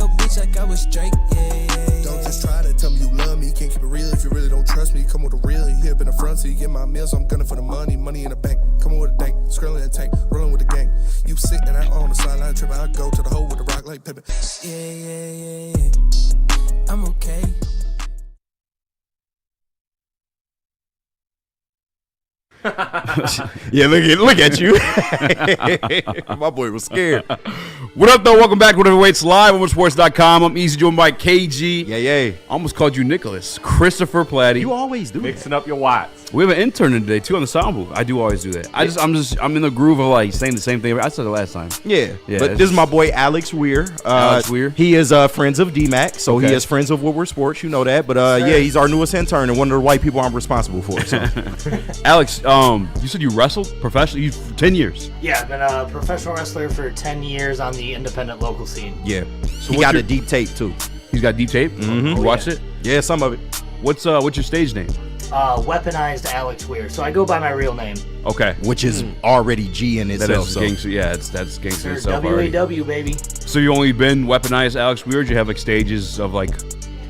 your bitch like I was Drake, yeah. Don't just try to tell me you love me. Can't keep it real if you really don't trust me. Come with a real, you hip in the front, so you get my meals. I'm gunning for the money in the bank. Come with a dank, scrolling a tank, rolling with the gang. You sitting out on the sideline tripping, I go to the hole with the rock like Pippin. Yeah. I'm okay. Yeah, look at you. My boy was scared. What up, though? Welcome back to Whatever Waits Live on Woodsports.com. I'm Easy joined by KG. Yeah. Almost called you Nicholas. Christopher Platte. You always do mixing up your watts. We have an intern today too on the sound booth. I do always do that. I'm in the groove of like saying the same thing. I said it last time. Yeah, but this is my boy Alex Weir. Alex Weir. He is friends of DMAC, so he is friends of Woodward Sports. You know that. But yeah, he's our newest intern and one of the white people I'm responsible for. So. Alex, you said you wrestled professionally for 10 years. Yeah, I've been a professional wrestler for 10 years on the independent local scene. Yeah, so he got a deep tape too. He's got deep tape. Mm-hmm. You watched it? Yeah, some of it. What's your stage name? Weaponized Alex Weir. So I go by my real name. Okay. Which is already G in itself. That is gangster. Yeah, that's gangster Sure, itself WAW, already. baby. So you only been Weaponized Alex Weir, or did you have like stages of like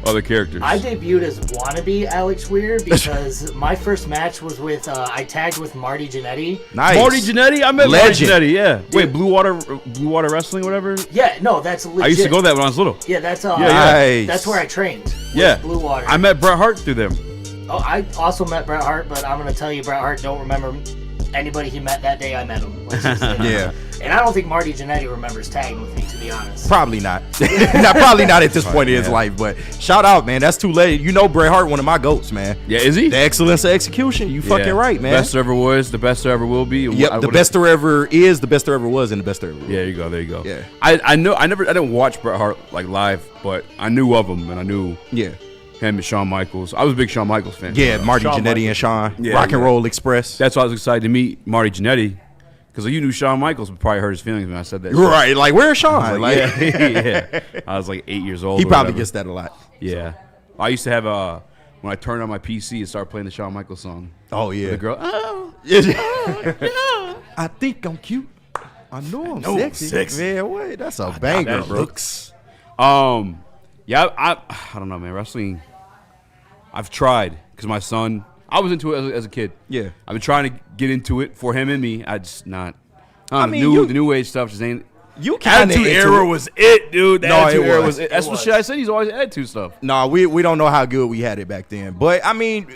other characters? I debuted as wannabe Alex Weir because my first match was with I tagged with Marty Jannetty. Nice. Marty Jannetty? I met Legend. Marty Jannetty, yeah. Wait, Blue Water Wrestling, whatever? Yeah, no, that's legit. I used to go there when I was little. Yeah, that's Nice. that's where I trained. Yeah. Blue Water. I met Bret Hart through them. Oh, I also met Bret Hart, but I'm gonna tell you, Bret Hart don't remember anybody he met that day I met him. Let's just say that. Yeah. And I don't think Marty Jannetty remembers tagging with me, to be honest. Probably not. Probably not at this point in his life. But shout out, man. That's too late. You know Bret Hart, one of my goats, man. Yeah, is he? The excellence of execution. You fucking right, man. Best there ever was, the best there ever will be. Yep, the best there ever is, the best there ever was, and the best there ever will. Yeah, there you go. Yeah. I didn't watch Bret Hart like live, but I knew of him and I knew him and Shawn Michaels. I was a big Shawn Michaels fan. Yeah, Marty Jannetty and Shawn. Rock and Roll Express. That's why I was excited to meet Marty Jannetty. Because you knew Shawn Michaels would probably hurt his feelings when I said that. Right, like, where's Shawn? Yeah. I was like 8 years old. He probably gets that a lot. Yeah. I used to have, when I turned on my PC and started playing the Shawn Michaels song. Oh, yeah. The girl, I think I'm cute. I know I'm sexy. Man, wait, that's a banger, bro. Looks. Yeah, I don't know, man. Wrestling, I've tried because my son, I was into it as a kid. Yeah. I've been trying to get into it for him and me. I just not. I mean, the new age stuff just ain't. You kind of Attitude Era was it, dude. The Attitude Era was it. That's It what was. shit I said. He's always attitude stuff. No, we don't know how good we had it back then. But, I mean,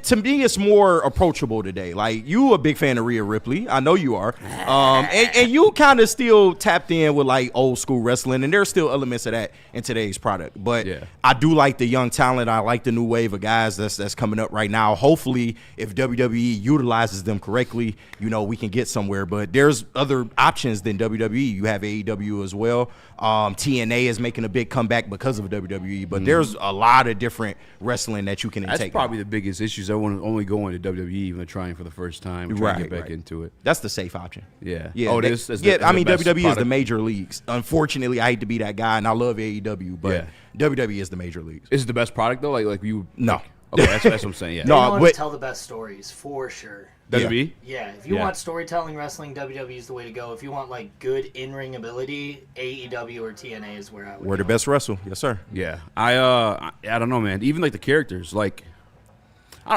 to me, it's more approachable today. Like, you a big fan of Rhea Ripley. I know you are. And you kind of still tapped in with, like, old school wrestling. And there's still elements of that in today's product. But I do like the young talent. I like the new wave of guys that's coming up right now. Hopefully, if WWE utilizes them correctly, we can get somewhere. But there's other options than WWE. You have AEW as well. TNA is making a big comeback because of WWE. But there's a lot of different wrestling that you can take. That's probably the biggest issue. Everyone only going to WWE even they're trying for the first time, trying to get back into it. That's the safe option. Yeah. Yeah. Oh, it is? I mean, WWE is the major leagues. Unfortunately, I hate to be that guy, and I love AEW, but WWE is the major leagues. Is it the best product though? Like you? No. Okay, that's what I'm saying. Yeah. They know how to tell the best stories, for sure. WWE? Yeah, if you want storytelling wrestling, WWE is the way to go. If you want like good in-ring ability, AEW or TNA is where I would We're the best wrestle. Yes, sir. Yeah. I don't know, man. Even like the characters, like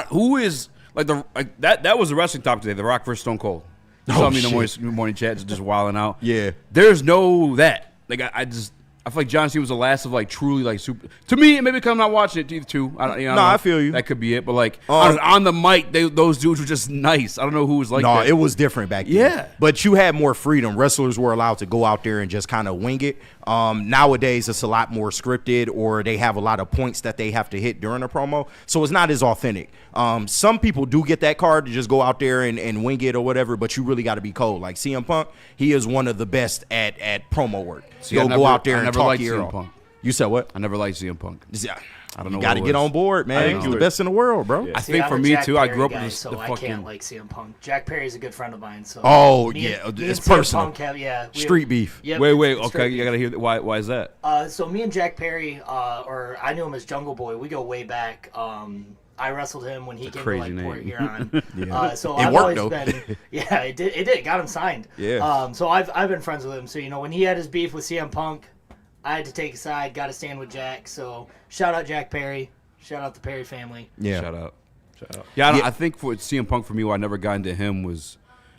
who is like that was a wrestling topic today, The Rock versus Stone Cold. You saw me in the morning chat just wilding out. Yeah. There's no that. Like I feel like John Cena was the last of like truly like super. To me, maybe because I'm not watching it too. I don't know. I feel you. That could be it. But like on the mic, those dudes were just nice. I don't know who was like. No, that. it was different back then. Yeah, but you had more freedom. Wrestlers were allowed to go out there and just kind of wing it. Nowadays, it's a lot more scripted, or they have a lot of points that they have to hit during a promo, so it's not as authentic. Some people do get that card to just go out there and wing it or whatever, but you really got to be cold. Like CM Punk, he is one of the best at promo work. See, He'll go out there and talk your CM Punk. You said what? I never liked CM Punk. I don't know. You got to get on board, man. He's the best in the world, bro. I think for me too. I grew up guy, with so the I fucking. can't like CM Punk. Jack Perry's a good friend of mine. So it's personal. Street beef. Yep, wait. Okay, you gotta hear that. Why is that? So me and Jack Perry, or I knew him as Jungle Boy. We go way back. I wrestled him when he came to like Port Huron. So I've always been. Yeah, it did. Got him signed. Yeah. So I've been friends with him. So when he had his beef with CM Punk, I had to take a side, got to stand with Jack. So shout out Jack Perry. Shout out the Perry family. Yeah. Shout out. Yeah, I think for CM Punk for me, why I never got into him was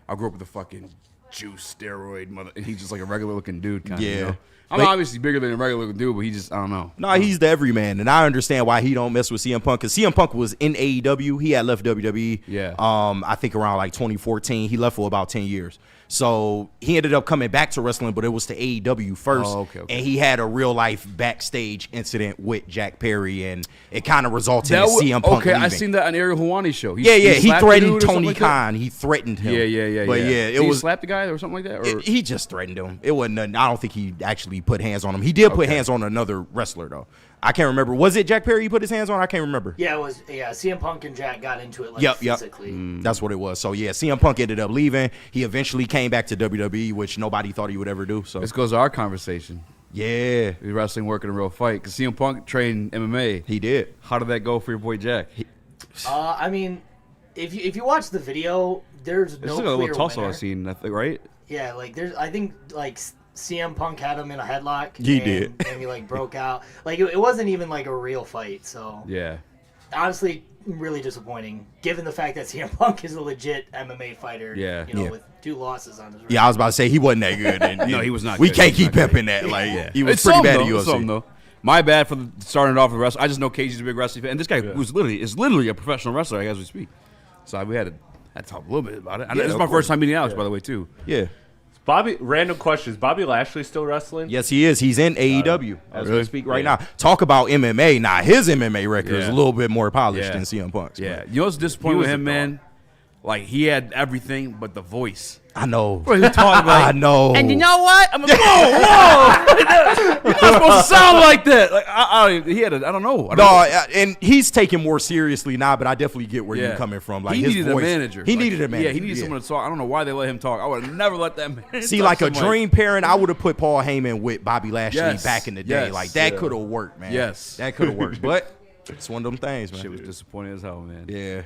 I grew up with a fucking juice steroid mother, and he's just like a regular looking dude kind of. Yeah. You know? I'm obviously bigger than a regular looking dude, but he just, I don't know. No, he's the everyman, and I understand why he don't mess with CM Punk, because CM Punk was in AEW. He had left WWE. Yeah. I think around like 2014. He left for about 10 years. So he ended up coming back to wrestling, but it was to AEW first. Oh, okay. And he had a real life backstage incident with Jack Perry, and it kind of resulted in CM Punk Okay, leaving. I seen that on Ariel Helwani's show. He slapped threatened the dude or something Tony like that? Khan. He threatened him. Yeah. But yeah, Did he slap the guy or something like that? Or? He just threatened him. It wasn't nothing. I don't think he actually put hands on him. He did put hands on another wrestler, though. I can't remember. Was it Jack Perry he put his hands on? I can't remember. Yeah, it was. Yeah, CM Punk and Jack got into it like physically. That's what it was. So yeah, CM Punk ended up leaving. He eventually came back to WWE, which nobody thought he would ever do. So This goes to our conversation. yeah, Is wrestling working a real fight? Because CM Punk trained MMA. he did. How did that go for your boy Jack? I mean, if you watch the video, there's This no is like a clear little tussle winner. I've seen, I think, right? Yeah, like I think like CM Punk had him in a headlock. He and, did. and he like broke out. Like it wasn't even like a real fight. So Yeah. honestly, really disappointing, given the fact that CM Punk is a legit MMA fighter. Yeah. you know, Yeah. with 2 losses on his record. Yeah, I was about to say he wasn't that good. And, No, he was not We good. can't He was keep not pimping that. Like he was It's pretty something, bad at though. It's something, UFC. though. My bad for starting off with wrestling. I just know Casey's a big wrestling fan, and this guy is literally a professional wrestler as we speak. So we had to talk a little bit about it. This is of my course. first time meeting Alex, by the way, too. Yeah. Bobby, random question. Is Bobby Lashley still wrestling? Yes, he is. He's in AEW as we really? speak right Yeah. now. Talk about MMA. Now, his MMA record is Yeah. a little bit more polished Yeah. than CM Punk's. Yeah. but You know what's disappointing He with was him, a man? Like, he had everything but the voice. I know. Bro, he was talking I like, know. and you know what? I'm like, whoa! You're not supposed to sound like that. Like, I don't know. And he's taken more seriously now, but I definitely get where Yeah. you're coming from. Like he his needed voice, a manager. He Like, needed a manager. Yeah, he needed someone to talk. I don't know why they let him talk. I would have never let that man See, talk like a so much. dream parent, I would have put Paul Heyman with Bobby Lashley Yes. back in the day. Yes. Like that Yeah. could have worked, man. Yes. that could have worked. But it's one of them things, man. Shit was disappointing as hell, man. Yeah.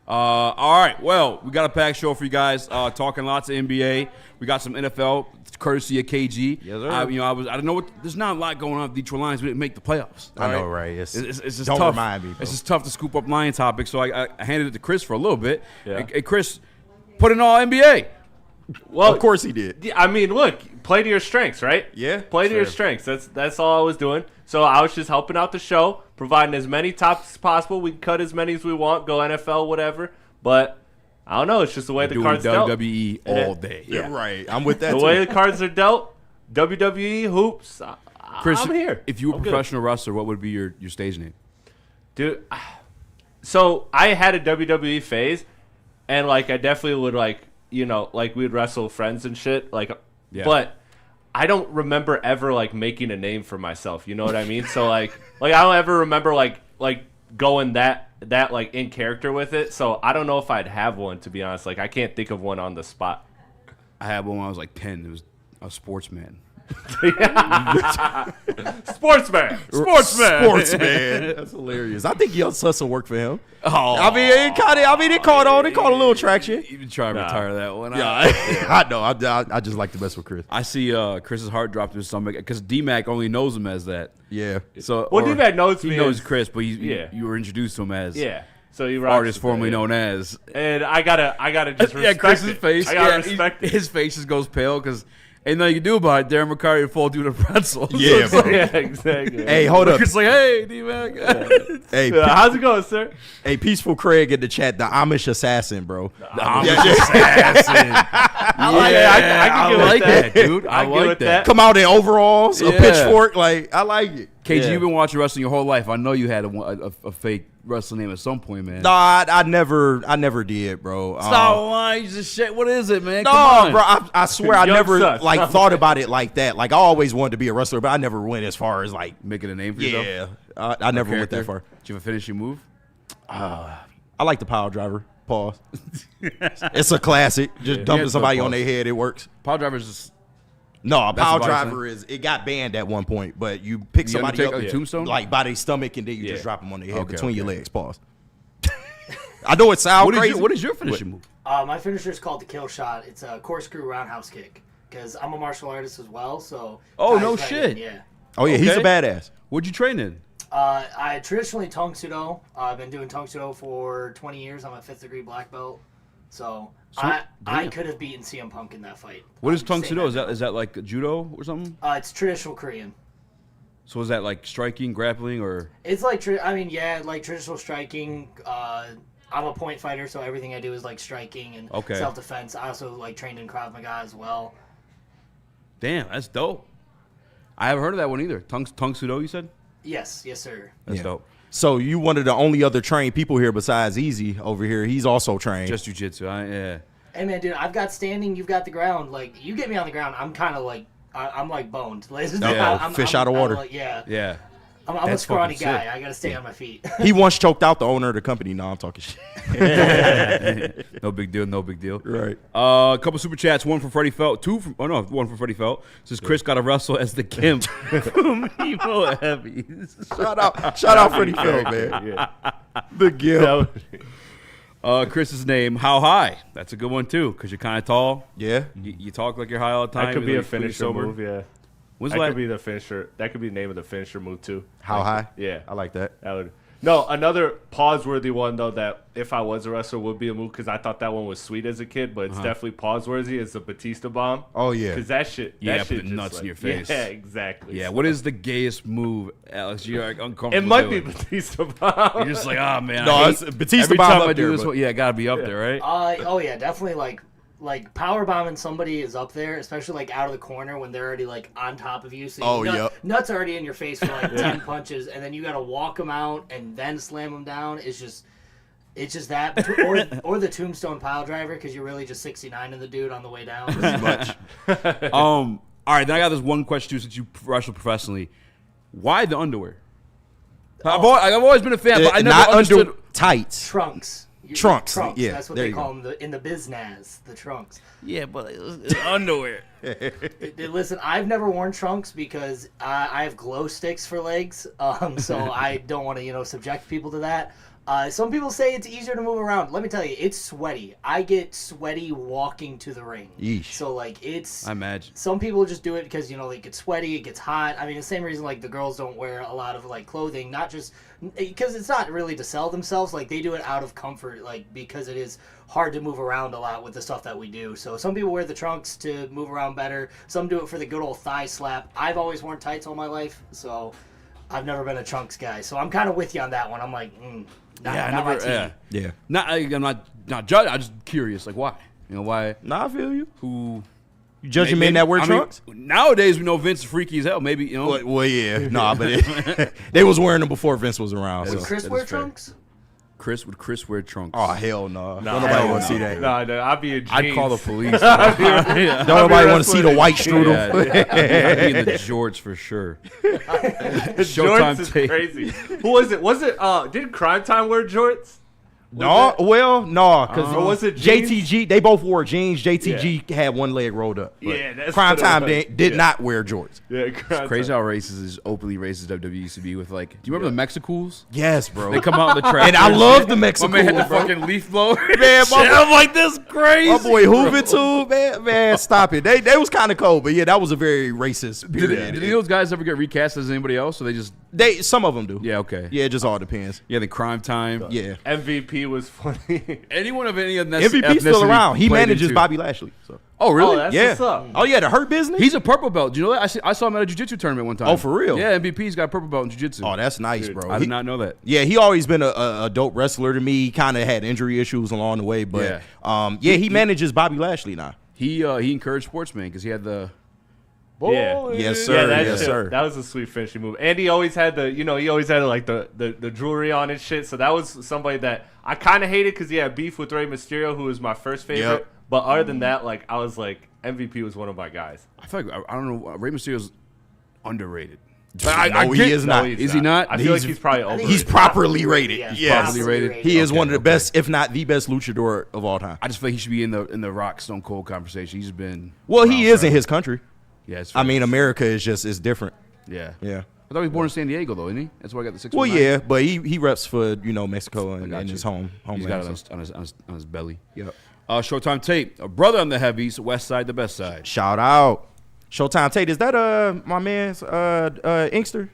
All right. Well, we got a packed show for you guys. Talking lots of NBA. We got some NFL, courtesy of KG. Yes, sir. I don't know what. There's not a lot going on with Detroit Lions. We didn't make the playoffs. I know, all right? It's just don't tough. remind me, bro. It's just tough to scoop up Lion topics. So I handed it to Chris for a little bit. Yeah. Hey, Chris, put in all NBA. Well, Of course he did. I mean, look, play to your strengths, right? Yeah, Play to your strengths. That's all I was doing. So I was just helping out the show, providing as many topics as possible. We can cut as many as we want, go NFL, whatever. But I don't know. It's just the way the Doing cards dealt. WWE all day. Yeah, right. I'm with that. The too. way the cards are dealt, WWE hoops. Chris, I'm here. if you were a I'm good. professional wrestler, what would be your stage name? Dude, so I had a WWE phase, and like I definitely would like we'd wrestle friends and shit Yeah. but I don't remember ever like making a name for myself. You know what I mean? So like I don't ever remember like going that like in character with it. So I don't know if I'd have one, to be honest. Like I can't think of one on the spot. I had one when I was like 10. It was a sportsman. Sportsman. Sportsman. That's hilarious. I think Young Sus will work for him. Oh, I mean, it caught on. It caught a little traction. you try to retire that one. Yeah, I know. I just like to mess with Chris. I see Chris's heart drop to his stomach because D-Mac only knows him as that. Yeah. So Well, or D-Mac knows he me knows as- Chris, but Yeah. you were introduced to him as Yeah. So he rocks artist with formerly that, yeah. known as. And I gotta just respect Yeah, Chris's it. face. I gotta yeah, respect it. his face just goes pale because ain't nothing you can do about it. Darren McCarty would fall through the pretzel. Yeah, So it's bro. like, Yeah, exactly. Hey, hold up. Chris like, hey, D-Mac. Hey, How's it going, sir? hey, Peaceful Craig in the chat, the Amish assassin, bro. I'm just assassin. I can get with like that. that, dude. I I get like with that. that. Come out in overalls, a Yeah. pitchfork. Like, I like it. KG, Yeah. you've been watching wrestling your whole life. I know you had a fake wrestling name at some point, man. No, I never did, bro. Stop lying. You just shit. What is it, man? No, Come on. bro, I swear I Young never Sus. like thought about it like that. Like I always wanted to be a wrestler, but I never went as far as like, Making a name for yourself? yeah, I never went that far. Did you ever finish your move? I like the power driver. Pause. It's a classic. Just dumping Yeah, somebody pause. on their head, it works. Power driver's just No, a power the vice, driver it got banned at one point, but you pick The somebody up Undertaker, Tombstone? like by their stomach and then you just Yeah. drop them on their head Okay, between your okay. legs. Pause. I know it sounds what crazy. is your finishing move? My finisher is called the kill shot. It's a corkscrew roundhouse kick because I'm a martial artist as well. So Oh, ties no right shit. in, yeah. Oh yeah, he's a Okay. badass. What'd you train in? I traditionally Tong Sudo. I've been doing Tong Sudo for 20 years. I'm a 5th degree black belt. So I could have beaten CM Punk in that fight. What is I'm Tong saying Sudo? Is that like judo or something? It's traditional Korean. So is that like striking, grappling, or? It's like like traditional striking. I'm a point fighter, so everything I do is like striking and self-defense. I also like trained in Krav Maga as well. Damn, that's dope. I haven't heard of that one either. Tong Sudo, you said? Yes, sir. That's dope. So you one of the only other trained people here besides Easy over here. He's also trained. Just jiu-jitsu, yeah. Hey man, dude, I've got standing, you've got the ground. Like you get me on the ground, I'm kind of like I'm like boned. Fish out of water. Like, yeah. Yeah. I'm a That's scrawny fucking guy. sick. I gotta stay on my feet. He once choked out the owner of the company. No, I'm talking shit. No big deal, no big deal. Right. A couple super chats. One from Freddie Felt. One from Freddie Felt. Says Chris got to wrestle as the Gimp from Emo Heavies. Shout out Freddie Phil, man. Yeah. The Gil. Chris's name, How High? That's a good one too, because you're kind of tall. Yeah. You talk like you're high all the time. That could be like a finisher sober. move, yeah. When's That the could be the finisher. That could be the name of the finisher move too. How high? Yeah. I like that. That would. No, another pause-worthy one though that if I was a wrestler would be a move because I thought that one was sweet as a kid, but it's definitely pause-worthy. Is the Batista bomb. Oh yeah. Because that shit. Yeah, that shit put just nuts in like, your face. Yeah, exactly. Yeah, So what is the gayest move, Alex? You're like, uncomfortable. it might be doing? Batista bomb. You're just like, oh man. No, I it's hate- Batista every bomb time up I do there, this but- one, it gotta be up there, right? Oh yeah, definitely like power bombing somebody is up there, especially like out of the corner when they're already like on top of you. So nuts already in your face for like 10 punches, and then you got to walk them out and then slam them down. It's just that, or the tombstone pile driver because you're really just 69 in the dude on the way down. Much. All right, then I got this one question too. Since you wrestle professionally, why the underwear? I've always been a fan, but I never Not understood. under tights. Trunks. Trunks, yeah, That's what there they you call them in the biznaz, the trunks. Yeah, but it's underwear. Listen, I've never worn trunks because I have glow sticks for legs, so I don't want to, subject people to that. Some people say it's easier to move around. Let me tell you, it's sweaty. I get sweaty walking to the ring. Yeesh. So, it's... I imagine. Some people just do it because, they get sweaty, it gets hot. I mean, the same reason, the girls don't wear a lot of, clothing, not just... Because it's not really to sell themselves. They do it out of comfort, because it is hard to move around a lot with the stuff that we do. So, some people wear the trunks to move around better. Some do it for the good old thigh slap. I've always worn tights all my life, so I've never been a trunks guy. So, I'm kind of with you on that one. I'm like, Not my team. Yeah. I'm not judging. I'm just curious, why? Why? Nah, I feel you. Who? You judging men that wear trunks? Nowadays, we know Vince is freaky as hell. Maybe Well, yeah. Nah, but they was wearing them before Vince was around. Would So. Chris that wear is fair. trunks? Would Chris wear trunks? Oh hell no! Nah, Don't nobody want to see that. No, I'd be in jeans. I'd call the police. Don't nobody want to see the white strudel. I'd be in the jorts for sure. Jorts is tape. crazy. Who was it? Did Crime Time wear jorts? No, because Or was it jeans? JTG? They both wore jeans. JTG had one leg rolled up. but Yeah, that's Crime what it Time was. did not wear jorts. Yeah, Crime Crazy Time. how racist is openly racist WWE used to be with do you remember the Mexicools? Yes, bro. They come out in the trash. And I love the My Mexican man had the bro. fucking leaf blower. Man, I'm like, this crazy. My boy Hoover too, man, stop it. They was kind of cold, but yeah, that was a very racist period. Did those guys ever get recast as anybody else? Or they just Some of them do. yeah okay Yeah, it just all depends. yeah the Crime Time Yeah. MVP was funny. anyone of any MVP still around. He manages Bobby Lashley. So. Oh really? Oh, that's Yeah. what's up. Oh yeah, the Hurt Business. He's a purple belt. Do you know that? I saw him at a jiu-jitsu tournament one time. Oh, for real? Yeah, MVP's got a purple belt in jiu-jitsu. Oh, that's nice, bro. I did not know that. Yeah, he always been a dope wrestler to me. He kind of had injury issues along the way, but he manages Bobby Lashley now. He encouraged sportsmen because he had the. Yeah. Yes, Yeah, sir. that Yes, shit- sir. That was a sweet finishing move. And he always had the jewelry on and shit. So that was somebody that I kind of hated because he had beef with Rey Mysterio, who was my first favorite. Yep. But other than that, I was like, MVP was one of my guys. I feel like I don't know. Rey Mysterio's underrated. No, he is not. Is he not? I feel like he's probably over. He's properly rated. Yeah, Yes. properly rated. He is Okay, one of the okay. best, if not the best, luchador of all time. I just feel like he should be in the Rock Stone Cold conversation. He's been Well, he around is in forever. his country. Yeah, it's I mean, America is different. yeah. Yeah. I thought he was born in San Diego though, isn't he? That's why I got the 619. Well, yeah, but he reps for Mexico and got his you. homeland. He's got it so. on his belly. Yep. Showtime tape. A brother on the heavies, West Side, the best side. Shout out. Showtime Tate, is that my man's Inkster?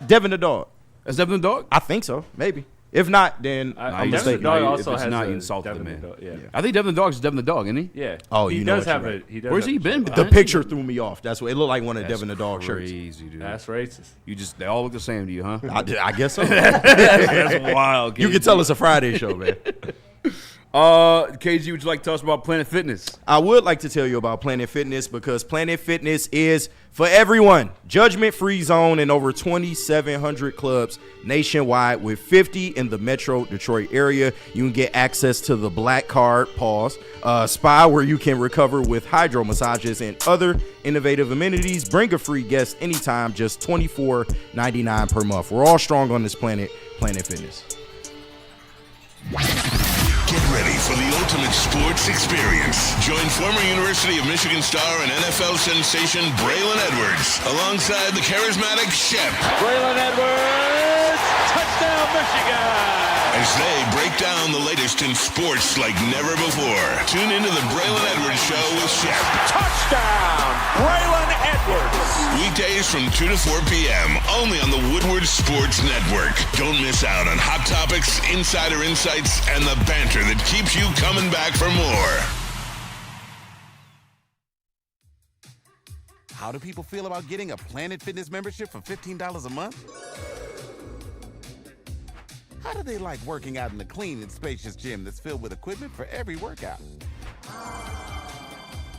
Devin the Dog. Is Devin the Dog? I think so, maybe. If not, then I'm mistaken. Dog If also it's has not, a you insulted the Devin man. Dog, yeah. I think Devin the Dog is Devin the Dog, isn't he? Yeah. Oh, he you know does what, have you're it. right. He does Where's have he a been? show. The picture threw me off. That's what it looked like. One of Devin the Dog shirts. Crazy, dude. That's racist. They all look the same to you, huh? I guess so. That's wild. You can tell it's a Friday show, man. KG, would you like to tell us about Planet Fitness? I would like to tell you about Planet Fitness because Planet Fitness is for everyone. Judgment-free zone in over 2,700 clubs nationwide with 50 in the Metro Detroit area. You can get access to the Black Card, spa where you can recover with hydro massages and other innovative amenities. Bring a free guest anytime, just $24.99 per month. We're all strong on this planet, Planet Fitness. Get ready for the ultimate sports experience. Join former University of Michigan star and NFL sensation Braylon Edwards alongside the charismatic Shep. Braylon Edwards, touchdown Michigan! As they break down the latest in sports like never before. Tune into the Braylon Edwards Show with Shep. Touchdown, Braylon Edwards! Weekdays from 2 to 4 p.m. only on the Woodward Sports Network. Don't miss out on hot topics, insider insights, and the banter that keeps you coming back for more. How do people feel about getting a Planet Fitness membership for $15 a month? How do they like working out in a clean and spacious gym that's filled with equipment for every workout?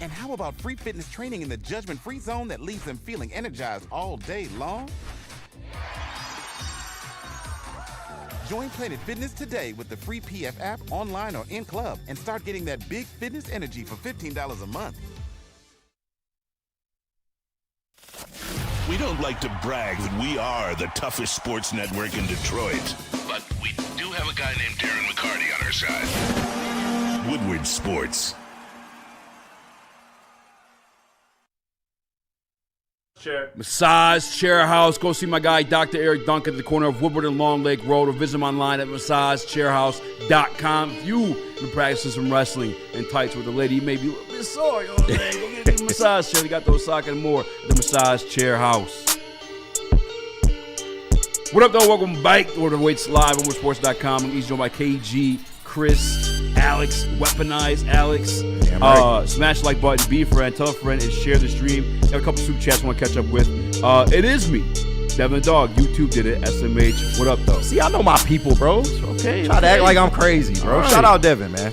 And how about free fitness training in the judgment-free zone that leaves them feeling energized all day long? Join Planet Fitness today with the free PF app, online or in club, and start getting that big fitness energy for $15 a month. We don't like to brag that we are the toughest sports network in Detroit, but we do have a guy named Darren McCarty on our side. Woodward Sports. Sure. Massage Chair House. Go see my guy, Dr. Eric Duncan, at the corner of Woodward and Long Lake Road, or visit him online at massagechairhouse.com. If you've been practicing some wrestling in tights with a lady, you may be a little bit sore. Go get the massage chair. They got those socket and more at the Massage Chair House. What up, though? Welcome back to Order Weights Live on WoodSports.com. I'm easy joined by KG, Chris, Alex, Weaponized Alex. Smash the like button, be a friend, tell a friend, and share the stream. Got a couple super chats I want to catch up with. It is me, Devin the Dog. YouTube did it. SMH. What up, though? See, I know my people, bro. Okay. Try to act like I'm crazy, bro. All right. Shout out Devin, man.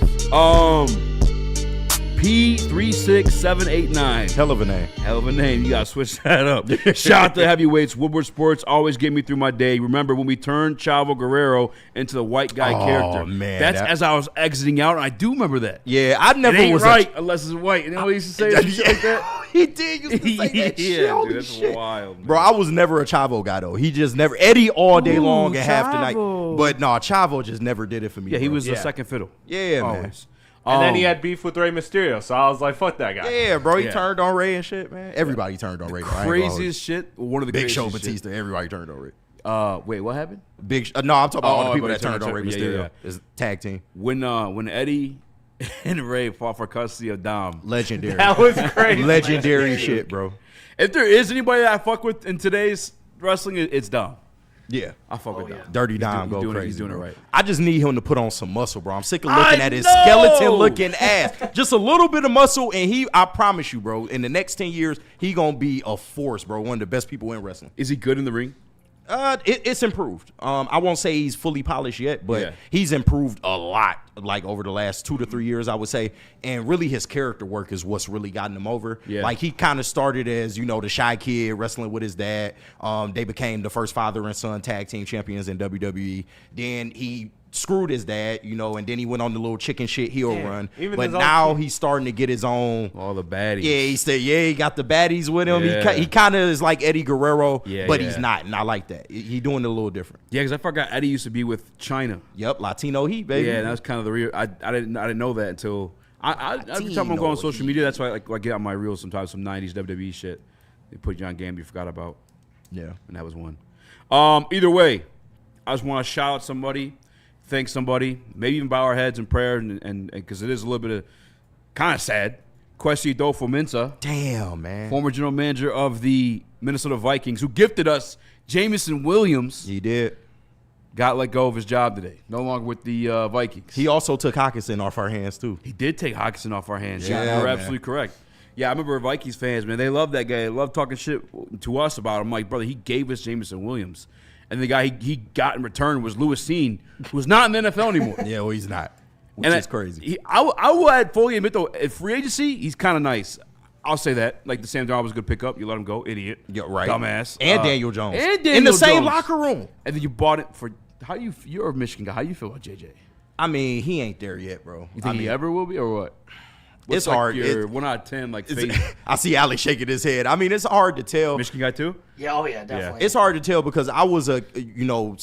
P36789. Hell of a name. Hell of a name. You got to switch that up. Shout out to Heavyweights. Woodward Sports always get me through my day. Remember when we turned Chavo Guerrero into the white guy character? Man, That's as I was exiting out, and I do remember that. Yeah, I never It ain't was right unless it's white. You know what he used to say? Shit like that? He did used to say that Yeah, shit. dude, Holy that's shit. wild, man. Bro, I was never a Chavo guy, though. He just never. Eddie all day long and half the night. But no, Chavo just never did it for me. Yeah, he bro. was the second fiddle. Yeah, man. Always. And then he had beef with Rey Mysterio, so I was like, fuck that guy. Yeah, bro. He Yeah. turned on Ray and shit, man. Everybody turned on Ray. though. I ain't gonna hold you. Craziest shit. One of the Big craziest Show shit. Batista. Everybody turned on Ray. Wait, what happened? No, I'm talking about all the people everybody that turned on Ray yeah, Mysterio. yeah. It's tag team. When Eddie and Ray fought for custody of Dom. Legendary. That was crazy. Legendary shit, bro. If there is anybody that I fuck with in today's wrestling, it's Dom. Yeah. I fuck with Dom. Dirty Dom go doing it- crazy. he's doing it bro. right. I just need him to put on some muscle, bro. I'm sick of I looking at his know! skeleton-looking ass. Just a little bit of muscle, and I promise you, bro, in the next 10 years, he gonna be a force, bro. One of the best people in wrestling. Is he good in the ring? It's improved. I won't say he's fully polished yet, but Yeah. he's improved a lot, like over the last 2 to 3 years, I would say. And really, his character work is what's really gotten him over. Yeah. Like he kind of started as the shy kid wrestling with his dad. They became the first father and son tag team champions in WWE. Then he screwed his dad, and then he went on the little chicken shit heel run. even But his own now kid. he's starting to get his own. All the baddies. Yeah, he got the baddies with him. Yeah. He kind of is like Eddie Guerrero, Yeah, but yeah. he's not, and I like that. He doing it a little different. Yeah, because I forgot Eddie used to be with China. Yep, Latino Heat, baby. Yeah, that was kind of the real. I didn't know that until every time I'm Latino going on social Heat. media. That's why I get on my reels sometimes some '90s WWE shit. They put you on game you forgot about, Yeah. and that was one. Either way, I just want to shout out somebody, thank somebody, maybe even bow our heads in prayer, and because it is a little bit of kind of sad. Kwesi Adolfo-Mensah, Damn, man. former general manager of the Minnesota Vikings, who gifted us Jamison Williams, He did. got let go of his job today. No longer with the Vikings. He also took Hawkinson off our hands, too. He did take Hawkinson off our hands. Yeah, You're man. absolutely correct. Yeah, I remember Vikings fans, man. They love that guy. They love talking shit to us about him. I'm like, brother, he gave us Jamison Williams. And the guy he got in return was Lewis Seen, who's not in the NFL anymore. Yeah, well, he's not, which And is crazy. I will fully admit, though, at free agency, he's kind of nice. I'll say that. Like, the Sam Darnold was a good pickup. You let him go, idiot. Yeah, right. Dumbass. And Daniel Jones. And Daniel in the same Jones. locker room. And then you bought it for – you're a Michigan guy. How you feel about JJ? I mean, he ain't there yet, bro. You think he ever will be or what? It's What's hard. Your 1 out of 10, like, It's- face? I see Alex shaking his head. I mean, it's hard to tell. Michigan guy, too? Yeah, oh yeah, definitely. It's hard to tell because I was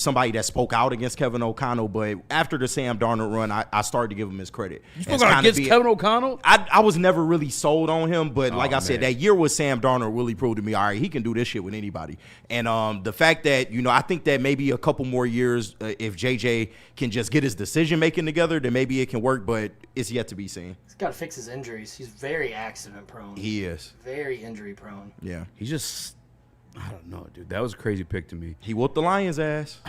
somebody that spoke out against Kevin O'Connell, but after the Sam Darnold run, I started to give him his credit. You spoke out against Kevin O'Connell? I was never really sold on him, but like I said, man. that year with Sam Darnold really proved to me, all right, he can do this shit with anybody. And the fact that, I think that maybe a couple more years, if JJ can just get his decision making together, then maybe it can work, but it's yet to be seen. He's got to fix his injuries. He's very accident prone. He is. Very injury prone. Yeah. He's just – I don't know, dude. That was a crazy pick to me. He whooped the Lions' ass.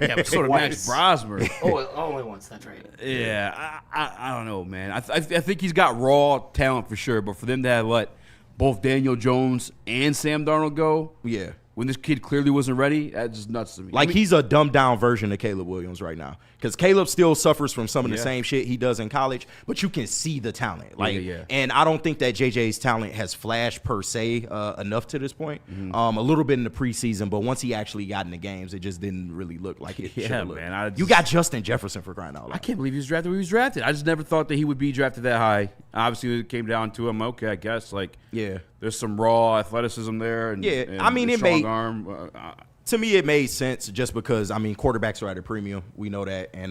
Yeah, but sort of Max Brosmer. Oh, only once. That's right. Yeah, I don't know, man. I think he's got raw talent for sure, but for them to have let both Daniel Jones and Sam Darnold go, Yeah. when this kid clearly wasn't ready, that's just nuts to me. Like, he's a dumbed-down version of Caleb Williams right now. Because Caleb still suffers from some of the Yeah. same shit he does in college, but you can see the talent. Like, yeah. And I don't think that JJ's talent has flashed per se enough to this point. Mm-hmm. A little bit in the preseason, but once he actually got in the games, it just didn't really look like it Yeah, should have looked. man, You got Justin Jefferson for crying out loud. I can't believe he was drafted where he was drafted. I just never thought that he would be drafted that high. Obviously, it came down to him. Okay, I guess. Like, Yeah. there's some raw athleticism there. And, Yeah, and I mean, a it strong made- arm. To me, it made sense just because, I mean, quarterbacks are at a premium. We know that. And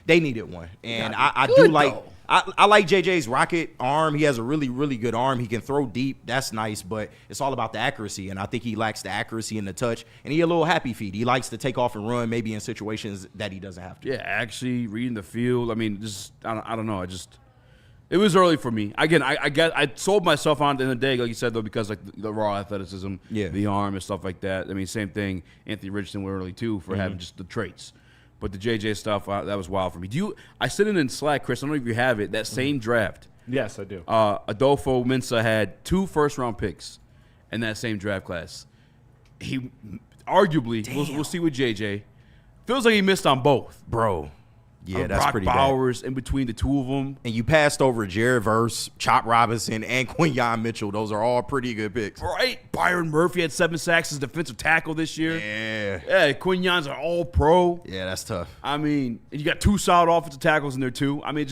they needed one. And I do good, like though. I like JJ's rocket arm. He has a really, really good arm. He can throw deep. That's nice. But it's all about the accuracy. And I think he lacks the accuracy and the touch. And he a little happy feet. He likes to take off and run maybe in situations that he doesn't have to. Yeah, actually reading the field. I mean, just I don't know. It was early for me. Again, I sold myself on at the end of the day, like you said, though, because like the raw athleticism, Yeah. the arm and stuff like that. I mean, same thing. Anthony Richardson were early too for having just the traits. But the JJ stuff, that was wild for me. I sent it in Slack, Chris. I don't know if you have it. That same draft, Yes, I do. Adolfo-Mensah had 2 first-round picks in that same draft class. He arguably, we'll see with JJ, feels like he missed on both. Bro. Yeah, that's Brock pretty Bowers in between the two of them. bad. And you passed over Jared Verse, Chop Robinson, and Quinyon Mitchell. Those are all pretty good picks. Right. Byron Murphy had 7 sacks as defensive tackle this year. Yeah. Yeah, Quinyon's an all-pro. Yeah, that's tough. I mean, and you got 2 solid offensive tackles in there, too. I mean,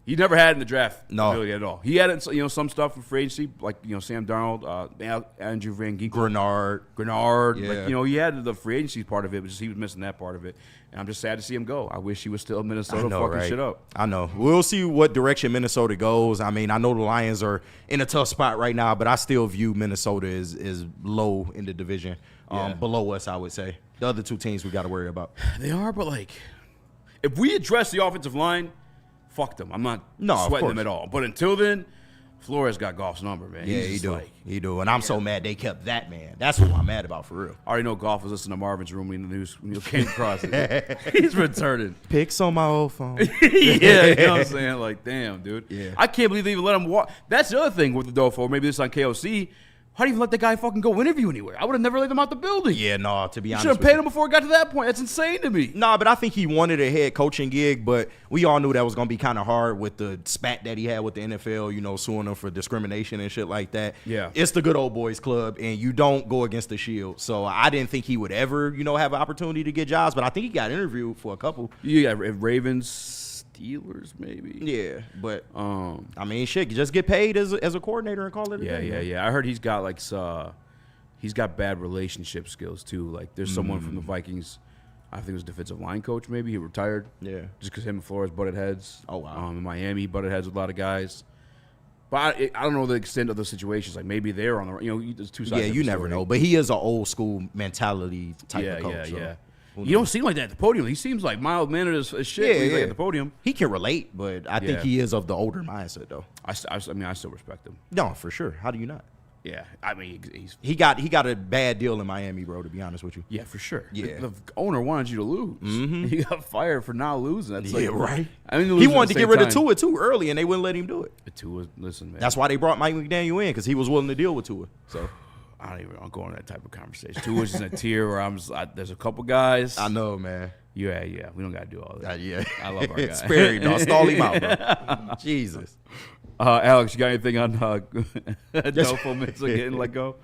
he never had in the draft No. ability at all. He had, some stuff for free agency, like, Sam Darnold, Andrew Van Ginkel. Grenard. Yeah. Like, he had the free agency part of it, but just he was missing that part of it. And I'm just sad to see him go. I wish he was still in Minnesota fucking shit up. I know. We'll see what direction Minnesota goes. I mean, I know the Lions are in a tough spot right now, but I still view Minnesota as low in the division, below us, I would say. The other 2 teams we got to worry about. They are, but, like, if we address the offensive line, fuck them. I'm not sweating them at all. But until then, Flores got Goff's number, man. Yeah, He's just he do. And I'm so mad they kept that man. That's what I'm mad about for real. I already know Goff was listening to Marvin's Room in the news when you came across it. He's returning. Pics on my old phone. Yeah, you know what I'm saying? Like, damn, dude. Yeah. I can't believe they even let him walk. That's the other thing with Adolfo. Maybe this on KOC. How do you even let that guy fucking go interview anywhere? I would have never let him out the building. Yeah, no, to be You honest should have with paid you. him before it got to that point. That's insane to me. Nah, but I think he wanted a head coaching gig, but we all knew that was going to be kind of hard with the spat that he had with the NFL, suing them for discrimination and shit like that. Yeah. It's the good old boys club, and you don't go against the shield. So I didn't think he would ever, have an opportunity to get jobs, but I think he got interviewed for a couple. You got Ravens, Steelers, maybe. Yeah, but, I mean, shit, just get paid as a coordinator and call it a day. Yeah. I heard he's got, like, he's got bad relationship skills, too. Like, there's someone from the Vikings, I think it was defensive line coach, maybe. He retired. Yeah. Just because him and Flores butted heads. Oh, wow. In Miami, he butted heads with a lot of guys. But I don't know the extent of the situations. Like, maybe they're on the – there's 2 sides. Yeah, you never know. But he is an old school mentality type of coach. So Yeah. You don't seem like that at the podium. He seems like mild-mannered as shit when he's like at the podium. He can relate, but I think he is of the older mindset, though. I mean, I still respect him. No, for sure. How do you not? Yeah, I mean, he got a bad deal in Miami, bro. To be honest with you. Yeah, for sure. Yeah, the owner wanted you to lose. Mm-hmm. He got fired for not losing. That's right. I mean, he wanted to get rid of Tua too early, and they wouldn't let him do it. Tua, listen, man. That's why they brought Mike McDaniel in, because he was willing to deal with Tua. So I don't even want to go on that type of conversation. Tua's in a tier where there's a couple guys. I know, man. Yeah. We don't got to do all that. Yeah. I love our guy. Spare him, dog. Stall him out, bro. Jesus. Alex, you got anything on Adolfo Mensa getting let go?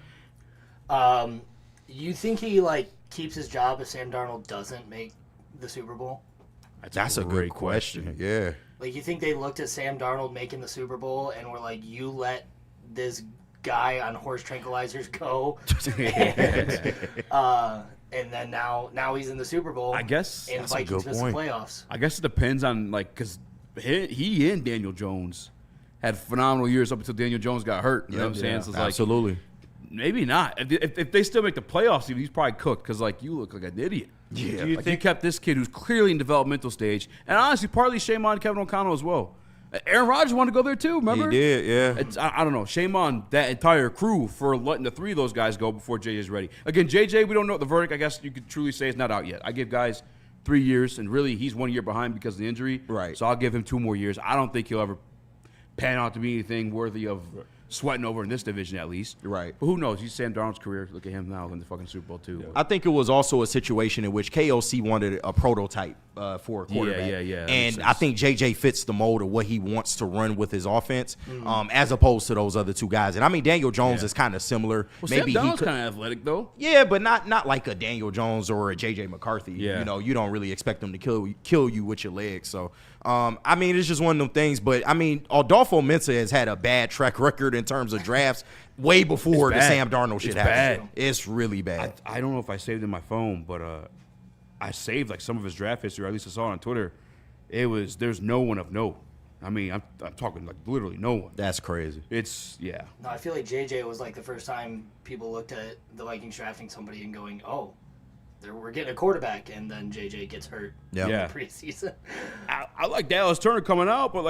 You think he keeps his job if Sam Darnold doesn't make the Super Bowl? That's a good question. Yeah. You think they looked at Sam Darnold making the Super Bowl and were like, "You let this guy on horse tranquilizers go," and then now he's in the Super Bowl. I guess and Vikings miss the playoffs. I guess it depends on because he and Daniel Jones had phenomenal years up until Daniel Jones got hurt. You know what I'm saying? So it's absolutely. Maybe not. If they still make the playoffs, he's probably cooked because you look like an idiot. Yeah. You kept this kid who's clearly in developmental stage, and honestly, partly shame on Kevin O'Connell as well. Aaron Rodgers wanted to go there too. Remember? He did. Yeah. I don't know. Shame on that entire crew for letting the three of those guys go before JJ's ready. Again, JJ, we don't know the verdict. I guess you could truly say it's not out yet. I give guys 3 years, and really he's 1 year behind because of the injury. Right. So I'll give him 2 more years. I don't think he'll ever pan out to be anything worthy of sweating over in this division, at least. Right. But who knows? He's Sam Darnold's career. Look at him now in the fucking Super Bowl, too. I think it was also a situation in which KOC wanted a prototype for a quarterback. Yeah. And I think JJ fits the mold of what he wants to run with his offense, as opposed to those other two guys. And I mean, Daniel Jones is kind of similar. Well, maybe Sam Darnold's kind of athletic, though. Yeah, but not like a Daniel Jones or a JJ McCarthy. Yeah. You know, you don't really expect them to kill you with your legs. So, I mean, it's just one of them things. But, I mean, Adolfo Mensa has had a bad track record in terms of drafts way before the Sam Darnold shit happened. It's really bad. I don't know if I saved it in my phone, but I saved some of his draft history, or at least I saw it on Twitter. There's no one of note. I mean, I'm talking literally no one. That's crazy. No, I feel like JJ was the first time people looked at the Vikings drafting somebody and going, "Oh, we're getting a quarterback," and then JJ gets hurt in the preseason. I like Dallas Turner coming out, but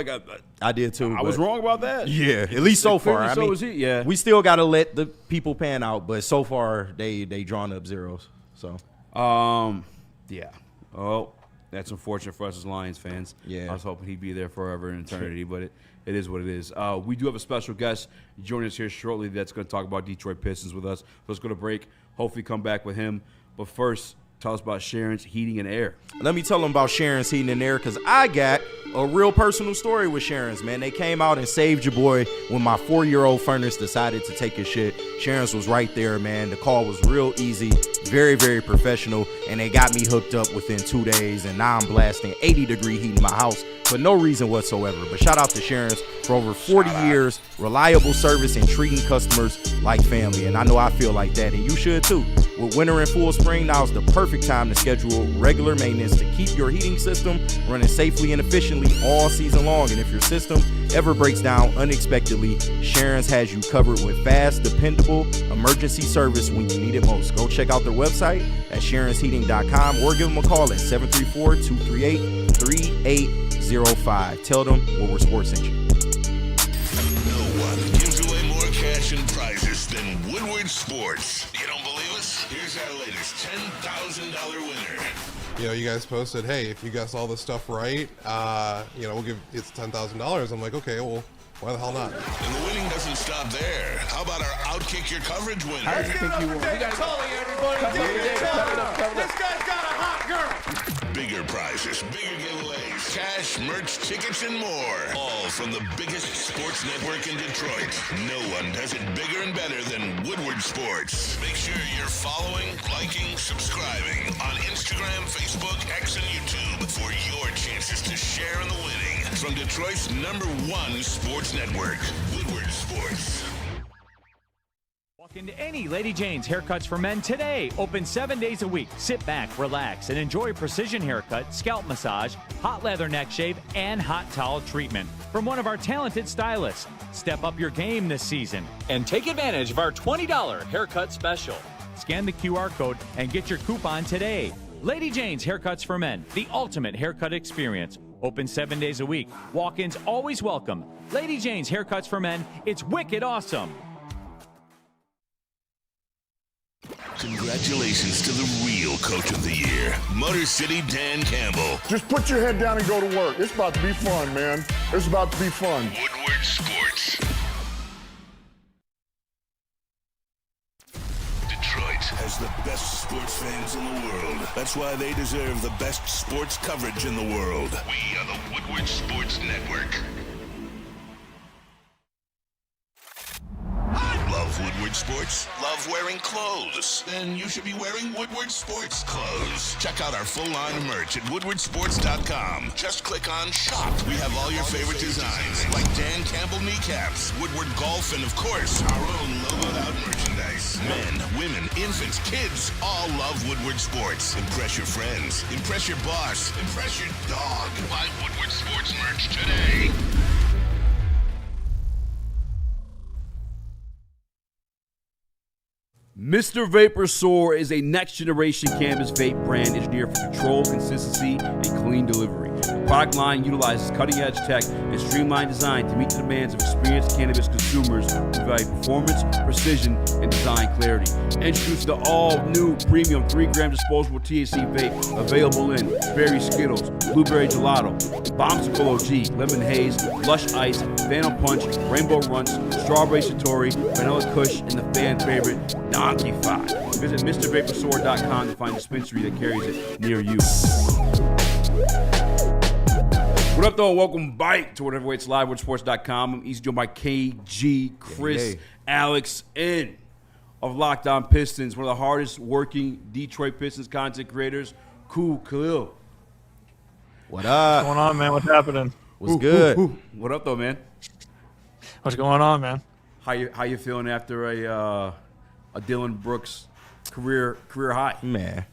I did too. I was wrong about that. Yeah, at least so far. I mean, was he. Yeah, we still got to let the people pan out, but so far they drawn up zeros. So, yeah. Oh, that's unfortunate for us as Lions fans. Yeah, I was hoping he'd be there forever in eternity, but it is what it is. We do have a special guest joining us here shortly that's going to talk about Detroit Pistons with us. So let's go to break. Hopefully come back with him. But first, tell us about Sharon's Heating and Air. Let me tell them about Sharon's Heating and Air, because I got a real personal story with Sharon's, man. They came out and saved your boy when my 4-year-old furnace decided to take his shit. Sharon's was right there, man. The call was real easy, very, very professional, and they got me hooked up within 2 days, and now I'm blasting 80-degree heat in my house for no reason whatsoever. But shout out to Sharon's for over 40 years, reliable service and treating customers like family, and I know I feel like that, and you should too. With winter in full spring, now is the perfect time to schedule regular maintenance to keep your heating system running safely and efficiently all season long. And if your system ever breaks down unexpectedly, Sharon's has you covered with fast, dependable emergency service when you need it most. Go check out their website at sharonsheating.com or give them a call at 734-238-3805. Tell them Woodward Sports sent you. No one gives away more cash and prizes than Woodward Sports. You don't believe us? Here's our latest $10,000 winner. You know, you guys posted, hey, if you guess all this stuff right, we'll give it's $10,000. I'm like, okay, well, why the hell not? And the winning doesn't stop there. How about our Outkick Your Coverage winner? I think you won. We got everybody. This guy's got a hot girl. Bigger prizes, bigger giveaways, cash, merch, tickets, and more. All from the biggest sports network in Detroit. No one does it bigger and better than Woodward Sports. Make sure you're following, liking, subscribing on Instagram, Facebook, X, and YouTube for your chances to share in the winning. From Detroit's #1 sports network, Woodward Sports. Walk into any Lady Jane's Haircuts for Men today. Open 7 days a week. Sit back, relax, and enjoy precision haircut, scalp massage, hot leather neck shave, and hot towel treatment from one of our talented stylists. Step up your game this season and take advantage of our $20 haircut special. Scan the QR code and get your coupon today. Lady Jane's Haircuts for Men, the ultimate haircut experience. Open 7 days a week. Walk-ins always welcome. Lady Jane's Haircuts for Men, it's wicked awesome. Congratulations to the real coach of the year, Motor City Dan Campbell. Just put your head down and go to work. It's about to be fun, man. It's about to be fun. Woodward Sports. Detroit has the best sports fans in the world. That's why they deserve the best sports coverage in the world. We are the Woodward Sports Network. Love Woodward Sports? Love wearing clothes? Then you should be wearing Woodward Sports clothes. Check out our full line of merch at woodwardsports.com. Just click on shop. We have all your favorite designs, like Dan Campbell kneecaps, Woodward golf, and of course, our own logoed out merchandise. Men, women, infants, kids all love Woodward Sports. Impress your friends. Impress your boss. Impress your dog. Buy Woodward Sports merch today. Mr. Vapor Soar is a next-generation cannabis vape brand engineered for control, consistency, and clean delivery. The product line utilizes cutting-edge tech and streamlined design to meet the demands of experienced cannabis consumers who value performance, precision, and design clarity. Introduced the all-new premium 3-gram disposable THC vape available in Berry Skittles, Blueberry Gelato, Bombsicle OG, Lemon Haze, Lush Ice, Phantom Punch, Rainbow Runts, Strawberry Satori, Vanilla Kush, and the fan favorite, Donkey Five. Visit MrVaporSword.com to find a dispensary that carries it near you. What up, though? Welcome back to Whatever Waits Live, WoodSports.com. I'm easy joined by KG, Chris, Alex, and of Locked On Pistons, one of the hardest working Detroit Pistons content creators, Khalil. What up? What's going on, man? What's happening? What's good? What up, though, man? What's going on, man? How you feeling after a Dylan Brooks career high? Man.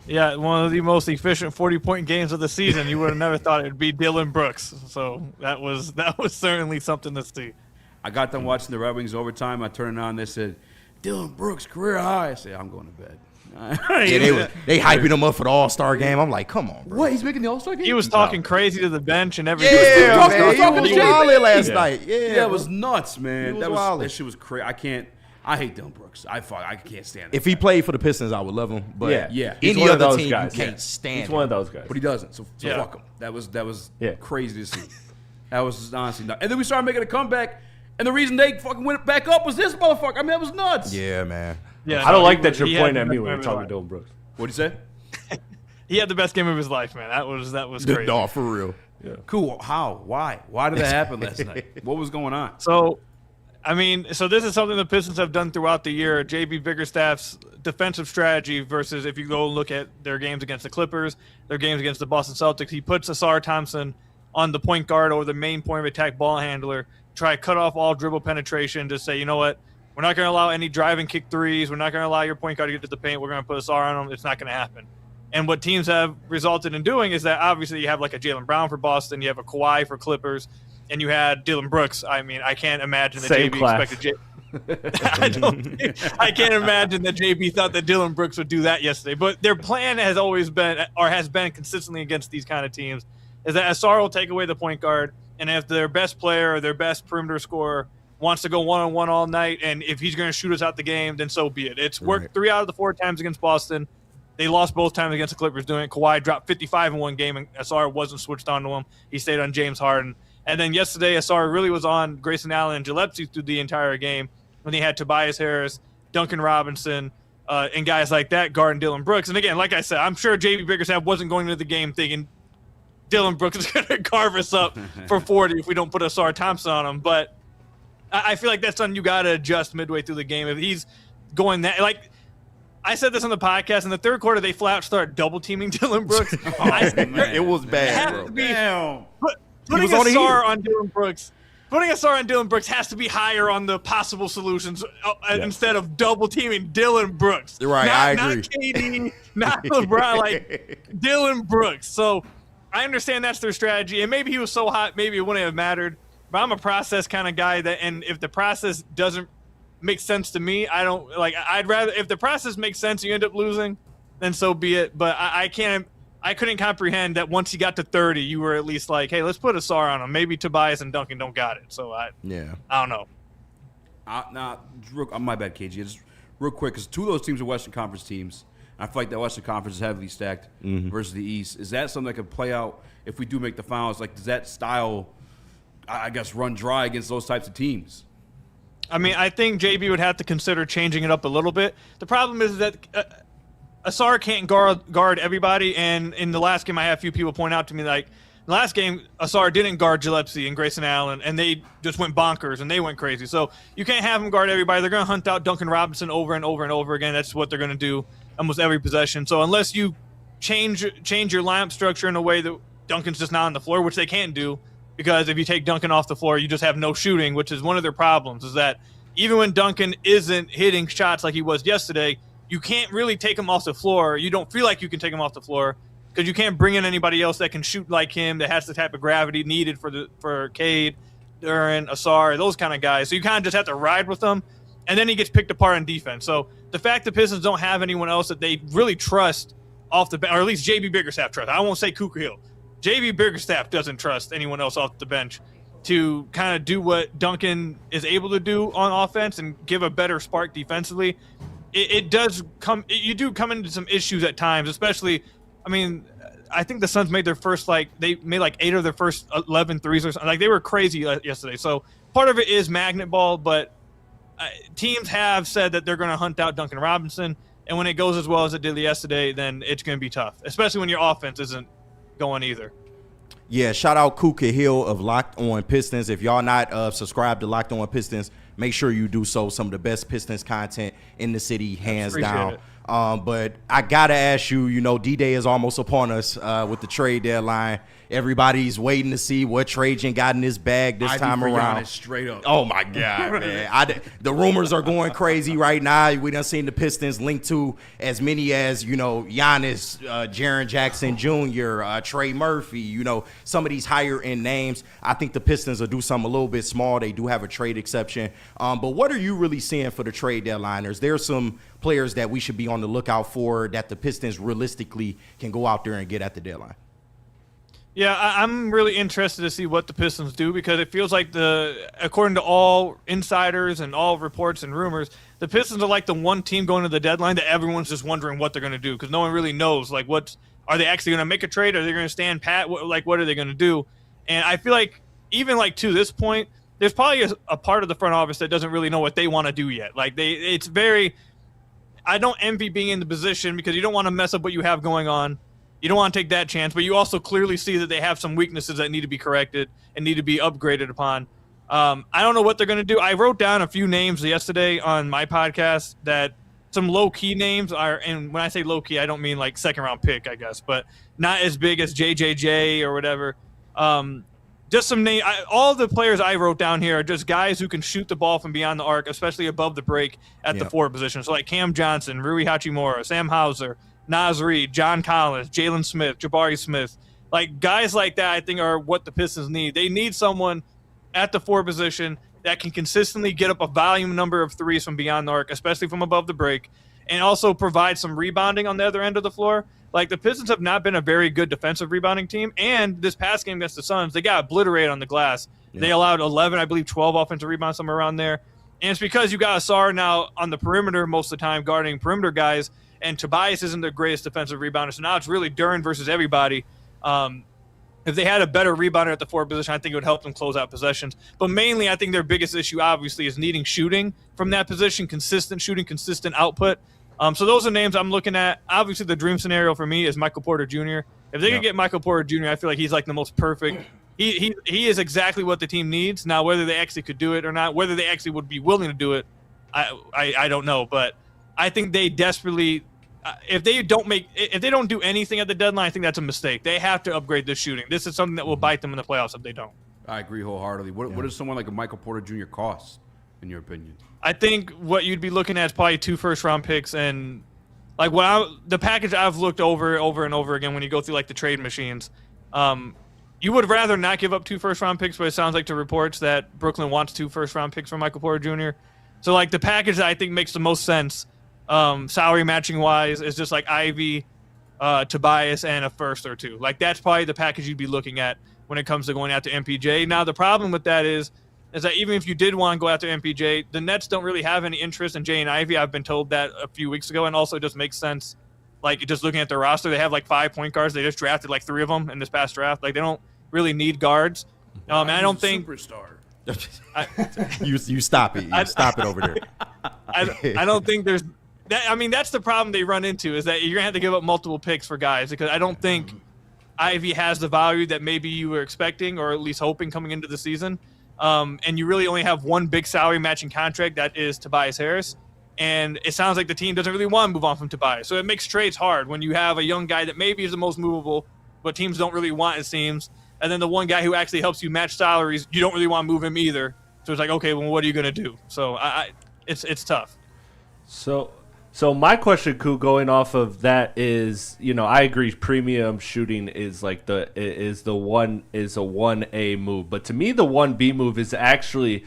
Yeah, one of the most efficient 40-point games of the season. You would have never thought it would be Dylan Brooks. So that was certainly something to see. I got done watching the Red Wings overtime. I turned it on. They said, Dylan Brooks, career high. I said, I'm going to bed. Yeah, they hyping him up for the All-Star game. I'm like, come on, bro. What? He's making the All-Star game? He was talking crazy to the bench and everything. Yeah, man. He was wilding last night. Yeah, it was nuts, man. That shit was crazy. I hate Dylan Brooks. I can't stand it. If he played for the Pistons, I would love him. But yeah. Any other team, you can't stand He's one of those guys. But he doesn't. So fuck him. That was crazy to see. That was honestly nuts. And then we started making a comeback, and the reason they fucking went back up was this motherfucker. I mean, that was nuts. Yeah, man. Yeah, I don't like that you're pointing at me when you're talking to Dylan Brooks. What'd you say? He had the best game of his life, man. That was crazy. No, for real. Yeah. Cool. How? Why? Why did that happen last night? What was going on? So, I mean, this is something the Pistons have done throughout the year. J.B. Bickerstaff's defensive strategy versus if you go look at their games against the Clippers, their games against the Boston Celtics, he puts Asar Thompson on the point guard or the main point of attack ball handler, try to cut off all dribble penetration, just say, you know what, we're not going to allow any drive and kick threes. We're not going to allow your point guard to get to the paint. We're going to put Asar on them. It's not going to happen. And what teams have resulted in doing is that obviously you have like a Jaylen Brown for Boston, you have a Kawhi for Clippers, and you had Dylan Brooks. I mean, I can't imagine that JB expected I can't imagine that JB thought that Dylan Brooks would do that yesterday. But their plan has always been, or has been consistently against these kind of teams, is that Asar will take away the point guard, and if their best player or their best perimeter scorer wants to go one-on-one all night, and if he's going to shoot us out the game, then so be it. It's worked 3 out of the 4 times against Boston. They lost both times against the Clippers doing it. Kawhi dropped 55 in one game, and Asar wasn't switched on to him. He stayed on James Harden. And then yesterday, Asar really was on Grayson Allen and Gillespie through the entire game when he had Tobias Harris, Duncan Robinson, and guys like that guarding Dylan Brooks. And again, like I said, I'm sure J.B. Bickerstaff wasn't going into the game thinking Dylan Brooks is going to carve us up for 40 if we don't put Asar Thompson on him. But I feel like that's something you got to adjust midway through the game. If he's going that, like I said this on the podcast, in the third quarter, they flat out start double teaming Dylan Brooks. It was bad, bro. Putting Asar on Dylan Brooks. Putting Asar on Dylan Brooks has to be higher on the possible solutions instead of double teaming Dylan Brooks. You're right. I agree. Not KD, not LeBron, like Dylan Brooks. So I understand that's their strategy. And maybe he was so hot, maybe it wouldn't have mattered. But I'm a process kind of guy and if the process doesn't make sense to me, I don't like. I'd rather if the process makes sense, you end up losing. then so be it. But I couldn't comprehend that once he got to 30, you were at least like, hey, let's put Asar on him. Maybe Tobias and Duncan don't got it. So I don't know. My bad, KG. Just real quick, because two of those teams are Western Conference teams. I feel like that Western Conference is heavily stacked versus the East. Is that something that could play out if we do make the finals? Like, does that style, I guess, run dry against those types of teams? I mean, I think JB would have to consider changing it up a little bit. The problem is that Asar can't guard everybody, and in the last game I had a few people point out to me, like, the last game, Asar didn't guard Gillespie and Grayson Allen, and they just went bonkers, and they went crazy. So you can't have them guard everybody. They're going to hunt out Duncan Robinson over and over and over again. That's what they're going to do almost every possession. So unless you change your lineup structure in a way that Duncan's just not on the floor, which they can't do, because if you take Duncan off the floor, you just have no shooting, which is one of their problems, is that even when Duncan isn't hitting shots like he was yesterday, you can't really take him off the floor. You don't feel like you can take him off the floor because you can't bring in anybody else that can shoot like him, that has the type of gravity needed for Cade, Duran, Asar, those kind of guys. So you kind of just have to ride with them, and then he gets picked apart on defense. So the fact the Pistons don't have anyone else that they really trust off the bench, or at least JB Biggerstaff trusts. I won't say Khalil. JB Biggerstaff doesn't trust anyone else off the bench to kind of do what Duncan is able to do on offense and give a better spark defensively. You do come into some issues at times, especially, I mean, I think the Suns made their first, they made 8 of their first 11 threes or something. Like, they were crazy yesterday. So part of it is magnet ball, but teams have said that they're going to hunt out Duncan Robinson, and when it goes as well as it did yesterday, then it's going to be tough, especially when your offense isn't going either. Yeah, shout out Khalil of Locked On Pistons. If y'all not subscribed to Locked On Pistons, make sure you do so. Some of the best Pistons content in the city, hands down. But I gotta ask you, D-Day is almost upon us with the trade deadline. Everybody's waiting to see what Trajan got in his bag this time around. Straight up. Oh my God, man! The rumors are going crazy right now. We done seen the Pistons linked to as many as Giannis, Jaren Jackson Jr., Trey Murphy. Some of these higher end names. I think the Pistons will do something a little bit small. They do have a trade exception. But what are you really seeing for the trade deadline? Is there some players that we should be on the lookout for that the Pistons realistically can go out there and get at the deadline? Yeah, I'm really interested to see what the Pistons do, because it feels like according to all insiders and all reports and rumors, the Pistons are like the one team going to the deadline that everyone's just wondering what they're going to do, because no one really knows, are they actually going to make a trade? Are they going to stand pat? What are they going to do? And I feel like even to this point, there's probably a part of the front office that doesn't really know what they want to do yet. I don't envy being in the position, because you don't want to mess up what you have going on. You don't want to take that chance, but you also clearly see that they have some weaknesses that need to be corrected and need to be upgraded upon. I don't know what they're going to do. I wrote down a few names yesterday on my podcast, that some low-key names are, and when I say low-key, I don't mean second-round pick, I guess, but not as big as JJJ or whatever. Just some name. All the players I wrote down here are just guys who can shoot the ball from beyond the arc, especially above the break at the forward position. So Cam Johnson, Rui Hachimura, Sam Hauser, Naz Reid, John Collins, Jalen Smith, Jabari Smith. Guys like that, I think, are what the Pistons need. They need someone at the forward position that can consistently get up a volume number of threes from beyond the arc, especially from above the break, and also provide some rebounding on the other end of the floor. The Pistons have not been a very good defensive rebounding team, and this past game against the Suns, they got obliterated on the glass. Yeah. They allowed 11, I believe 12 offensive rebounds, somewhere around there. And it's because you got Asar now on the perimeter most of the time, guarding perimeter guys, and Tobias isn't the greatest defensive rebounder, so now it's really Duran versus everybody. If they had a better rebounder at the forward position, I think it would help them close out possessions. But mainly, I think their biggest issue, obviously, is needing shooting from that position, consistent shooting, consistent output. So those are names I'm looking at. Obviously, the dream scenario for me is Michael Porter Jr. If they could get Michael Porter Jr., I feel like he's the most perfect. He is exactly what the team needs. Now, whether they actually could do it or not, whether they actually would be willing to do it, I don't know. But I think they desperately, if they don't do anything at the deadline, I think that's a mistake. They have to upgrade this shooting. This is something that will bite them in the playoffs if they don't. I agree wholeheartedly. What does someone like a Michael Porter Jr. cost, in your opinion? I think what you'd be looking at is probably 2 first-round picks, and the package I've looked over and over again when you go through the trade machines. You would rather not give up 2 first-round picks, but it sounds like to reports that Brooklyn wants 2 first-round picks for Michael Porter Jr. So the package that I think makes the most sense salary matching wise is just like Ivy, Tobias, and a first or two. Like that's probably the package you'd be looking at when it comes to going out to MPJ. Now the problem with that is that even if you did want to go after MPJ, the Nets don't really have any interest in Jay and Ivy. I've been told that a few weeks ago, and also it just makes sense. Like just looking at their roster, they have like 5 point guards. They just drafted like 3 of them in this past draft. Like they don't really need guards. And I don't think superstar. You stop it. You stop it over there. I don't think there's that. I mean, that's the problem they run into is that you're gonna have to give up multiple picks for guys because I don't think Ivy has the value that maybe you were expecting or at least hoping coming into the season. And you really only have one big salary matching contract that is Tobias Harris. And it sounds like the team doesn't really want to move on from Tobias. So it makes trades hard when you have a young guy that maybe is the most movable, but teams don't really want, it seems. And then the one guy who actually helps you match salaries, you don't really want to move him either. So it's like, okay, well, what are you going to do? So it's tough. So my question, Koo, going off of that is, I agree. Premium shooting is like a 1A move, but to me the 1B move is actually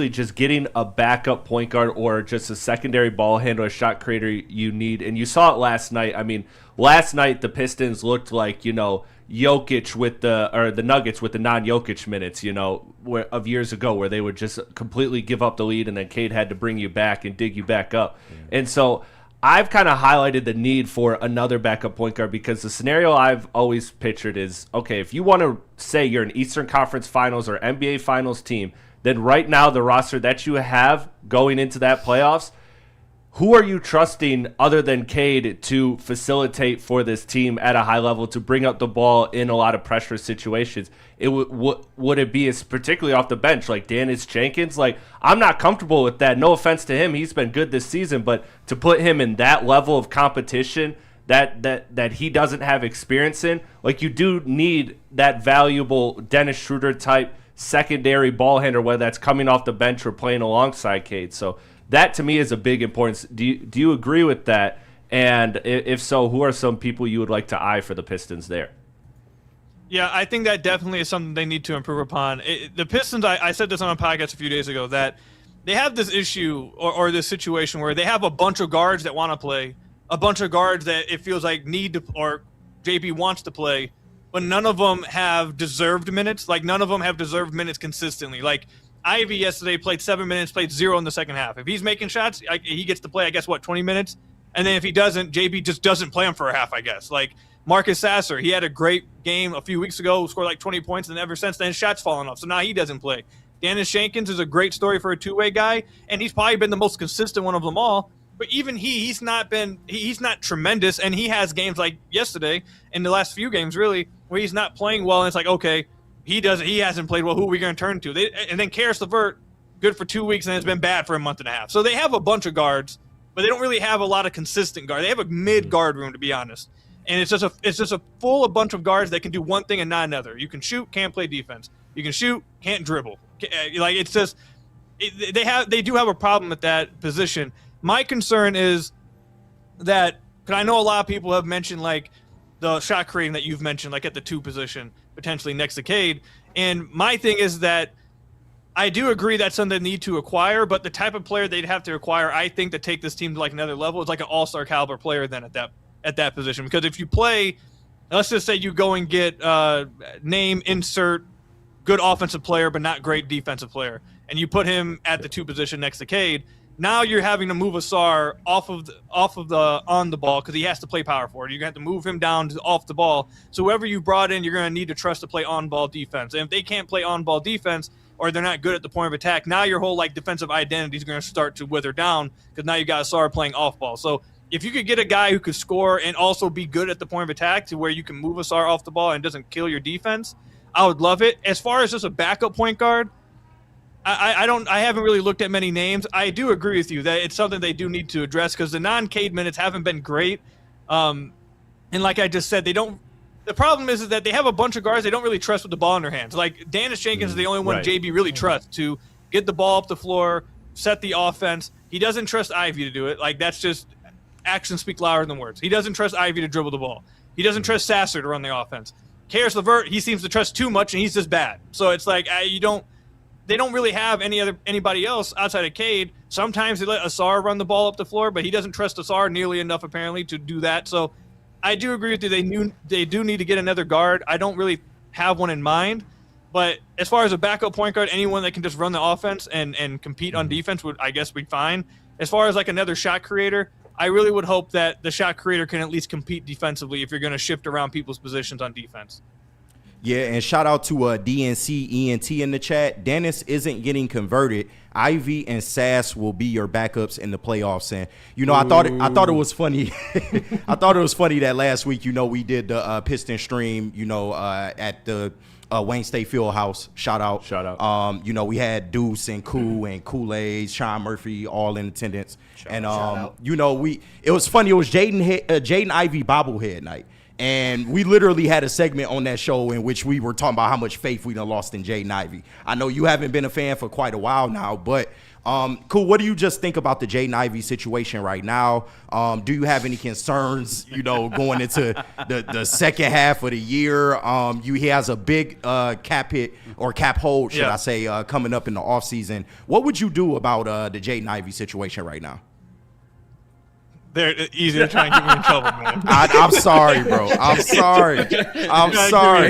just getting a backup point guard or just a secondary ball handler, shot creator you need. And you saw it last night. I mean, last night the Pistons looked like Jokic with the Nuggets with the non-Jokic minutes, of years ago where they would just completely give up the lead and then Cade had to bring you back and dig you back up. Yeah. And so I've kind of highlighted the need for another backup point guard because the scenario I've always pictured is, okay, if you want to say you're an Eastern Conference Finals or NBA Finals team, then right now the roster that you have going into that playoffs, who are you trusting other than Cade to facilitate for this team at a high level to bring up the ball in a lot of pressure situations? Would it be particularly off the bench like Dennis Jenkins? Like I'm not comfortable with that. No offense to him, he's been good this season, but to put him in that level of competition that he doesn't have experience in, like you do need that valuable Dennis Schroeder type secondary ball handler, whether that's coming off the bench or playing alongside Cade. So that to me is a big importance. Do you agree with that? And if so, who are some people you would like to eye for the Pistons there? Yeah, I think that definitely is something they need to improve upon. The Pistons, I said this on a podcast a few days ago, that they have this issue or this situation where they have a bunch of guards that want to play, a bunch of guards that it feels like need to, or JB wants to play, but none of them have deserved minutes. Like, none of them have deserved minutes consistently. Like, Ivy yesterday played 7 minutes, played 0 in the second half. If he's making shots, he gets to play, I guess, 20 minutes? And then if he doesn't, JB just doesn't play him for a half, I guess. Like, Marcus Sasser, he had a great game a few weeks ago, scored like 20 points, and ever since then his shot's fallen off. So now he doesn't play. Dennis Jenkins is a great story for a two-way guy, and he's probably been the most consistent one of them all. But even he's not tremendous, and he has games like yesterday, in the last few games really, where he's not playing well, and it's like, okay, he hasn't played well, who are we going to turn to? And then Karis LeVert, good for 2 weeks, and it's been bad for a month and a half. So they have a bunch of guards, but they don't really have a lot of consistent guards. They have a mid-guard room, to be honest. And it's just a bunch of guards that can do one thing and not another. You can shoot, can't play defense. You can shoot, can't dribble. Like, it's just they do have a problem at that position. My concern is that, because I know a lot of people have mentioned like the shot creating that you've mentioned, like at the 2 position, potentially next to Cade. And my thing is that I do agree that's something they need to acquire, but the type of player they'd have to acquire, I think, to take this team to like another level is like an all-star caliber player then at that position. Because if you play, let's just say you go and get name, insert, good offensive player but not great defensive player, and you put him at the 2 position next to Cade, now you're having to move Asar off of the on the ball because he has to play power forward. You're going to have to move him down to off the ball. So whoever you brought in, you're going to need to trust to play on-ball defense. And if they can't play on-ball defense, or they're not good at the point of attack, now your whole like defensive identity is going to start to wither down because now you got Asar playing off ball. So if you could get a guy who could score and also be good at the point of attack to where you can move Asar off the ball and doesn't kill your defense, I would love it. As far as just a backup point guard, I haven't really looked at many names. I do agree with you that it's something they do need to address because the non-Cade minutes haven't been great. And like I just said, the problem is that they have a bunch of guards they don't really trust with the ball in their hands. Like Dennis Jenkins is the only one JB really trusts to get the ball up the floor, set the offense. He doesn't trust Ivy to do it. Like, that's just actions speak louder than words. He doesn't trust Ivy to dribble the ball. He doesn't trust Sasser to run the offense. Karis LeVert, he seems to trust too much, and he's just bad. So it's like they don't really have anybody else outside of Cade. Sometimes they let Asar run the ball up the floor, but he doesn't trust Asar nearly enough apparently to do that. So I do agree with you. They do need to get another guard. I don't really have one in mind, but as far as a backup point guard, anyone that can just run the offense and compete on defense would, I guess, be fine. As far as like another shot creator, I really would hope that the shot creator can at least compete defensively if you're going to shift around people's positions on defense. Yeah, and shout out to DNC ENT in the chat. Dennis isn't getting converted. Ivy and Sass will be your backups in the playoffs. And I thought it was funny. I thought it was funny that last week, we did the Piston stream, at the Wayne State Fieldhouse. Shout out. We had Deuce and Koo and Kool-Aid, Sean Murphy, all in attendance. It was funny. It was Jaden Ivey bobblehead night. And we literally had a segment on that show in which we were talking about how much faith we done lost in Jaden Ivey. I know you haven't been a fan for quite a while now, but cool. What do you just think about the Jaden Ivey situation right now? Do you have any concerns, going into the second half of the year? He has a big cap hit or cap hold, should I say, coming up in the offseason. What would you do about the Jaden Ivey situation right now? They're easy to try and get me in trouble, man. I'm sorry, bro. I'm sorry.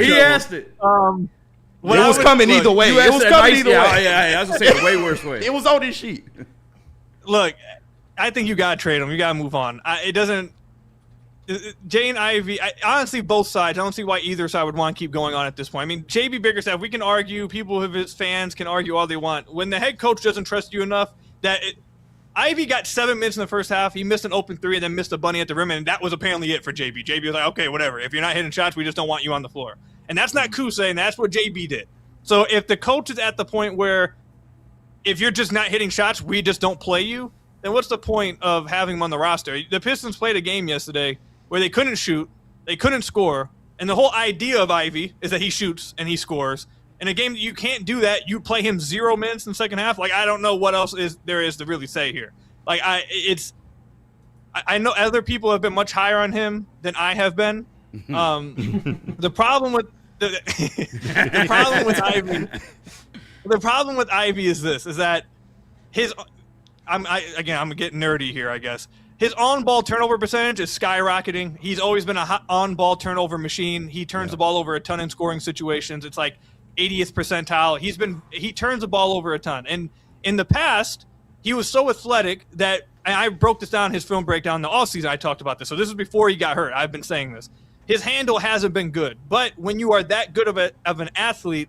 He asked it. It was coming either way. It was coming either way. Yeah, I was going to say the way worse way. It was on his sheet. Look, I think you got to trade him. You got to move on. Jaden Ivey, honestly, both sides. I don't see why either side would want to keep going on at this point. I mean, JB Bickerstaff, we can argue. People of his fans can argue all they want. When the head coach doesn't trust you enough Ivy got 7 minutes in the first half. He missed an open three and then missed a bunny at the rim, and that was apparently it for JB. JB was like, okay, whatever. If you're not hitting shots, we just don't want you on the floor. And that's not Koo saying. That's what JB did. So if the coach is at the point where if you're just not hitting shots, we just don't play you, then what's the point of having him on the roster? The Pistons played a game yesterday where they couldn't shoot, they couldn't score, and the whole idea of Ivy is that he shoots and he scores. In a game that you can't do that, you play him 0 minutes in the second half. Like, I don't know what else there is to really say here. Like, I know other people have been much higher on him than I have been. The problem with Ivy is this: is that I'm getting nerdy here, I guess. His on-ball turnover percentage is skyrocketing. He's always been a on-ball turnover machine. He turns the ball over a ton in scoring situations. It's like 80th percentile. He turns the ball over a ton. And in the past, he was so athletic that, and I broke this down in his film breakdown in the offseason. I talked about this. So this is before he got hurt. I've been saying this. His handle hasn't been good. But when you are that good of an athlete,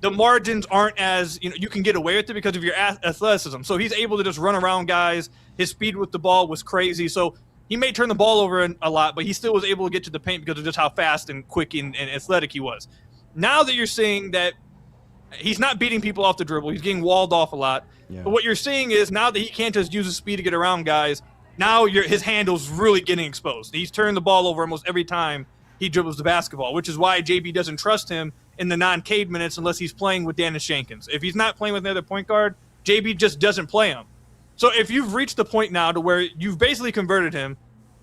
the margins aren't as, you can get away with it because of your athleticism. So he's able to just run around guys. His speed with the ball was crazy. So he may turn the ball over a lot, but he still was able to get to the paint because of just how fast and quick and athletic he was. Now that you're seeing that he's not beating people off the dribble, he's getting walled off a lot. Yeah. But what you're seeing is now that he can't just use his speed to get around guys, now his handle's really getting exposed. He's turned the ball over almost every time he dribbles the basketball, which is why JB doesn't trust him in the non-Cade minutes unless he's playing with Dennis Jenkins. If he's not playing with another point guard, JB just doesn't play him. So if you've reached the point now to where you've basically converted him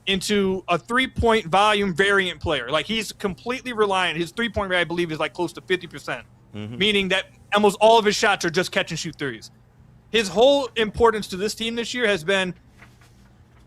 into a three-point volume variant player. Like, he's completely reliant. His three-point rate, I believe, is like close to 50%, meaning that almost all of his shots are just catch and shoot threes. His whole importance to this team this year has been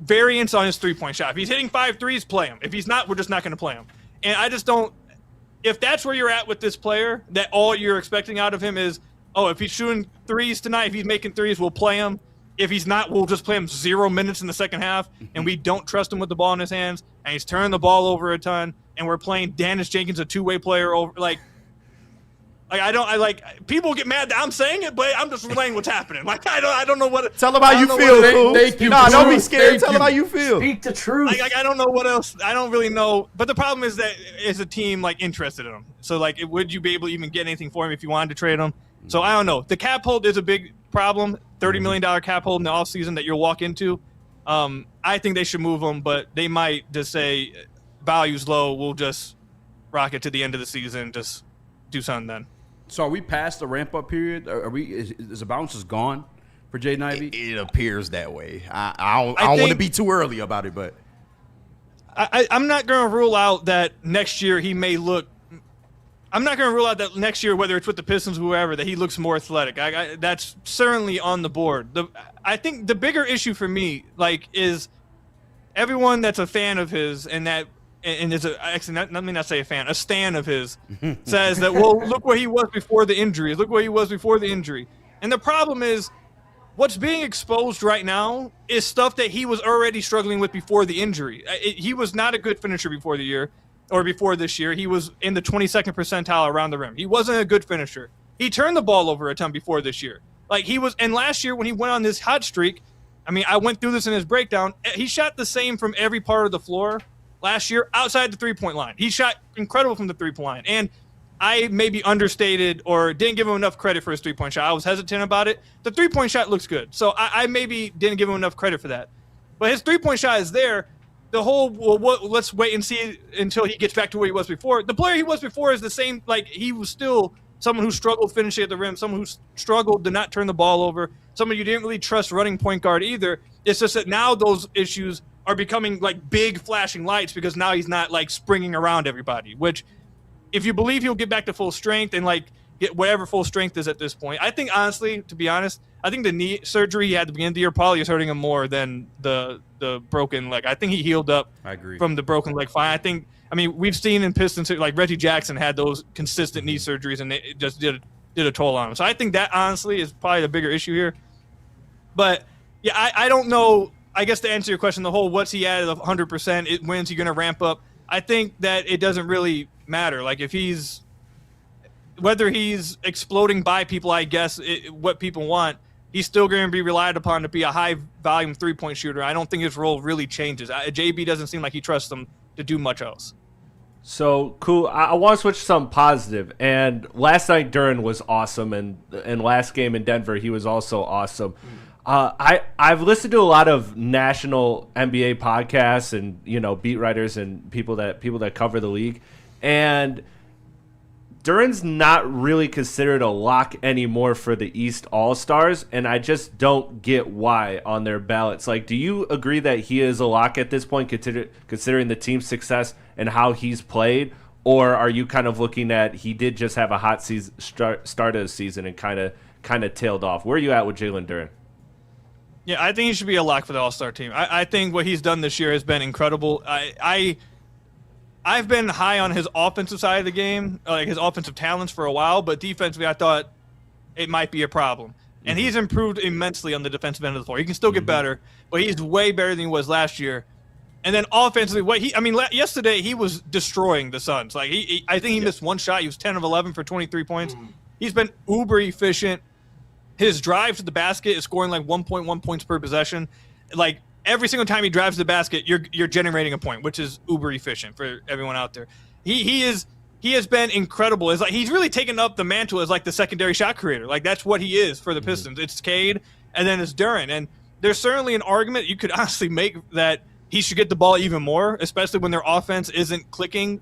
variance on his three-point shot. If he's hitting 5 threes, play him. If he's not, we're just not going to play him. And I just don't – if that's where you're at with this player, that all you're expecting out of him is, oh, if he's shooting threes tonight, if he's making threes, we'll play him. If he's not, we'll just play him 0 minutes in the second half, and we don't trust him with the ball in his hands, and he's turning the ball over a ton, and we're playing Dennis Jenkins, a two-way player, over people get mad that I'm saying it, but I'm just relaying what's happening. Like, I don't know what. Tell them how you feel, Cool. Don't be scared. Tell them how you feel. Speak the truth. I don't know what else. I don't really know. But the problem is that is a team interested in him. So would you be able to even get anything for him if you wanted to trade him? So I don't know. The cap hold is a big problem. $30 million cap hold in the offseason that you'll walk into. I think they should move him, but they might just say value's low. We'll just rock it to the end of the season. Just do something then. So are we past the ramp-up period? Is the bounce gone for Jaden Ivey? It appears that way. I don't want to be too early about it, but I'm not going to rule out that next year he may look – I'm not going to rule out that next year, whether it's with the Pistons or whoever, that he looks more athletic. That's certainly on the board. I think the bigger issue for me, is everyone that's a fan of his and let me not say a fan, a stan of his, says that, well, look where he was before the injury. Look where he was before the injury. And the problem is, what's being exposed right now is stuff that he was already struggling with before the injury. He was not a good finisher before the year. Or before this year, he was in the 22nd percentile around the rim. He wasn't a good finisher. He turned the ball over a ton before this year. And last year when he went on this hot streak, I went through this in his breakdown. He shot the same from every part of the floor last year outside the three-point line. He shot incredible from the three-point line. And I maybe understated or didn't give him enough credit for his three-point shot. I was hesitant about it. The three-point shot looks good. So I maybe didn't give him enough credit for that. But his three-point shot is there. The whole, let's wait and see until he gets back to where he was before. The player he was before is the same. He was still someone who struggled finishing at the rim, someone who struggled to not turn the ball over, someone you didn't really trust running point guard either. It's just that now those issues are becoming big flashing lights because now he's not springing around everybody, which if you believe he'll get back to full strength and get whatever full strength is at this point. I think, honestly, to be honest, I think the knee surgery he had at the beginning of the year probably is hurting him more than the broken leg. I think he healed up from the broken leg fine. We've seen in Pistons, Reggie Jackson had those consistent knee surgeries, and it just did a toll on him. So I think that, honestly, is probably the bigger issue here. But, yeah, I don't know. I guess to answer your question, the whole what's he at 100%, when's he going to ramp up, I think that it doesn't really matter. Whether he's exploding by people, I guess, what people want, he's still going to be relied upon to be a high-volume three-point shooter. I don't think his role really changes. JB doesn't seem like he trusts him to do much else. So, cool. I want to switch to something positive. And last night, Duren was awesome. And last game in Denver, he was also awesome. I've listened to a lot of national NBA podcasts and, beat writers and people that cover the league. And Duren's not really considered a lock anymore for the East All-Stars, and I just don't get why on their ballots. Do you agree that he is a lock at this point, considering the team's success and how he's played, or are you kind of looking at he did just have a hot start of the season and kind of tailed off? Where are you at with Jalen Duren? Yeah, I think he should be a lock for the All-Star team. I think what he's done this year has been incredible. I've been high on his offensive side of the game, his offensive talents for a while, but defensively I thought it might be a problem. And he's improved immensely on the defensive end of the floor. He can still get better, but he's way better than he was last year. And then offensively, yesterday he was destroying the Suns. I think he missed one shot. He was 10 of 11 for 23 points. He's been uber efficient. His drive to the basket is scoring 1.1 points per possession. Every single time he drives to the basket, you're generating a point, which is uber efficient for everyone out there. He has been incredible. It's he's really taken up the mantle as the secondary shot creator. That's what he is for the Pistons. It's Cade and then it's Duren. And there's certainly an argument you could honestly make that he should get the ball even more, especially when their offense isn't clicking.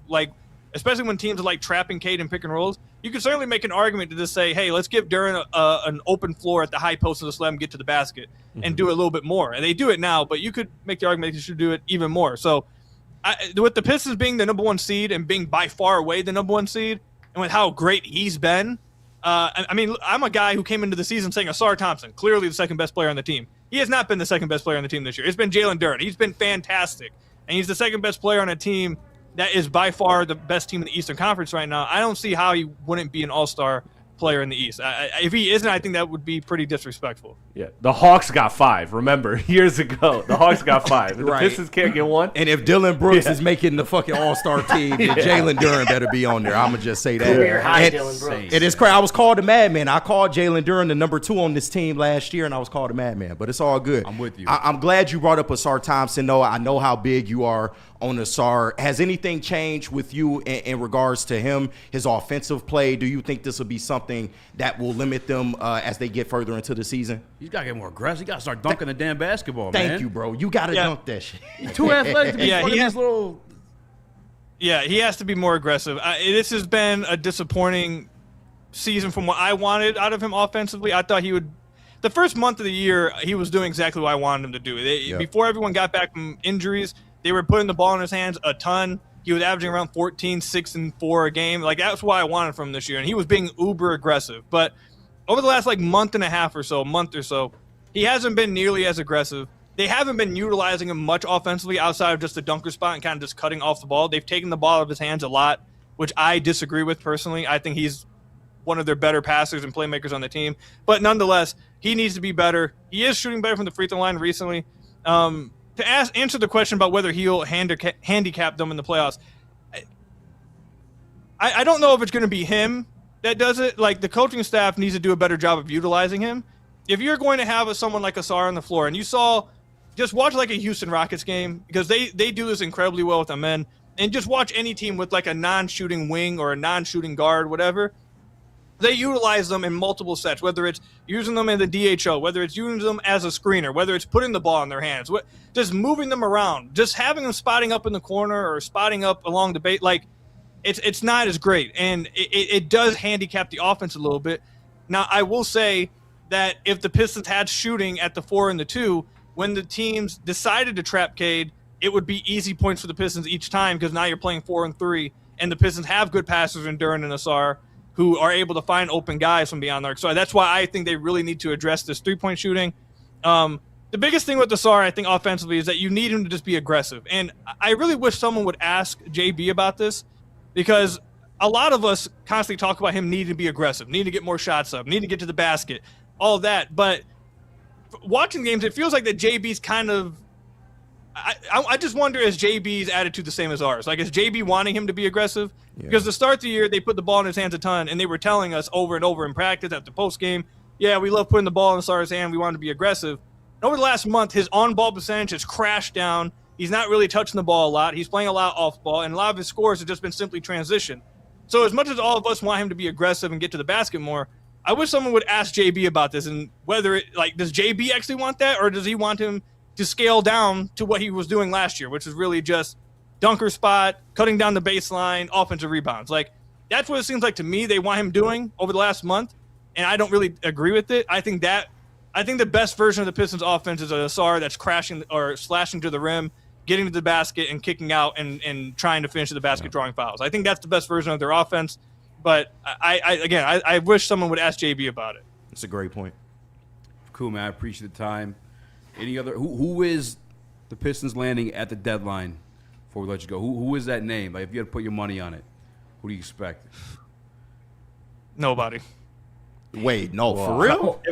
Especially when teams are trapping Cade and pick and rolls. You could certainly make an argument to just say, hey, let's give Duren an open floor at the high post of the slam, get to the basket, and do it a little bit more. And they do it now, but you could make the argument they should do it even more. So with the Pistons being the number one seed and being by far away the number one seed, and with how great he's been, I'm a guy who came into the season saying Ausar Thompson, clearly the second best player on the team. He has not been the second best player on the team this year. It's been Jalen Duren. He's been fantastic. And he's the second best player on a team that is by far the best team in the Eastern Conference right now. I don't see how he wouldn't be an all-star player in the East. If he isn't, I think that would be pretty disrespectful. Yeah, the Hawks got 5. Remember, years ago, the Hawks got 5. The Pistons can't get 1. And if Dylan Brooks is making the fucking all-star team, then Jalen Duren better be on there. I'm going to just say that. Career high Dylan Brooks. It is crazy. I was called a madman. I called Jalen Duren the number 2 on this team last year, and I was called a madman. But it's all good. I'm with you. I'm glad you brought up Ausar Thompson, though. I know how big you are on Ausar. Has anything changed with you in regards to him, his offensive play? Do you think this will be something that will limit them as they get further into the season? He's got to get more aggressive. He got to start dunking the damn basketball, man. Thank you, bro. You got to dunk that shit. Too athletic to be he has little. Yeah, he has to be more aggressive. This has been a disappointing season from what I wanted out of him offensively. I thought he would – the first month of the year, he was doing exactly what I wanted him to do. Before everyone got back from injuries, they were putting the ball in his hands a ton. He was averaging around 14, 6, and 4 a game. Like, that's what I wanted from him this year. And he was being uber aggressive. But over the last, month or so, he hasn't been nearly as aggressive. They haven't been utilizing him much offensively outside of just the dunker spot and kind of just cutting off the ball. They've taken the ball out of his hands a lot, which I disagree with personally. I think he's one of their better passers and playmakers on the team. But nonetheless, he needs to be better. He is shooting better from the free throw line recently. To answer the question about whether he'll handicap them in the playoffs, I don't know if it's going to be him that does it. Like, the coaching staff needs to do a better job of utilizing him. If you're going to have someone like Ausar on the floor, and you saw, just watch like a Houston Rockets game, because they do this incredibly well with the men, and just watch any team with like a non-shooting wing or a non-shooting guard, whatever. They utilize them in multiple sets, whether it's using them in the DHO, whether it's using them as a screener, whether it's putting the ball in their hands, just moving them around, just having them spotting up in the corner or spotting up along the base. Like, it's not as great, and it does handicap the offense a little bit. Now, I will say that if the Pistons had shooting at the 4 and the 2, when the teams decided to trap Cade, it would be easy points for the Pistons each time, because now you're playing 4 and 3, and the Pistons have good passers in Duren and Ausar, who are able to find open guys from beyond the arc. So that's why I think they really need to address this three-point shooting. The biggest thing with Ausar, I think, offensively, is that you need him to just be aggressive. And I really wish someone would ask JB about this, because a lot of us constantly talk about him needing to be aggressive, needing to get more shots up, needing to get to the basket, all that. But watching games, it feels like that JB's kind of I just wonder, is JB's attitude the same as ours? Like, is JB wanting him to be aggressive? Yeah. Because to start the year, they put the ball in his hands a ton, and they were telling us over and over in practice after post game, yeah, we love putting the ball in Ausar's hand. We want him to be aggressive. And over the last month, his on-ball percentage has crashed down. He's not really touching the ball a lot. He's playing a lot off ball, and a lot of his scores have just been simply transition. So as much as all of us want him to be aggressive and get to the basket more, I wish someone would ask JB about this, and whether does JB actually want that, or does he want him to scale down to what he was doing last year, which is really just dunker spot, cutting down the baseline, offensive rebounds. Like, that's what it seems like to me they want him doing over the last month, and I don't really agree with it. I think the best version of the Pistons offense is an Ausar that's crashing or slashing to the rim, getting to the basket and kicking out and trying to finish at the basket, drawing fouls. I think that's the best version of their offense. But I wish someone would ask JB about it. That's a great point. Cool, man. I appreciate the time. Any other? Who is the Pistons landing at the deadline before we let you go? Who is that name? Like, if you had to put your money on it, who do you expect? Nobody. Wait, no, for real?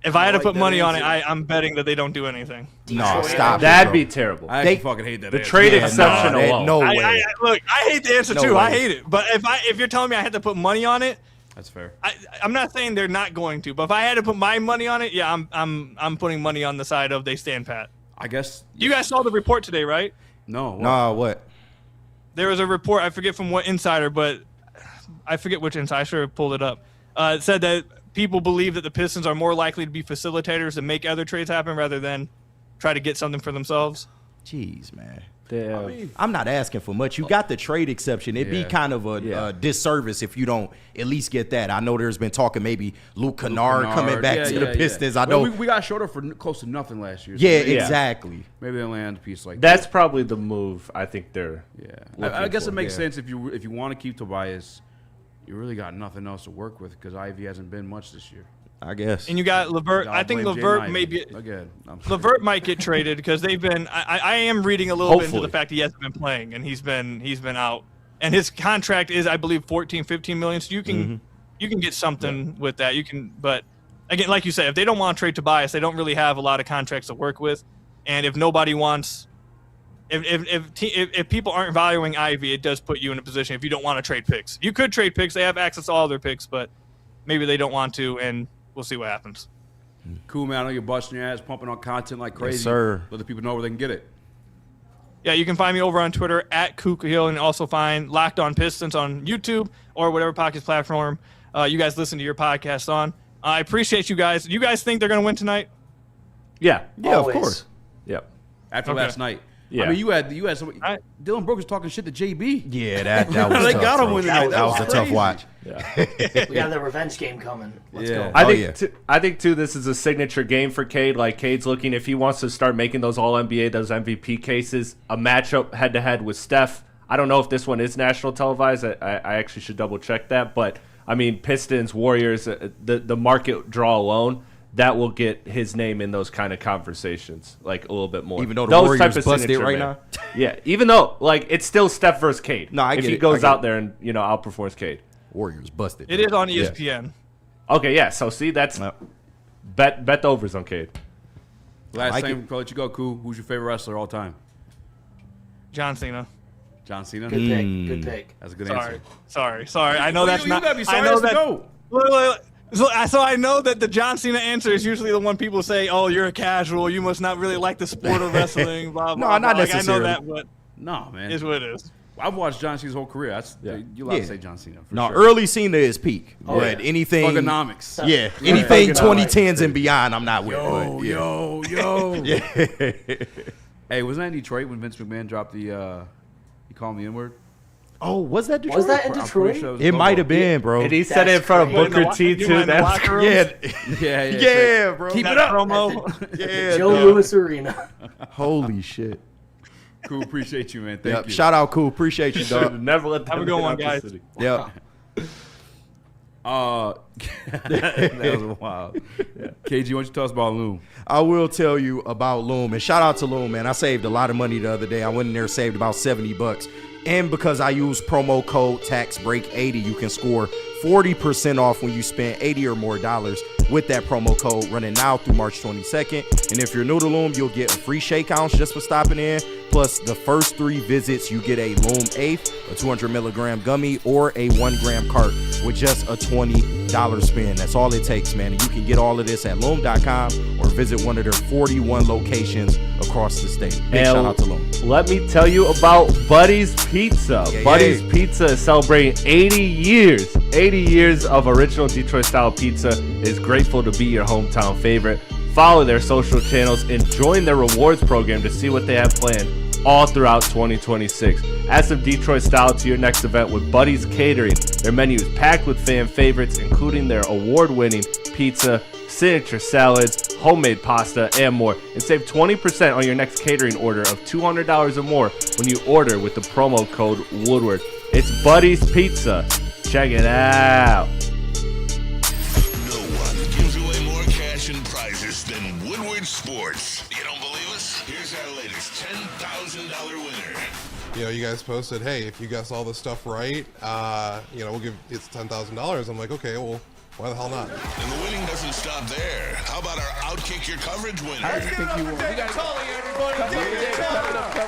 If I had to put money on it, I'm betting that they don't do anything. No, stop. That'd be terrible. I fucking hate that. The trade exception alone. No way. Look, I hate the answer too. I hate it. But if you're telling me I had to put money on it, that's fair. I'm not saying they're not going to, but if I had to put my money on it, yeah, I'm putting money on the side of they stand pat. I guess. You guys saw the report today, right? No. What? There was a report, I forget from what insider, but I forget which insider. I should have pulled it up. It said that people believe that the Pistons are more likely to be facilitators and make other trades happen rather than try to get something for themselves. Jeez, man. Damn. I'm not asking for much. You got the trade exception. It'd be kind of a disservice if you don't at least get that. I know there's been talking maybe Luke Kennard coming back to the Pistons. I know we got shorter for close to nothing last year. So exactly. Maybe they'll land a piece like That's that. probably the move I think they're I guess it makes sense if you want to keep Tobias. You really got nothing else to work with because Ivy hasn't been much this year. I guess. And you got LeVert. I think LeVert LeVert might get traded because they've been. I am reading a little bit into the fact he hasn't been playing and he's been out. And his contract is, I believe, 15 million. So you can get something with that. You can, but again, like you said, if they don't want to trade Tobias, they don't really have a lot of contracts to work with. And if nobody wants, if people aren't valuing Ivy, it does put you in a position if you don't want to trade picks. You could trade picks. They have access to all their picks, but maybe they don't want to, and we'll see what happens. Cool, man. I know you're busting your ass, pumping on content like crazy. Yes, sir. Let the people know where they can get it. Yeah, you can find me over on Twitter at Khalil, and also find Locked On Pistons on YouTube or whatever podcast platform you guys listen to your podcast on. I appreciate you guys. You guys think they're going to win tonight? Yeah. Yeah, of course. Yep. After last night. Yeah. I mean, you had some. Dylan Brooks was talking shit to JB. Yeah, that was they tough, got him bro. winning. That was a tough watch. Yeah. We got the revenge game coming. Let's go. I think too, this is a signature game for Cade. Like, Cade's looking, if he wants to start making those All-NBA, those MVP cases, a matchup head-to-head with Steph, I don't know if this one is national televised. I actually should double check that. But I mean, Pistons, Warriors, the market draw alone, that will get his name in those kind of conversations, like a little bit more. Even though the those Warriors busted it right now? Yeah, even though, like, it's still Steph versus Cade. No, I get if he it. goes out there and, outperforms Cade. Warriors busted. It is on ESPN. Okay, yeah, so see, that's bet the overs on Cade. Last time, I'll let you go, Koo. Who's your favorite wrestler all time? John Cena. John Cena? Good pick. Good pick. That's a good answer. Sorry. I know that's not. You gotta be sorry. I know that. Go. So I know that the John Cena answer is usually the one people say, "Oh, you're a casual. You must not really like the sport of wrestling." Blah blah. No, not blah. necessarily. I know that, but No, man. is what it is. I've watched John Cena's whole career. You allowed to say John Cena. For No, sure. early Cena is peak. Oh, but yeah. anything. Thugonomics. Yeah, anything 2010s and beyond, I'm not with. Yo. Yeah. Hey, wasn't that in Detroit when Vince McMahon dropped the, he called me the N-word? Oh, was that Detroit? Was that in I'm pretty Detroit? sure was It Bobo. might have been, bro. And he said it in front of What, in the Booker T, you too. in the That's locker room? Yeah, bro. Keep it That up. promo. Yeah, Joe dog. Louis Arena. Holy shit. Cool. Appreciate you, man. Thank Yep. you. Shout out, cool. Appreciate you, dog. Never let Have a good one, guys. Yep. That was wild. Yeah. KG, why don't you tell us about Loom? I will tell you about Loom, and shout out to Loom, man. I saved a lot of money the other day. I went in there, saved about $70, and because I use promo code TAXBREAK80, you can score 40% off when you spend $80 or more with that promo code, running now through March 22nd. And if you're new to Loom, you'll get a free shake ounce just for stopping in. Plus, the first 3 visits, you get a Loom Eighth, a 200 milligram gummy, or a 1 gram cart with just a $20 spend. That's all it takes, man. And you can get all of this at Loom.com or visit one of their 41 locations across the state. Big shout out to Loom. Let me tell you about Buddy's Pizza. Buddy's Pizza is celebrating 80 years. 80 years of original Detroit-style pizza. Is grateful to be your hometown favorite. Follow their social channels and join their rewards program to see what they have planned all throughout 2026. Add some Detroit style to your next event with Buddy's Catering. Their menu is packed with fan favorites, including their award-winning pizza, signature salads, homemade pasta, and more. And save 20% on your next catering order of $200 or more when you order with the promo code Woodward. It's Buddy's Pizza. Check it out. No one gives away more cash and prizes than Woodward Sports. You don't believe us? Here's our latest $10,000 winner. You guys posted, hey, if you guess all this stuff right, we'll give it's $10,000. I'm like, okay, well, why the hell not? And the winning doesn't stop there. How about our Outkick Your Coverage winner? How do you think you won? We got calling everybody.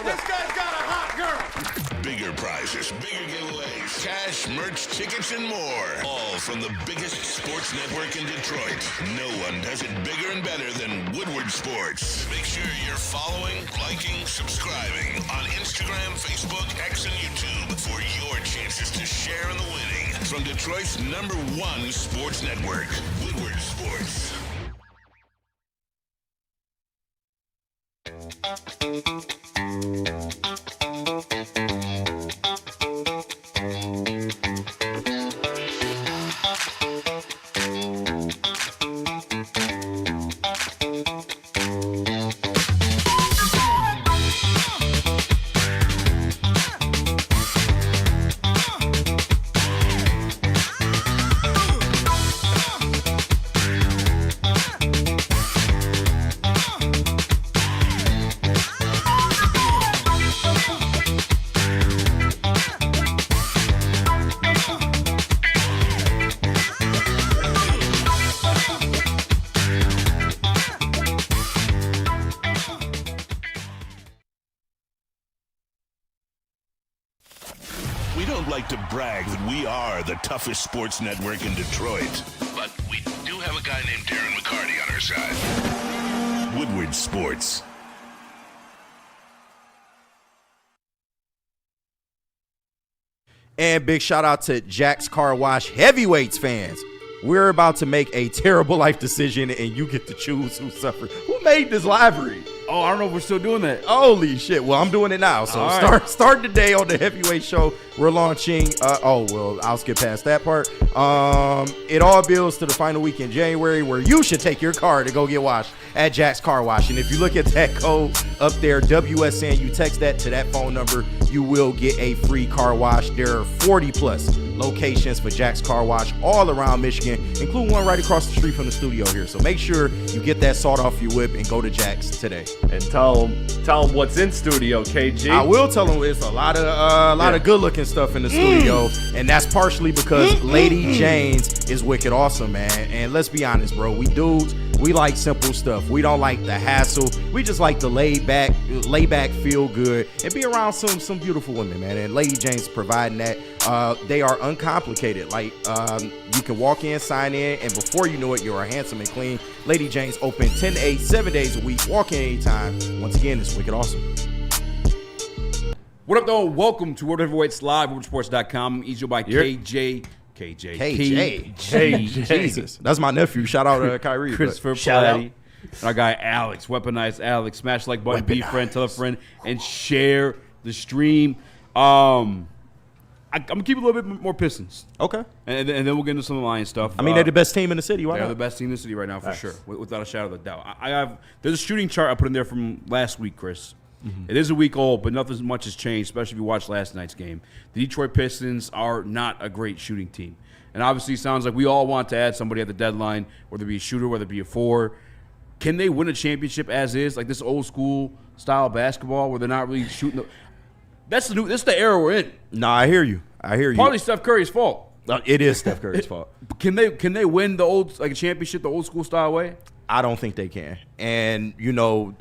This guy's got a hot girl. Bigger prizes, bigger giveaways, cash, merch, tickets, and more. All from the biggest sports network in Detroit. No one does it bigger and better than Woodward Sports. Make sure you're following, liking, subscribing on Instagram, Facebook, X, and YouTube for your chances to share in the winning. From Detroit's #1 sports network, Woodward Sports. We don't like to brag that we are the toughest sports network in Detroit, but we do have a guy named Darren McCarty on our side. Woodward Sports. And big shout out to Jack's Car Wash Heavyweights fans. We're about to make a terrible life decision, and you get to choose who suffered. Who made this library? Oh, I don't know if we're still doing that. Holy shit. Well, I'm doing it now. So start the day on the heavyweight show. We're launching. I'll skip past that part. It all builds to the final week in January where you should take your car to go get washed at Jack's Car Wash. And if you look at that code up there, WSN, you text that to that phone number, you you will get a free car wash. There are 40+ locations for Jack's Car Wash all around Michigan, including one right across the street from the studio here. So make sure you get that salt off your whip and go to Jack's today. And tell them what's in studio, KG. I will tell them it's a lot of good-looking stuff in the studio, and that's partially because Lady Jane's is wicked awesome, man. And let's be honest, bro, we dudes, we like simple stuff. We don't like the hassle. We just like the lay back, feel good, and be around some beautiful women, man. And Lady Jane's providing that. They are uncomplicated. Like you can walk in, sign in, and before you know it, you're handsome and clean. Lady Jane's open 10 to 8, 7 days a week. Walk in anytime. Once again, it's wicked awesome. What up, though? Welcome to World Heavyweights Live, WoodwardSports.com. Easy by KJ. Jesus. That's my nephew. Shout out to Kyrie. Christopher Platte. Our guy Alex, Weaponized Alex. Smash the like button, be a friend, tell a friend, and share the stream. I'm going to keep a little bit more Pistons. Okay. And then we'll get into some Lions stuff. I mean, they're the best team in the city. Why they're not? the best team in the city right now, for sure, without a shadow of a doubt. There's a shooting chart I put in there from last week, Chris. Mm-hmm. It is a week old, but nothing much has changed, especially if you watch last night's game. The Detroit Pistons are not a great shooting team. And obviously it sounds like we all want to add somebody at the deadline, whether it be a shooter, whether it be a four. Can they win a championship as is, like this old school style basketball where they're not really shooting? This is the era we're in. No, I hear you. Partly Steph Curry's fault. It is Steph Curry's fault. Can they win the old a championship the old school style way? I don't think they can. And,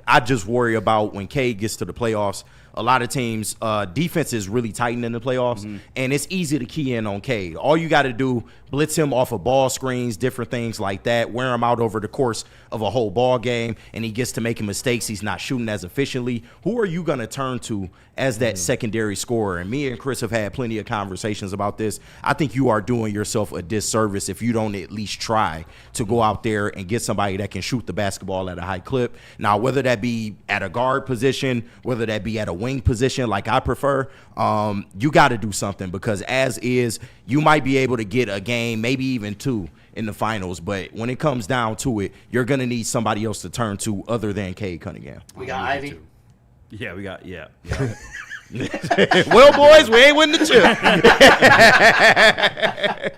I just worry about when Cade gets to the playoffs. A lot of teams, defense is really tightened in the playoffs, and it's easy to key in on Cade. All you got to do, blitz him off of ball screens, different things like that, wear him out over the course of a whole ball game, and he gets to making mistakes. He's not shooting as efficiently. Who are you going to turn to as that secondary scorer? And me and Chris have had plenty of conversations about this. I think you are doing yourself a disservice if you don't at least try to go out there and get somebody that can shoot the basketball at a high clip. Now, whether that be at a guard position, whether that be at a wing position like I prefer, you got to do something, because as is, you might be able to get a game, maybe even two in the finals, but when it comes down to it, you're going to need somebody else to turn to other than Cade Cunningham. We got Ivy. Yeah, we got, yeah. Well, boys, we ain't winning the chip.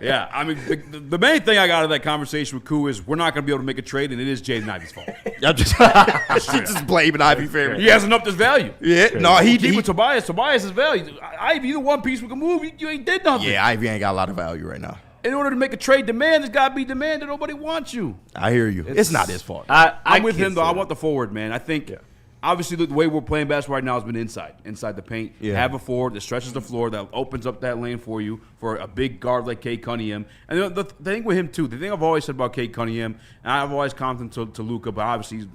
Yeah, I mean, the main thing I got out of that conversation with Koo is we're not going to be able to make a trade, and it is Jaden Ivey's fault. I'm just blaming Ivy for He hasn't upped his value. Yeah, no, he with Tobias. Tobias is value. Ivy, the one piece we can move. You ain't did nothing. Yeah, Ivy ain't got a lot of value right now. In order to make a trade demand, there's got to be demand that nobody wants you. I hear you. It's not his fault. I'm with him, though. I want the forward, man. I think, obviously, the way we're playing basketball right now has been inside the paint. Yeah. Have a forward that stretches the floor, that opens up that lane for you for a big guard like Cade Cunningham. And the thing with him, too, the thing I've always said about Cade Cunningham, and I've always compared him to Luka, but obviously,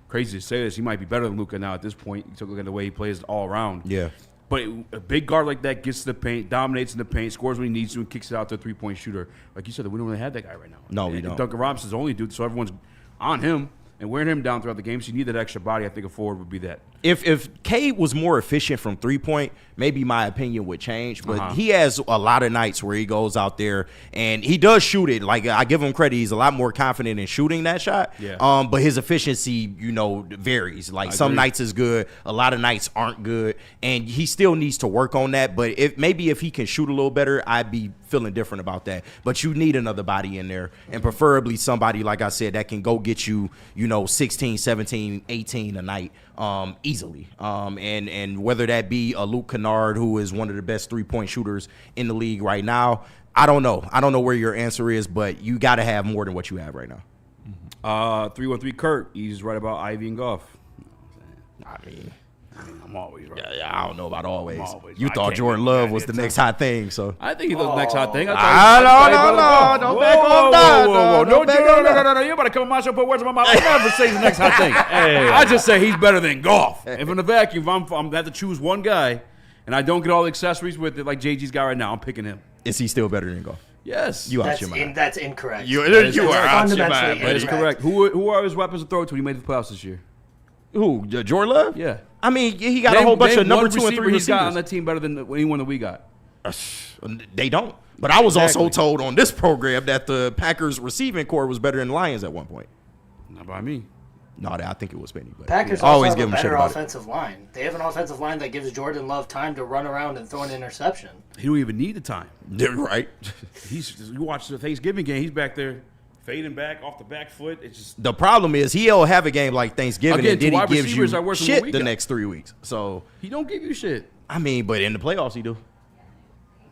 crazy to say this, he might be better than Luka now at this point. You took a look at the way he plays all around. Yeah. But a big guard like that gets to the paint, dominates in the paint, scores when he needs to, and kicks it out to a three-point shooter. Like you said, we don't really have that guy right now. No, we don't. Duncan Robinson's the only dude, so everyone's on him and wearing him down throughout the game. So you need that extra body. I think a forward would be that. If Cade was more efficient from three-point, maybe my opinion would change. But he has a lot of nights where he goes out there and he does shoot it. Like, I give him credit. He's a lot more confident in shooting that shot. Yeah. But his efficiency, varies. Like, some nights is good. A lot of nights aren't good. And he still needs to work on that. But if he can shoot a little better, I'd be feeling different about that. But you need another body in there. And preferably somebody, like I said, that can go get you, 16, 17, 18 a night. Easily. And whether that be a Luke Kennard, who is one of the best three-point shooters in the league right now, I don't know. I don't know where your answer is, but you got to have more than what you have right now. 313 Kurt, he's right about Ivy and Goff. I mean, I'm always right. Yeah, I don't know about always. You I thought can't Jordan be Love mad was at the time. next hot thing, so. I think he's the next hot thing. No, don't back off that. No. You better come on my show, put words in my mouth. I never say he's the next hot thing. I just say he's better than Goff. If in the vacuum, I'm going to have to choose one guy, and I don't get all the accessories with it like JG's got right now, I'm picking him. Is he still better than Goff? Yes. You out your mind. That's incorrect. You are out your mind. That is correct. Who are his weapons to throw to when he made the playoffs this year? Who? Jordan Love? Yeah. I mean, he got a whole bunch of number 2 and 3 receivers. He's got on that team better than anyone that we got. They don't. But I was also told on this program that the Packers receiving core was better than the Lions at one point. Not by me. No, I think it was Penny. But Packers I always also give have him a shit better about it. offensive line. They have an offensive line that gives Jordan Love time to run around and throw an interception. He don't even need the time. Yeah, right. You watch the Thanksgiving game. He's back there fading back off the back foot. It's just The problem is he'll have a game like Thanksgiving Again, and then wide he gives you receivers are worse than what shit we the got. next 3 weeks. So he don't give you shit. I mean, but in the playoffs he do.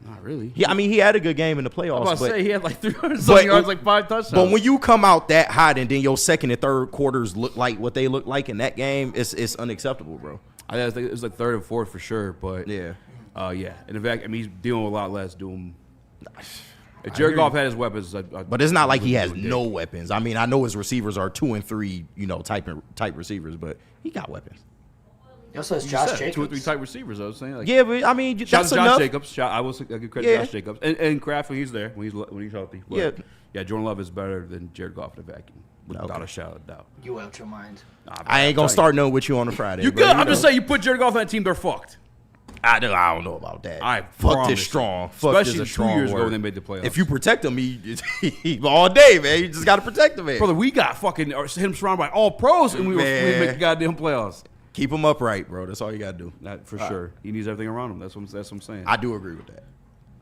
Not really. Yeah, I mean he had a good game in the I playoffs. was about to but, say he had like 300 but- something yards, like 5 touchdowns. But when you come out that hot and then your second and third quarters look like what they look like in that game, it's unacceptable, bro. I think it was like third and fourth for sure. But Yeah. yeah. And in fact, I mean he's dealing with a lot less doom. If Jared Goff had his weapons, But it's not like he has no weapons. I mean, I know his receivers are 2 and 3, type receivers, but he got weapons. He also has You Josh said Jacobs. 2 or 3 type receivers. I was saying. Like, Yeah, but I mean shout out that's to Josh enough. Jacobs. I will give credit to Josh Jacobs and Kraft when he's there, when he's healthy. But yeah, Jordan Love is better than Jared Goff in the vacuum, without a shadow of doubt. You out your mind. I ain't gonna start nothing with you on a Friday. You bro, good? I'm know. just saying, you put Jared Goff on that team, they're fucked. I don't know about that. I fucked promise is strong. you. Fucked Especially is a 2 strong years ago word. when they made the playoffs. If you protect him, he all day, man. You just gotta protect him, man. Brother, we got fucking him surrounded by all pros, and we Man. make the goddamn playoffs. Keep him upright, bro. That's all you gotta do. That for sure. He needs everything around him. That's what I'm saying. I do agree with that.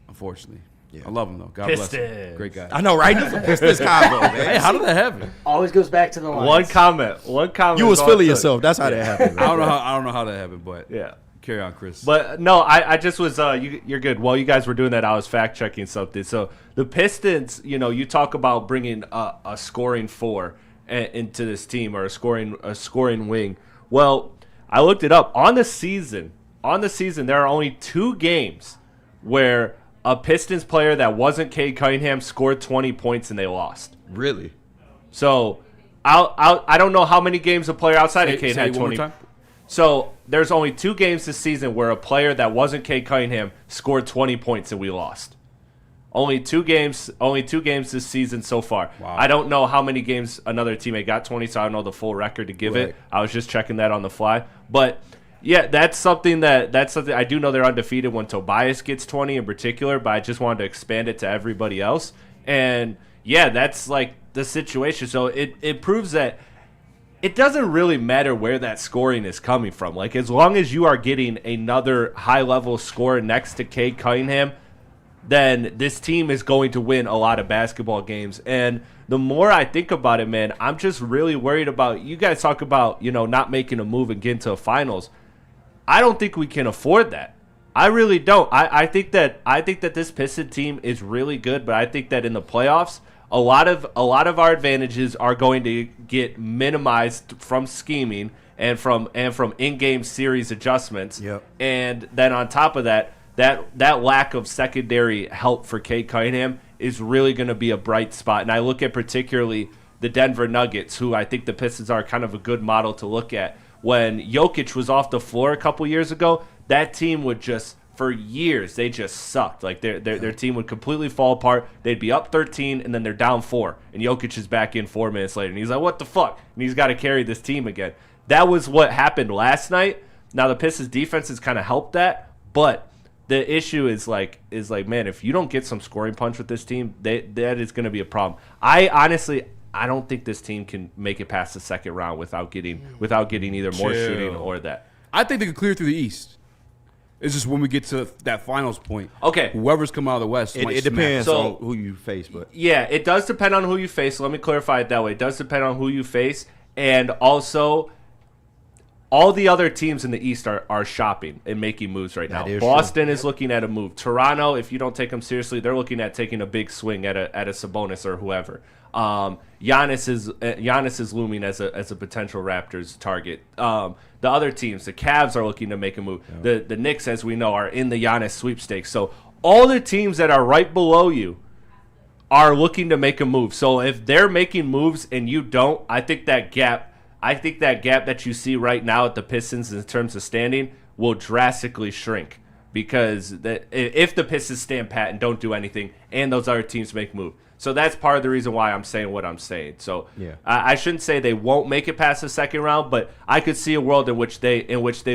Unfortunately, Yeah. I love him though. God bless him. Pistons. Great guy. I know, right? This is a Pistons combo, man. Hey, how did that happen? Always goes back to the line. One comment. You was is all feeling it took. yourself. That's how that happened. I don't know how that happened, but Yeah. carry on, Chris. But no, I just was you're good. While you guys were doing that, I was fact checking something. So the Pistons, you talk about bringing a scoring four into this team, or a scoring wing. Well, I looked it up on the season. There are only 2 games where a Pistons player that wasn't Cade Cunningham scored 20 points and they lost. Really? So I don't know how many games a player outside of Cade Say had it one more 20. time. So there's only 2 games this season where a player that wasn't Cade Cunningham scored 20 points and we lost. Only 2 games this season so far. Wow. I don't know how many games another teammate got 20, so I don't know the full record to give it. Right. I was just checking that on the fly. But yeah, that's something I do know they're undefeated when Tobias gets 20 in particular, but I just wanted to expand it to everybody else. And yeah, that's like the situation. So it proves that it doesn't really matter where that scoring is coming from. Like, as long as you are getting another high-level scorer next to Cade Cunningham, then this team is going to win a lot of basketball games. And the more I think about it, man, I'm just really worried about, you guys talk about, not making a move and getting to the finals. I don't think we can afford that. I really don't. I think that this Piston team is really good, but I think that in the playoffs, a lot of our advantages are going to get minimized from scheming and from in-game series adjustments. Yep. And then on top of that lack of secondary help for Cade Cunningham is really going to be a bright spot. And I look at particularly the Denver Nuggets, who I think the Pistons are kind of a good model to look at. When Jokic was off the floor a couple years ago, that team would just, for years, they just sucked. Like their team would completely fall apart. They'd be up 13, and then they're down 4. And Jokic is back in 4 minutes later. And he's like, what the fuck? And he's got to carry this team again. That was what happened last night. Now, the Pistons' defense has kind of helped that. But the issue is like, man, if you don't get some scoring punch with this team, that is going to be a problem. I don't think this team can make it past the second round without getting either more shooting or that. I think they could clear through the East. It's just when we get to that finals point. Okay. Whoever's come out of the West, might It smack. depends So- on who you face, but Yeah, it does depend on who you face. Let me clarify it that way. It does depend on who you face, and also all the other teams in the East are shopping and making moves right now. That is Boston is looking at a move. Toronto, if you don't take them seriously, they're looking at taking a big swing at a Sabonis or whoever. Giannis is looming as a potential Raptors target. The other teams, the Cavs are looking to make a move. Yeah. The Knicks, as we know, are in the Giannis sweepstakes. So all the teams that are right below you are looking to make a move. So if they're making moves and you don't, I think that gap that you see right now at the Pistons in terms of standing will drastically shrink, because if the Pistons stand pat and don't do anything and those other teams make move. So that's part of the reason why I'm saying what I'm saying. So yeah. I shouldn't say they won't make it past the second round, but I could see a world in which they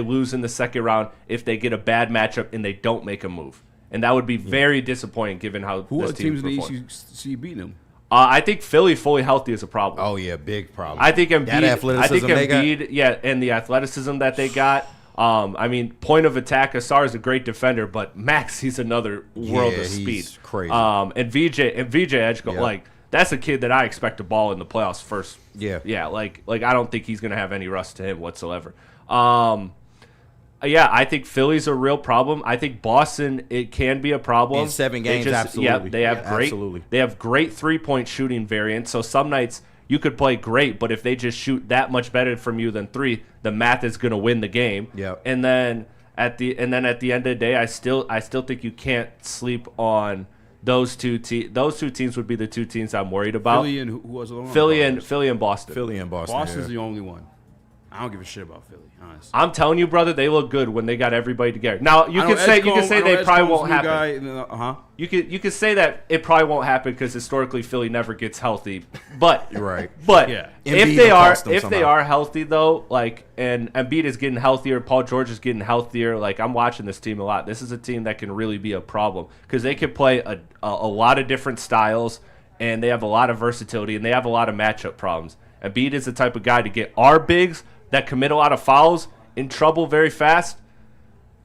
lose in the second round if they get a bad matchup and they don't make a move. And that would be very disappointing given how Who this are team teams in the performed. East you see beating them? I think Philly fully healthy is a problem. Oh yeah, big problem. I think Embiid. That athleticism they got. Yeah, and the athleticism that they got. I mean, point of attack, Asar is a great defender, but Max, he's another world of speed. He's crazy. And VJ Edgecombe, like that's a kid that I expect to ball in the playoffs first. Yeah. Like I don't think he's gonna have any rust to him whatsoever. Yeah, I think Philly's a real problem. I think Boston, it can be a problem. In 7 games, absolutely. Yeah, they have absolutely. They have great 3-point shooting variants. So some nights you could play great, but if they just shoot that much better from you than 3, the math is going to win the game. Yep. And then at the end of the day, I still think you can't sleep on those two teams. Those two teams would be the two teams I'm worried about. Philly and who was the one? Philly and Boston. Philly and Boston. Boston's the only one. I don't give a shit about Philly, honestly. I'm telling you, brother, they look good when they got everybody together. Now you can say they probably won't happen. You could say that it probably won't happen because historically Philly never gets healthy. But right. But yeah. if they are healthy though, like and Embiid is getting healthier, Paul George is getting healthier. Like I'm watching this team a lot. This is a team that can really be a problem because they can play a lot of different styles and they have a lot of versatility and they have a lot of matchup problems. Embiid is the type of guy to get our bigs that commit a lot of fouls in trouble very fast.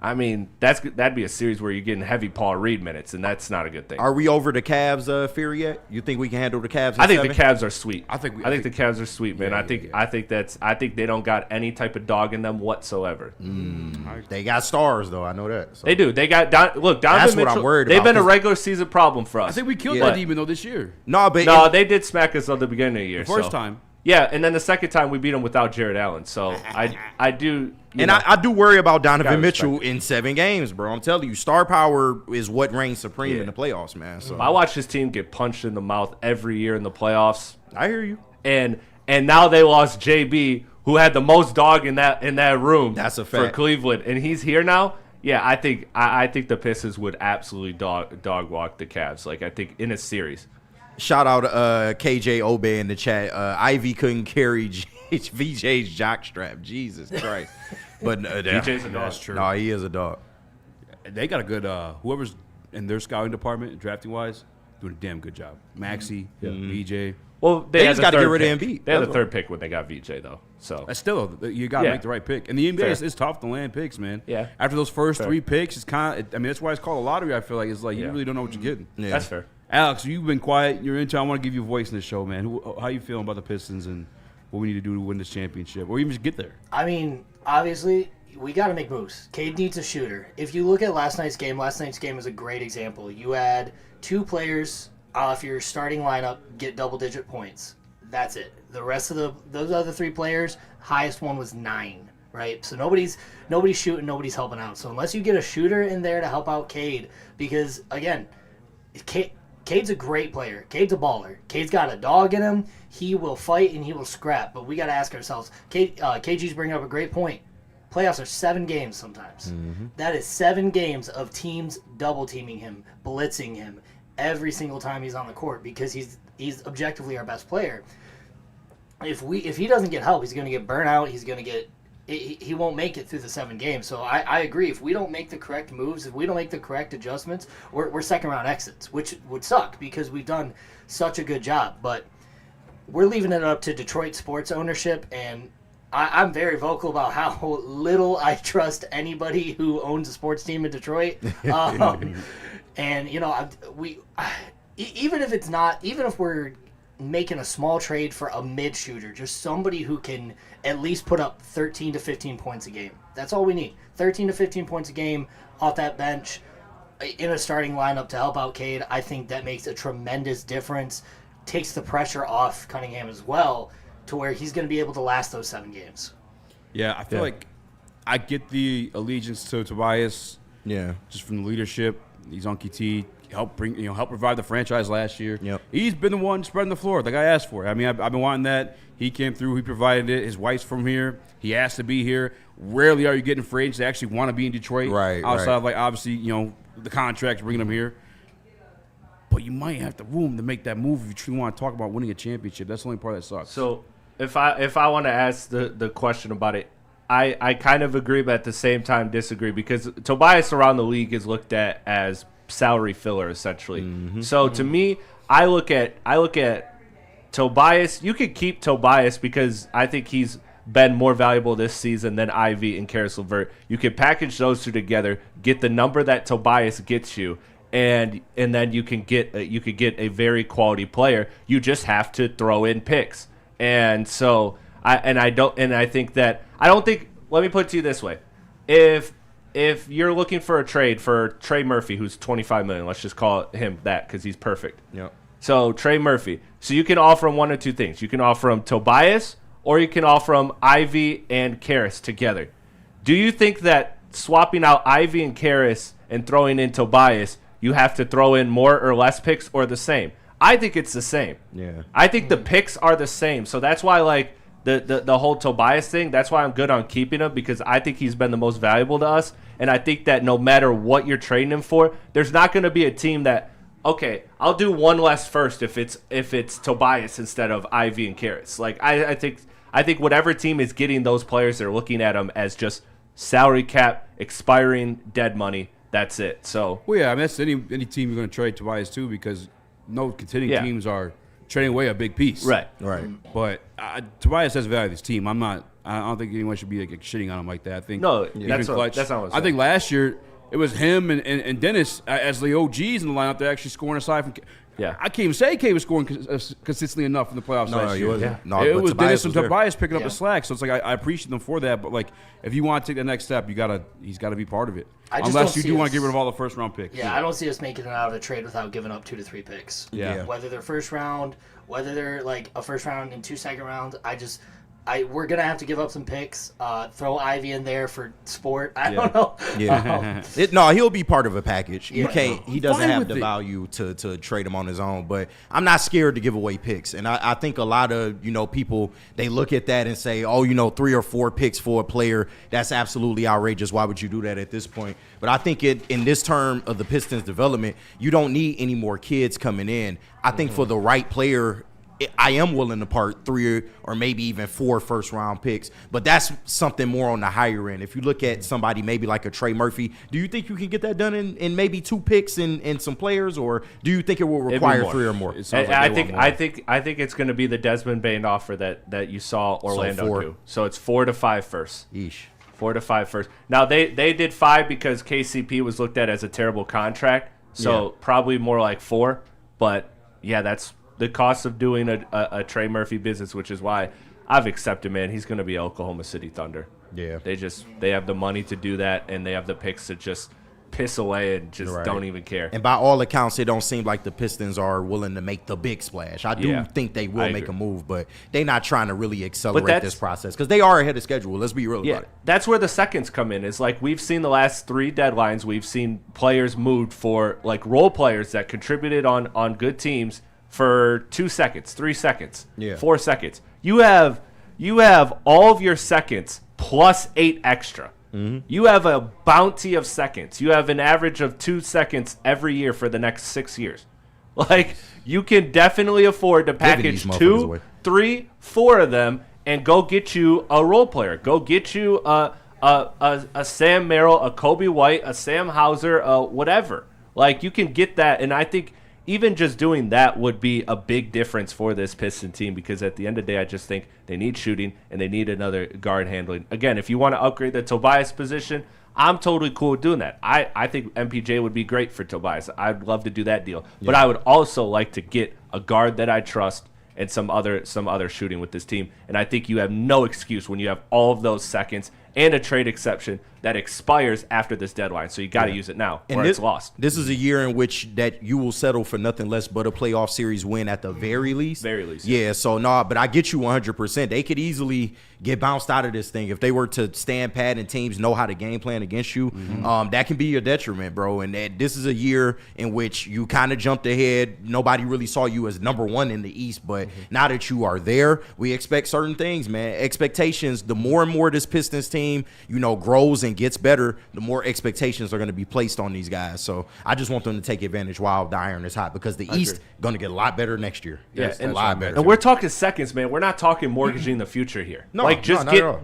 I mean, that'd be a series where you're getting heavy Paul Reed minutes, and that's not a good thing. Are we over the Cavs fear yet? You think we can handle the Cavs? I think the Cavs are sweet. I think the Cavs are sweet, man. Yeah, I think they don't got any type of dog in them whatsoever. They got stars though. I know that. So. They do. They got Donovan That's Mitchell. what I'm worried They've about, been a regular season problem for us. I think we killed that demon though this year. No, but they did smack us at the beginning of the year. The first time. Yeah, and then the second time we beat them without Jared Allen. So I do. I do worry about Donovan Mitchell in 7 games, bro. I'm telling you, star power is what reigns supreme in the playoffs, man. So I watch this team get punched in the mouth every year in the playoffs. I hear you. And now they lost JB, who had the most dog in that room. That's a fact. For Cleveland, and he's here now. Yeah, I think the Pistons would absolutely dog walk the Cavs. Like I think in a series. Shout out KJ Obey in the chat. Ivy couldn't carry VJ's jockstrap. Jesus Christ. But VJ's a dog. That's true. No, he is a dog. They got a good whoever's in their scouting department, drafting wise, doing a damn good job. Maxey, VJ. Well, they just got to get rid of Embiid. They had the third pick when they got VJ though. So still, you got to make the right pick. And the NBA is tough to land picks, man. Yeah. After those first 3 picks, it's kind of. I mean, that's why it's called a lottery. I feel like it's like you really don't know what you're getting. Yeah. That's fair. Alex, you've been quiet. You're into. I want to give you a voice in the show, man. How you feeling about the Pistons and what we need to do to win this championship, or even just get there? I mean, obviously, we got to make moves. Cade needs a shooter. If you look at last night's game is a great example. You had 2 players off your starting lineup get double-digit points. That's it. The rest of those other 3 players, highest one was 9. Right, so nobody's shooting, nobody's helping out. So unless you get a shooter in there to help out Cade, because again, Cade's a great player. Cade's a baller. Cade's got a dog in him. He will fight and he will scrap. But we got to ask ourselves. KG's bringing up a great point. Playoffs are 7 games sometimes. Mm-hmm. That is 7 games of teams double teaming him, blitzing him every single time he's on the court because he's objectively our best player. If he doesn't get help, he's going to get burnt out. He's going to get. He won't make it through the 7 games. So I agree. If we don't make the correct moves, if we don't make the correct adjustments, we're second-round exits, which would suck because we've done such a good job. But we're leaving it up to Detroit sports ownership, and I'm very vocal about how little I trust anybody who owns a sports team in Detroit. And, even if we're making a small trade for a mid shooter, just somebody who can at least put up 13 to 15 points a game. That's all we need. 13 to 15 points a game off that bench in a starting lineup to help out Cade. I think that makes a tremendous difference. Takes the pressure off Cunningham as well to where he's going to be able to last those 7 games. Yeah, I feel like I get the allegiance to Tobias. Yeah. Just from the leadership. He's on KT. Help revive the franchise last year. Yep. He's been the one spreading the floor like I asked for. I mean, I've been wanting that. He came through. He provided it. His wife's from here. He asked to be here. Rarely are you getting free agents that actually want to be in Detroit. Right. Outside of, like, obviously, the contracts bringing them here. But you might have the room to make that move if you truly want to talk about winning a championship. That's the only part that sucks. So if I want to ask the question about it, I kind of agree, but at the same time disagree because Tobias around the league is looked at as salary filler essentially. Mm-hmm. So to me, I look at Tobias. You could keep Tobias because I think he's been more valuable this season than Ivy and Karis LeVert. You could package those two together, get the number that Tobias gets you, and then you could get a very quality player. You just have to throw in picks. And so let me put it to you this way. If you're looking for a trade for Trey Murphy, who's $25 million, let's just call him that because he's perfect. Yep. So Trey Murphy. So you can offer him one of two things. You can offer him Tobias, or you can offer him Ivy and Karis together. Do you think that swapping out Ivy and Karis and throwing in Tobias, you have to throw in more or less picks or the same? I think it's the same. Yeah. I think the picks are the same. So that's why, like, the whole Tobias thing, that's why I'm good on keeping him, because I think he's been the most valuable to us. And I think that no matter what you're trading him for, there's not going to be a team that, okay, I'll do one less first if it's Tobias instead of Ivy and Karis. Like, I think whatever team is getting those players, they're looking at them as just salary cap, expiring dead money. That's it. So, well, yeah, I mean, that's any team you're going to trade Tobias to, because no contending teams are trading away a big piece. Right. But Tobias has value to this team. I don't think anyone should be like shitting on him like that. I think that's not what I'm saying. I think last year it was him and Dennis as the OGs in the lineup that actually scoring aside from. Yeah, I can't even say K was scoring consistently enough in the playoffs last year. It was Dennis and Tobias picking up the slack. So it's like I appreciate them for that. But like, if you want to take the next step, he's got to be part of it. Unless you do want to get rid of all the first round picks. Yeah, I don't see us making it out of a trade without giving up 2 to 3 picks. Yeah. Whether they're first round, whether they're like a first round and 2 second rounds, we're gonna have to give up some picks. Throw Ivy in there for sport. I don't know. Yeah. He'll be part of a package. You can't. He doesn't have the value to trade him on his own. But I'm not scared to give away picks. And I think a lot of people, they look at that and say, 3 or 4 picks for a player, that's absolutely outrageous. Why would you do that at this point? But I think in this term of the Pistons' development, you don't need any more kids coming in. I think for the right player, I am willing to part 3 or maybe even 4 first-round picks, but that's something more on the higher end. If you look at somebody maybe like a Trey Murphy, do you think you can get that done in maybe 2 picks and some players, or do you think it will require 3 or more? I think it's going to be the Desmond Bane offer that you saw Orlando do. So it's 4 to 5 first. Yeesh. 4 to 5 first. Now they did 5 because KCP was looked at as a terrible contract, so probably more like 4. But yeah, that's the cost of doing a Trey Murphy business, which is why I've accepted, man. He's going to be Oklahoma City Thunder. Yeah. They have the money to do that, and they have the picks to just piss away and just don't even care. And by all accounts, it don't seem like the Pistons are willing to make the big splash. I do think they will make a move, but they're not trying to really accelerate this process because they are ahead of schedule. Let's be real about it. That's where the seconds come in. It's like we've seen the last 3 deadlines. We've seen players moved for like role players that contributed on good teams for 2 seconds, 3 seconds, 4 seconds. You have all of your seconds plus 8 extra. Mm-hmm. You have a bounty of seconds. You have an average of 2 seconds every year for the next 6 years. Like, you can definitely afford to package 2, 3, 4 of them and go get you a role player. Go get you a Sam Merrill, a Kobe White, a Sam Hauser, whatever. Like, you can get that, and I think even just doing that would be a big difference for this Piston team, because at the end of the day, I just think they need shooting and they need another guard handling. Again, if you want to upgrade the Tobias position, I'm totally cool with doing that. I think MPJ would be great for Tobias. I'd love to do that deal. Yeah. But I would also like to get a guard that I trust and some other shooting with this team. And I think you have no excuse when you have all of those seconds and a trade exception that expires after this deadline. So you got to use it now, or it's lost. This is a year in which that you will settle for nothing less but a playoff series win at the very least. Very least. Yeah, so but I get you 100%. They could easily get bounced out of this thing if they were to stand pat and teams know how to game plan against you. Mm-hmm. That can be your detriment, bro. And this is a year in which you kind of jumped ahead. Nobody really saw you as number 1 in the East, but now that you are there, we expect certain things, man. Expectations, the more and more this Pistons team, grows and gets better, the more expectations are going to be placed on these guys. So I just want them to take advantage while the iron is hot, because the East going to get a lot better next year. Yeah, a lot better. And we're talking seconds, man. We're not talking mortgaging the future here.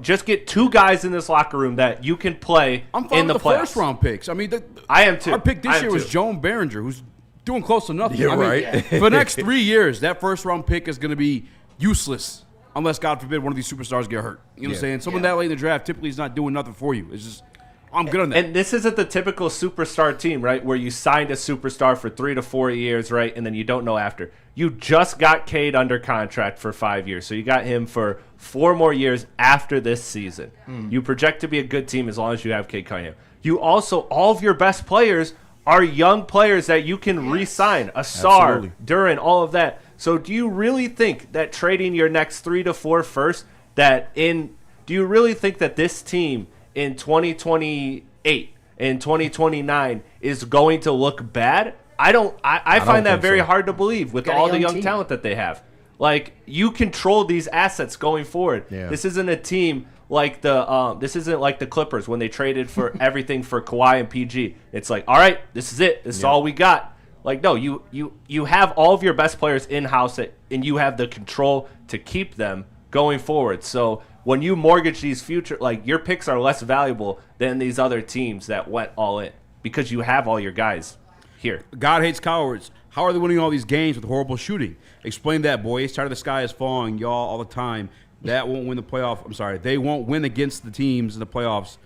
Just get 2 guys in this locker room that you can play in the playoffs. First round picks. I mean, I am too. Our pick this year was Joan Behringer, who's doing close to nothing. Yeah, I mean, right. for the next 3 years, that first-round pick is going to be useless unless, God forbid, one of these superstars get hurt. You know what I'm saying? Someone that late in the draft typically is not doing nothing for you. It's just, I'm good on that. And this isn't the typical superstar team, right, where you signed a superstar for 3 to 4 years, right, and then you don't know after. You just got Cade under contract for 5 years, so you got him for 4 more years after this season. You project to be a good team as long as you have Cade Cunningham. You also, all of your best players are young players that you can re-sign. Asar, Duran, all of that. So do you really think that trading your next 3 to 4 first, do you really think that this team in 2028 and 2029 is going to look bad? I find that very hard to believe with all the young talent that they have. Like, you control these assets going forward. This isn't a team like the Clippers when they traded for everything for Kawhi and PG. It's like, all right, this is it. This is all we got. Like, no, you have all of your best players in-house, and you have the control to keep them going forward. So when you mortgage these future, like, your picks are less valuable than these other teams that went all in because you have all your guys here. God hates cowards. How are they winning all these games with horrible shooting? Explain that, boys. Tired of the sky is falling, y'all, all the time. That won't win the playoff. I'm sorry. They won't win against the teams in the playoffs.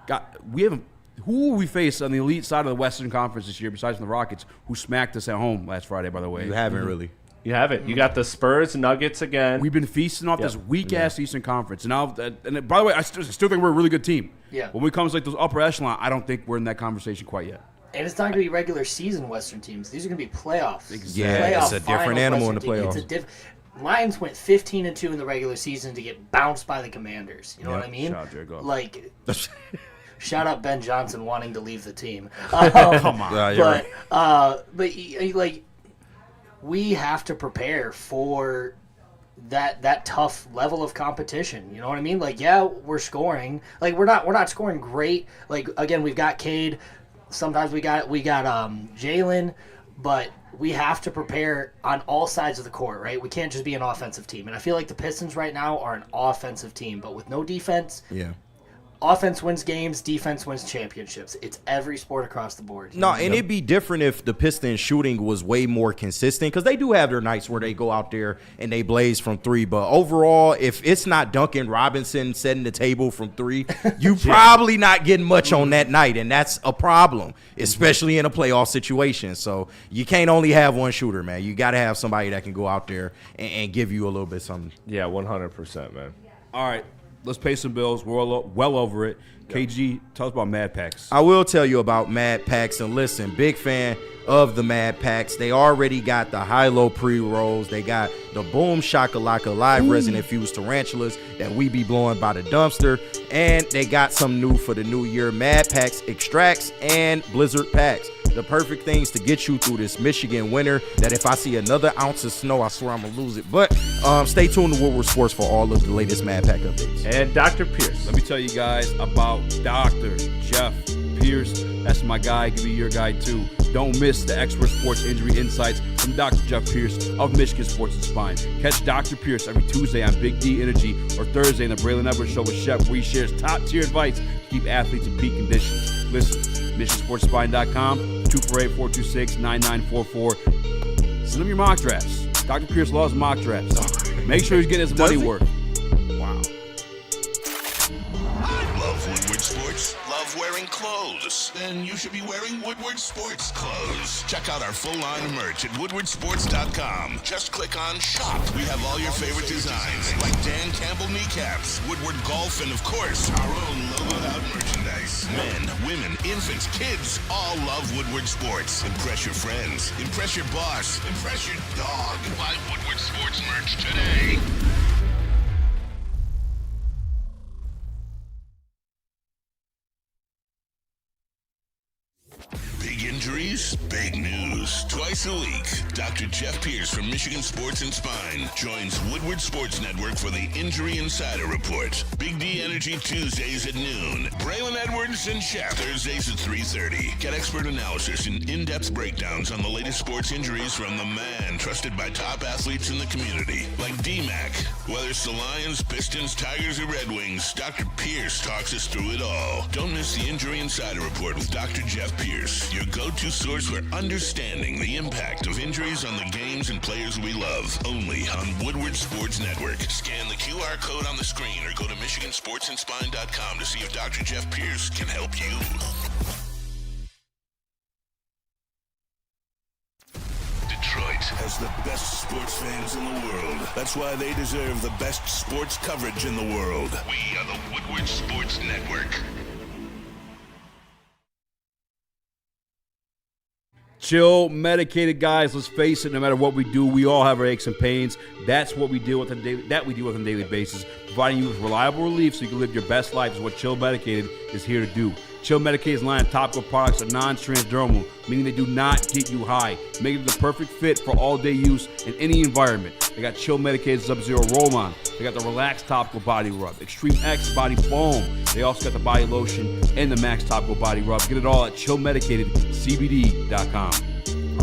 God, who will we face on the elite side of the Western Conference this year besides the Rockets, who smacked us at home last Friday, by the way? You haven't really. You haven't. You got the Spurs, Nuggets again. We've been feasting off this weak-ass Eastern Conference. And by the way, I still think we're a really good team. Yeah. When it comes to like those upper echelon, I don't think we're in that conversation quite yet. And it's not going to be regular season Western teams. These are going to be playoffs. Yeah, it's a different animal in the playoffs. Lions went 15-2 in the regular season to get bounced by the Commanders. You know what I mean? Shout out Jared Goff. Like, shout out Ben Johnson wanting to leave the team. Come on. Like, we have to prepare for that tough level of competition. You know what I mean? Like, yeah, we're scoring. Like, we're not scoring great. Like, again, we've got Cade. Sometimes we got Jalen, but we have to prepare on all sides of the court, right? We can't just be an offensive team. And I feel like the Pistons right now are an offensive team, but with no defense. Yeah. Offense wins games, defense wins championships. It's every sport across the board. No, and it'd be different if the Pistons shooting was way more consistent, because they do have their nights where they go out there and they blaze from 3. But overall, if it's not Duncan Robinson setting the table from 3, you probably not getting much on that night, and that's a problem, especially in a playoff situation. So you can't only have one shooter, man. You got to have somebody that can go out there and give you a little bit something. Yeah, 100%, man. All right. Let's pay some bills. We're well over it. KG, tell us about Mad Packs. I will tell you about Mad Packs. And listen, big fan of the Mad Packs. They already got the high-low pre-rolls. They got the Boom Shakalaka live resin-infused tarantulas that we be blowing by the dumpster. And they got some new for the new year. Mad Packs Extracts and Blizzard Packs. The perfect things to get you through this Michigan winter that if I see another ounce of snow, I swear I'm going to lose it. But stay tuned to Woodward Sports for all of the latest Mad Pack updates. And Dr. Pierce. Let me tell you guys about Dr. Jeff Pierce. That's my guy. Give me your guy, too. Don't miss the expert sports injury insights from Dr. Jeff Pierce of Michigan Sports and Spine. Catch Dr. Pierce every Tuesday on Big D Energy or Thursday in the Braylon Show with Shep, where he shares top-tier advice to keep athletes in peak conditions. Listen, MichiganSportsSpine.com, 248-426-9944. Send him your mock drafts. Dr. Pierce loves mock drafts. Make sure he's getting his money worth. Wow. Love Woodward Sports? Love wearing clothes? Then you should be wearing Woodward Sports clothes. Check out our full line of merch at WoodwardSports.com. Just click on Shop. We have all your favorite designs, like Dan Campbell kneecaps, Woodward Golf, and of course, our own logoed out merchandise. Men, women, infants, kids, all love Woodward Sports. Impress your friends. Impress your boss. Impress your dog. Buy Woodward Sports merch today. Big injuries, big news. Twice a week, Dr. Jeff Pierce from Michigan Sports and Spine joins Woodward Sports Network for the Injury Insider Report. Big D Energy Tuesdays at noon. Braylon Edwards and Shep Thursdays at 3:30. Get expert analysis and in-depth breakdowns on the latest sports injuries from the man trusted by top athletes in the community, like D-Mac. Whether it's the Lions, Pistons, Tigers, or Red Wings, Dr. Pierce talks us through it all. Don't miss the Injury Insider Report with Dr. Jeff Pierce, your go-to go-to source for understanding the impact of injuries on the games and players we love. Only on Woodward Sports Network. Scan the QR code on the screen or go to MichiganSportsAndSpine.com to see if Dr. Jeff Pierce can help you. Detroit has the best sports fans in the world. That's why they deserve the best sports coverage in the world. We are the Woodward Sports Network. Chill, medicated guys. Let's face it. No matter what we do, we all have our aches and pains. That's what we deal with on a daily basis. Providing you with reliable relief so you can live your best life is what Chill Medicated is here to do. Chill Medicated's line of topical products are non-transdermal, meaning they do not get you high, making it the perfect fit for all-day use in any environment. They got Chill Medicated Sub-Zero Roll-On. They got the Relaxed Topical Body Rub, Extreme X Body Foam. They also got the Body Lotion and the Max Topical Body Rub. Get it all at chillmedicatedcbd.com.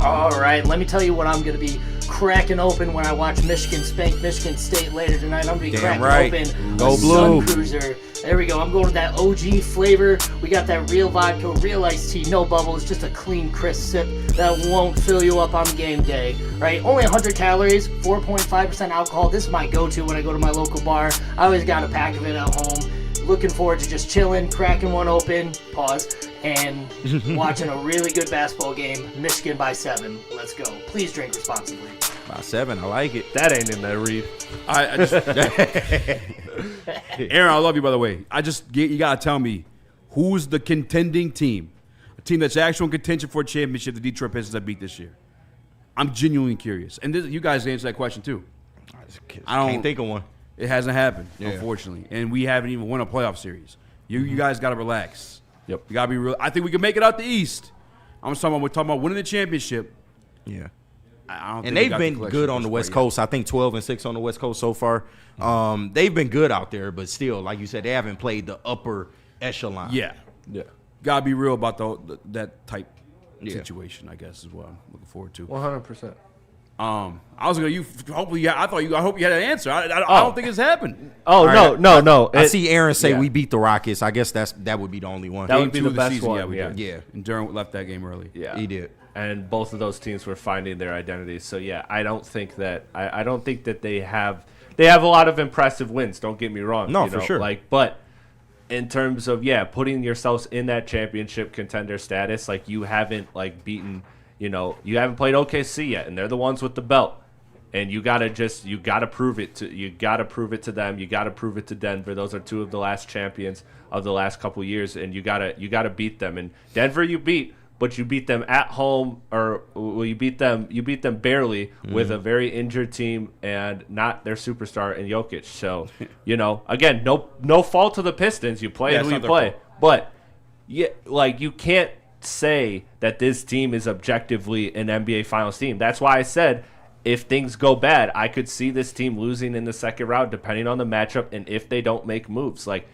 All right, let me tell you what I'm going to be cracking open when I watch Michigan spank Michigan State later tonight. I'm going to be cracking open Go a Blue. Sun Cruiser. There we go. I'm going with that OG flavor. We got that real vodka, real iced tea, no bubbles, just a clean, crisp sip that won't fill you up on game day, right? Only 100 calories, 4.5% alcohol. This is my go-to when I go to my local bar. I always got a pack of it at home. Looking forward to just chilling, cracking one open, pause, and watching a really good basketball game. Michigan by 7. Let's go. Please drink responsibly. By 7, I like it. That ain't in there, Reed. I just Aaron, I love you, by the way. You got to tell me, who's the contending team? A team that's actual in contention for a championship the Detroit Pistons that beat this year. I'm genuinely curious. And you guys answer that question, too. I can't think of one. It hasn't happened, unfortunately. And we haven't even won a playoff series. You guys got to relax. Yep. You got to be real. I think we can make it out the East. We're talking about winning the championship. Yeah. I don't And think they've been good on the West Coast. I think 12-6 on the West Coast so far. They've been good out there, but still, like you said, they haven't played the upper echelon. Yeah. Got to be real about that type situation, I guess, is what I'm looking forward to. 100%. I was gonna. I hope you had an answer. I don't think it's happened. Oh, right. no. I see Aaron say we beat the Rockets. I guess that would be the only one. That would be Game 2 the of best season, one. Yeah. And Durham left that game early. Yeah, he did. And both of those teams were finding their identities. So yeah, I don't think that they have a lot of impressive wins. Don't get me wrong. No, for sure. But in terms of putting yourselves in that championship contender status, you haven't beaten. You haven't played OKC yet, and they're the ones with the belt. And you gotta prove it to them. You gotta prove it to Denver. Those are two of the last champions of the last couple years, and you gotta beat them. And Denver you beat, but you beat them at home, you beat them barely with a very injured team and not their superstar in Jokic. So again, no fault to the Pistons. You play who you play, but you can't say that this team is objectively an NBA Finals team. That's why I said if things go bad, I could see this team losing in the second round depending on the matchup and if they don't make moves. I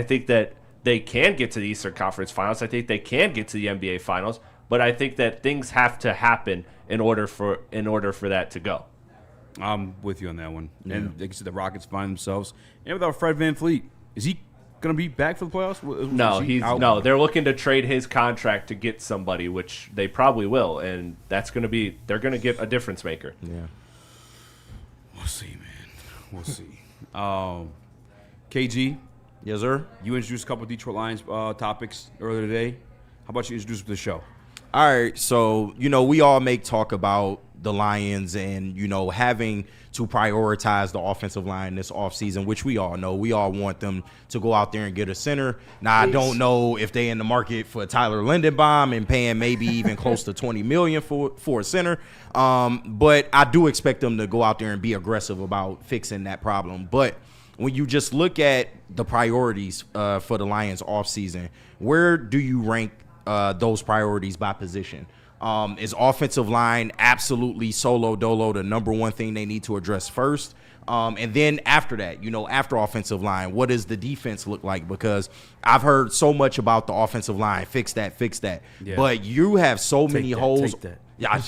think that they can get to the Eastern Conference Finals. I think they can get to the NBA Finals, but I think that things have to happen in order for that to go. I'm with you on that one. Yeah. And like I said, the Rockets find themselves. And without Fred VanVleet, is he going to be back for the playoffs? No, they're looking to trade his contract to get somebody, which they probably will, and they're going to get a difference maker. Yeah. We'll see, man. We'll see. KG. Yes, sir. You introduced a couple of Detroit Lions topics earlier today. How about you introduce the show? All right, so, we all make talk about the Lions and, having to prioritize the offensive line this offseason, which we all know. We all want them to go out there and get a center. Now, I don't know if they're in the market for Tyler Lindenbaum and paying maybe even close to $20 million for a center. But I do expect them to go out there and be aggressive about fixing that problem. But when you just look at the priorities for the Lions offseason, where do you rank those priorities by position? Is offensive line absolutely solo dolo the number one thing they need to address first? And then after that, after offensive line, what does the defense look like? Because I've heard so much about the offensive line. Fix that. Yeah. But you have so many holes. Take that. Yeah,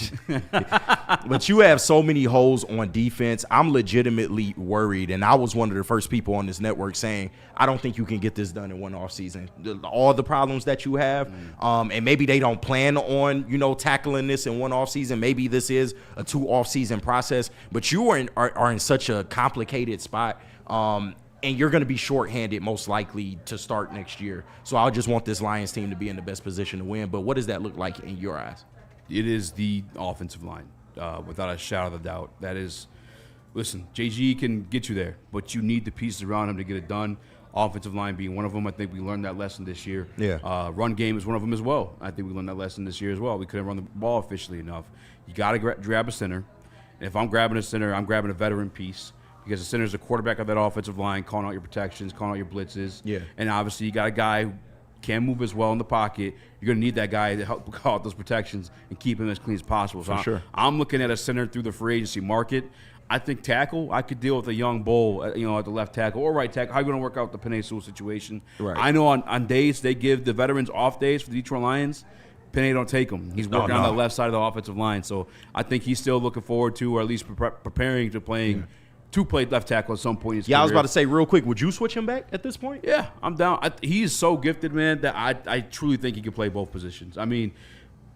but you have so many holes on defense. I'm legitimately worried, and I was one of the first people on this network saying, I don't think you can get this done in one offseason. All the problems that you have, and maybe they don't plan on, tackling this in one offseason. Maybe this is a 2 offseason process, but you are in such a complicated spot, and you're going to be shorthanded most likely to start next year. So I just want this Lions team to be in the best position to win. But what does that look like in your eyes? It is the offensive line, without a shadow of a doubt. That is, listen, JG can get you there, but you need the pieces around him to get it done. Offensive line being one of them. I think we learned that lesson this year. Yeah. Run game is one of them as well. I think we learned that lesson this year as well. We couldn't run the ball efficiently enough. You got to grab a center. And if I'm grabbing a center, I'm grabbing a veteran piece, because the center is the quarterback of that offensive line, calling out your protections, calling out your blitzes. Yeah. And obviously you got a guy who can move as well in the pocket. You're going to need that guy to help call out those protections and keep him as clean as possible. So sure. I'm looking at a center through the free agency market. I think tackle, I could deal with a young bull, at the left tackle or right tackle. How are you going to work out the Penei Sewell situation? Right. I know on days they give the veterans off days for the Detroit Lions. Penei don't take him. He's working on the left side of the offensive line. So I think he's still looking forward to, or at least preparing to playing to play left tackle at some point in his career. I was about to say real quick, would you switch him back at this point? Yeah, I'm down. He is so gifted, man, that I truly think he can play both positions. I mean,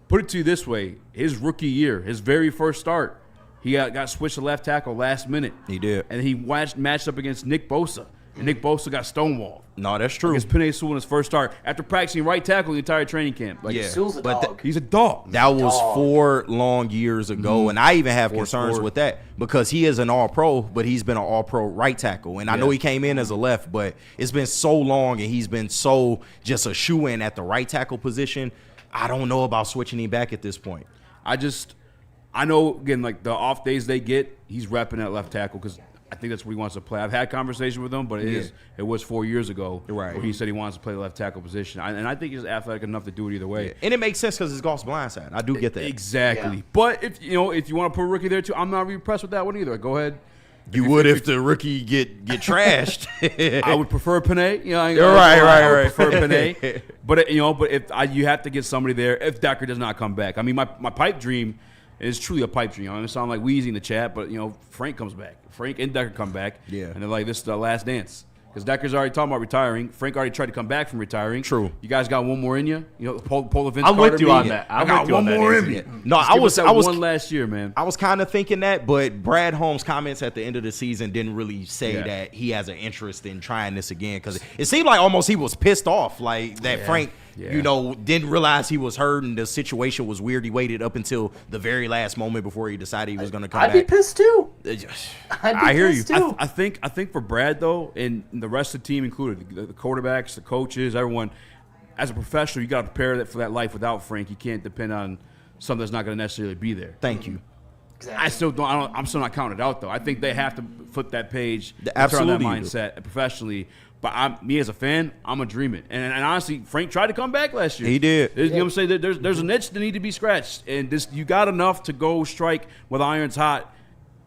put it to you this way. His rookie year, his very first start, he got switched to left tackle last minute. He did. And he matched up against Nick Bosa. And Nick Bosa got stonewalled. No, that's true. Against Penei Sewell in his first start after practicing right tackle the entire training camp. Sewell's a dog. He's a dog. That was 4 long years ago, and I even have concerns with that because he is an all-pro, but he's been an all-pro right tackle. And I know he came in as a left, but it's been so long, and he's been so just a shoe-in at the right tackle position. I don't know about switching him back at this point. I know, again, like the off days they get, he's repping at left tackle because I think that's what he wants to play. I've had conversations with him, but it was 4 years ago where he said he wants to play the left tackle position. And I think he's athletic enough to do it either way. Yeah. And it makes sense because it's Goff's blindside. I do get that. Exactly. Yeah. But if you want to put a rookie there too, I'm not really impressed with that one either. Go ahead. You would if the rookie get trashed. I would prefer Penei. Right. I would prefer Penei. But you have to get somebody there if Decker does not come back. I mean, my pipe dream is truly a pipe dream. It sounds like Weezy in the chat, but Frank comes back. Frank and Decker come back. Yeah. And they're like, this is the last dance. Because Decker's already talking about retiring. Frank already tried to come back from retiring. True. You guys got one more in you. Pull the Vince I'm Carter with you on that. I got one more in me. No, I was one last year, man. I was kind of thinking that, but Brad Holmes' comments at the end of the season didn't really say that he has an interest in trying this again because it seemed like almost he was pissed off, like that Frank. Didn't realize he was hurt and the situation was weird. He waited up until the very last moment before he decided he was going to come back. I'd be pissed too. I hear you. I think for Brad though, and the rest of the team included, the quarterbacks, the coaches, everyone, as a professional, you got to prepare for that life without Frank. You can't depend on something that's not going to necessarily be there. Thank you. Exactly. I'm still not counting it out though. I think they have to flip that page, absolutely, turn that mindset professionally. But me as a fan, I'm a dream it. And honestly, Frank tried to come back last year. He did. You know what I'm saying? There's an itch that need to be scratched. And you got enough to go strike with irons hot.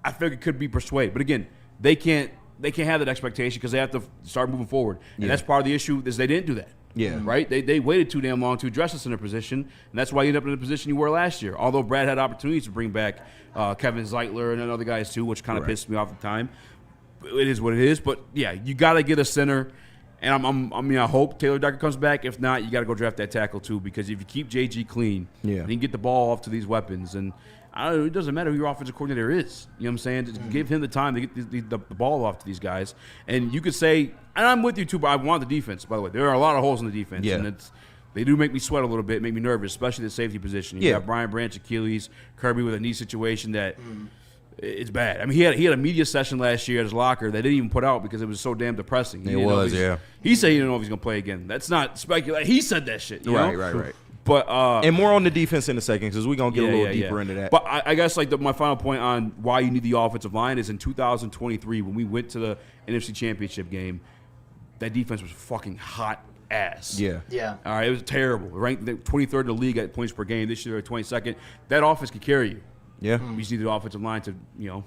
I figure it could be persuaded. But again, they can't have that expectation because they have to start moving forward. And that's part of the issue is they didn't do that. Yeah. Right? They waited too damn long to address us in a position, and that's why you end up in the position you were last year. Although Brad had opportunities to bring back Kevin Zeitler and other guys too, which kind of pissed me off at the time. It is what it is. But, yeah, you got to get a center. And I hope Taylor Decker comes back. If not, you got to go draft that tackle too because if you keep JG clean, you can get the ball off to these weapons. And I don't know, it doesn't matter who your offensive coordinator is. You know what I'm saying? Just give him the time to get the ball off to these guys. And you could say, and I'm with you too, but I want the defense, by the way. There are a lot of holes in the defense. Yeah. And they do make me sweat a little bit, make me nervous, especially the safety position. You got Brian Branch, Achilles, Kirby with a knee situation that it's bad. I mean, he had a media session last year at his locker that didn't even put out because it was so damn depressing. It was, yeah. He said he didn't know if he's going to play again. That's not speculation. He said that shit. Right. But and more on the defense in a second because we're going to get a little deeper into that. But I guess my final point on why you need the offensive line is in 2023 when we went to the NFC Championship game, that defense was fucking hot ass. Yeah. All right, it was terrible. Ranked 23rd in the league at points per game. This year they're 22nd. That offense could carry you. Yeah. We just need the offensive line to,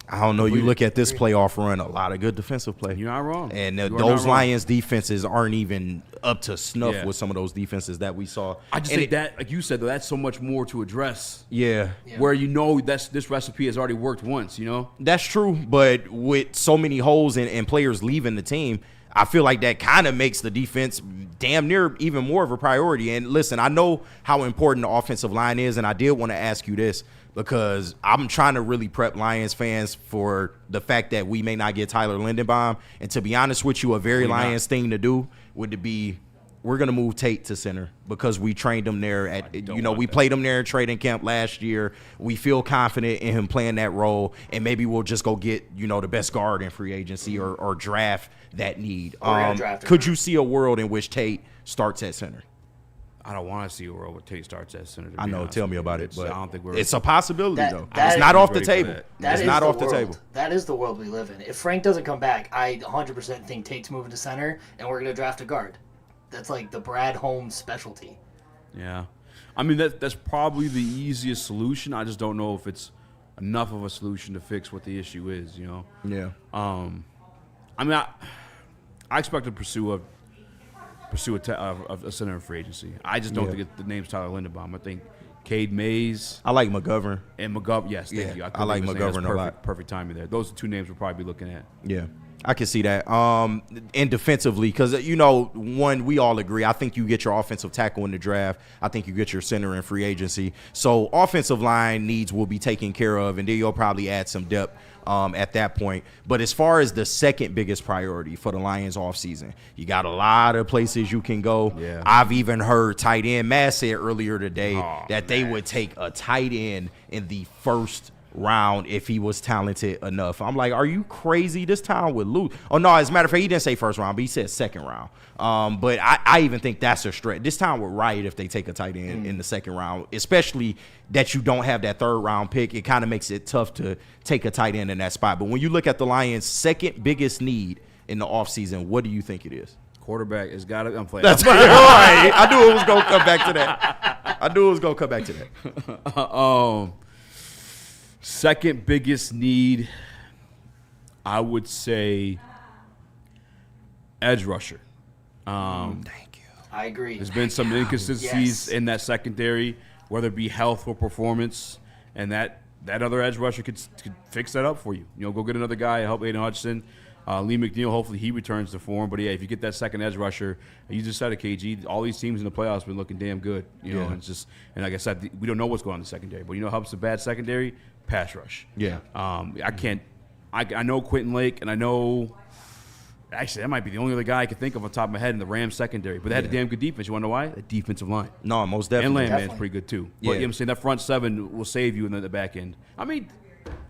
I don't know. You look at this playoff run, a lot of good defensive play. You're not wrong. And You are those not wrong. Lions defenses aren't even up to snuff Yeah. with some of those defenses that we saw. I just think that, like you said, though, that's so much more to address. Yeah. Where this recipe has already worked once, That's true, but with so many holes and players leaving the team, I feel like that kind of makes the defense damn near even more of a priority. And listen, I know how important the offensive line is, and I did want to ask you this because I'm trying to really prep Lions fans for the fact that we may not get Tyler Lindenbaum. And to be honest with you, a very Lions thing to do would be we're going to move Tate to center because we trained him there we played him there in training camp last year. We feel confident in him playing that role, and maybe we'll just go get, the best guard in free agency or draft that need. Could you see a world in which Tate starts at center? I don't want to see a world where Tate starts at center. I know. Tell me about it, but I don't think it's a possibility, though. That It's not off the table. It's not off the table. That is the world we live in. If Frank doesn't come back, I 100% think Tate's moving to center, and we're going to draft a guard. That's like the Brad Holmes specialty. Yeah. I mean, that's probably the easiest solution. I just don't know if it's enough of a solution to fix what the issue is, Yeah. I mean, I expect to pursue a center in free agency. I just don't think the name's Tyler Lindenbaum. I think Cade Mays. I like McGovern. And McGovern, yes, thank you. I like McGovern a lot. Perfect timing there. Those are two names we'll probably be looking at. Yeah. I can see that. And defensively, because, one, we all agree. I think you get your offensive tackle in the draft. I think you get your center in free agency. So offensive line needs will be taken care of, and then you'll probably add some depth at that point. But as far as the second biggest priority for the Lions offseason, you got a lot of places you can go. Yeah. I've even heard tight end. Matt said earlier today they would take a tight end in the first round if he was talented enough. I'm like, are you crazy? This town would lose. Oh, no, as a matter of fact, he didn't say first round, but he said second round. But I even think that's a stretch. This town would riot if they take a tight end in the second round, especially that you don't have that third round pick. It kind of makes it tough to take a tight end in that spot. But when you look at the Lions' second biggest need in the offseason, what do you think it is? Quarterback has got to. I'm playing. That's right. I knew it was going to come back to that. Second biggest need, I would say, edge rusher. Thank you. I agree. There's been some inconsistencies in that secondary, whether it be health or performance, and that other edge rusher could fix that up for you. Go get another guy, help Aiden Hutchinson. Lee McNeil, hopefully he returns to form. But, yeah, if you get that second edge rusher, you just said it, KG, all these teams in the playoffs have been looking damn good. And it's just – and like I said, we don't know what's going on in the secondary. But what helps the bad secondary? Pass rush. Yeah. I know Quentin Lake, and I know – actually, that might be the only other guy I can think of on top of my head in the Rams secondary. But they had a damn good defense. You want to know why? The defensive line. No, most definitely. And Landman's pretty good, too. But I'm saying that front seven will save you in the back end. I mean,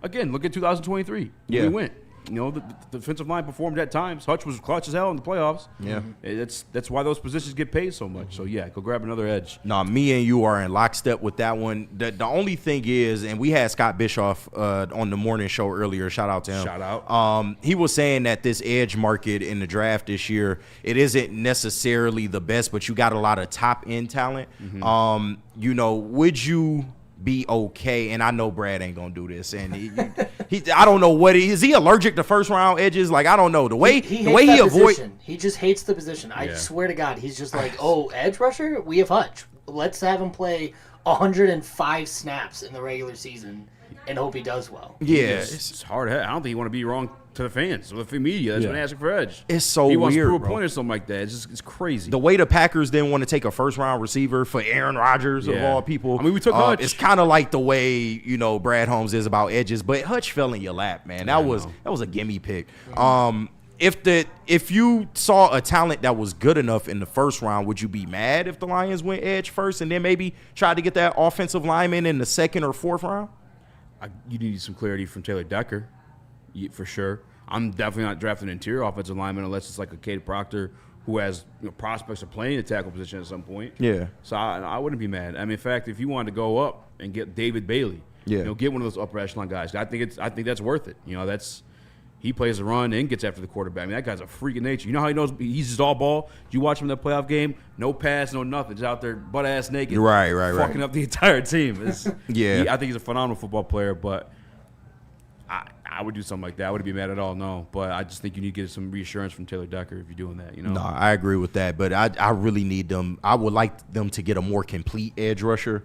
again, look at 2023. Yeah. We went. The defensive line performed at times. Hutch was clutch as hell in the playoffs. Yeah. That's why those positions get paid so much. So, yeah, go grab another edge. No, me and you are in lockstep with that one. The only thing is, and we had Scott Bischoff on the morning show earlier. Shout out to him. Shout out. He was saying that this edge market in the draft this year, it isn't necessarily the best, but you got a lot of top-end talent. Mm-hmm. Would you be okay? And I know Brad ain't gonna do this, and he I don't know what is he allergic to first round edges? Like, I don't know the way he avoids. He just hates the position. I swear to God, he's just like, edge rusher. We have Hutch. Let's have him play 105 snaps in the regular season and hope he does well. Yeah, it's hard. I don't think you want to be wrong to the fans with the media that's been asking for edge. It's so he wants weird, to prove a bro. point or something like that. It's crazy. The way the Packers didn't want to take a first-round receiver for Aaron Rodgers of all people. I mean, we took Hutch. It's kind of like the way Brad Holmes is about edges, but Hutch fell in your lap, man. That was a gimme pick. If you saw a talent that was good enough in the first round, would you be mad if the Lions went edge first and then maybe try to get that offensive lineman in the second or fourth round? You need some clarity from Taylor Decker, for sure. I'm definitely not drafting an interior offensive lineman unless it's like a Cade Proctor who has prospects of playing the tackle position at some point. Yeah. So I wouldn't be mad. I mean, in fact, if you wanted to go up and get David Bailey, get one of those upper echelon guys, I think that's worth it. he plays the run and gets after the quarterback. I mean, that guy's a freak of nature. You know how he knows he's just all ball? Did you watch him in that playoff game? No pass, no nothing. Just out there butt-ass naked. Right. Fucking up the entire team. Yeah. I think he's a phenomenal football player, but I would do something like that. I wouldn't be mad at all, no. But I just think you need to get some reassurance from Taylor Decker if you're doing that, you know? No, I agree with that. But I really need them. I would like them to get a more complete edge rusher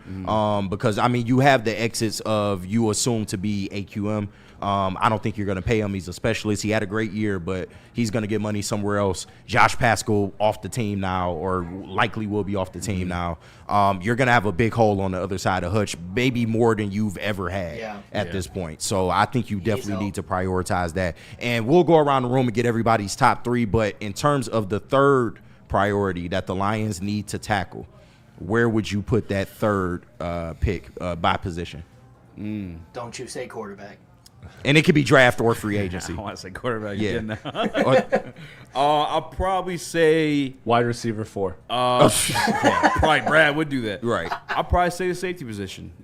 because, I mean, you have the exits of you assume to be AQM. I don't think you're going to pay him. He's a specialist. He had a great year, but he's going to get money somewhere else. Josh Paschal off the team now, or likely will be off the team now. You're going to have a big hole on the other side of Hutch, maybe more than you've ever had at this point. So I think you definitely need to prioritize that. And we'll go around the room and get everybody's top three, but in terms of the third priority that the Lions need to tackle, where would you put that third pick by position? Don't you say quarterback. And it could be draft or free agency. I want to say quarterback again now. I'll probably say wide receiver 4. Probably Brad would do that. Right. I'll probably say the safety position.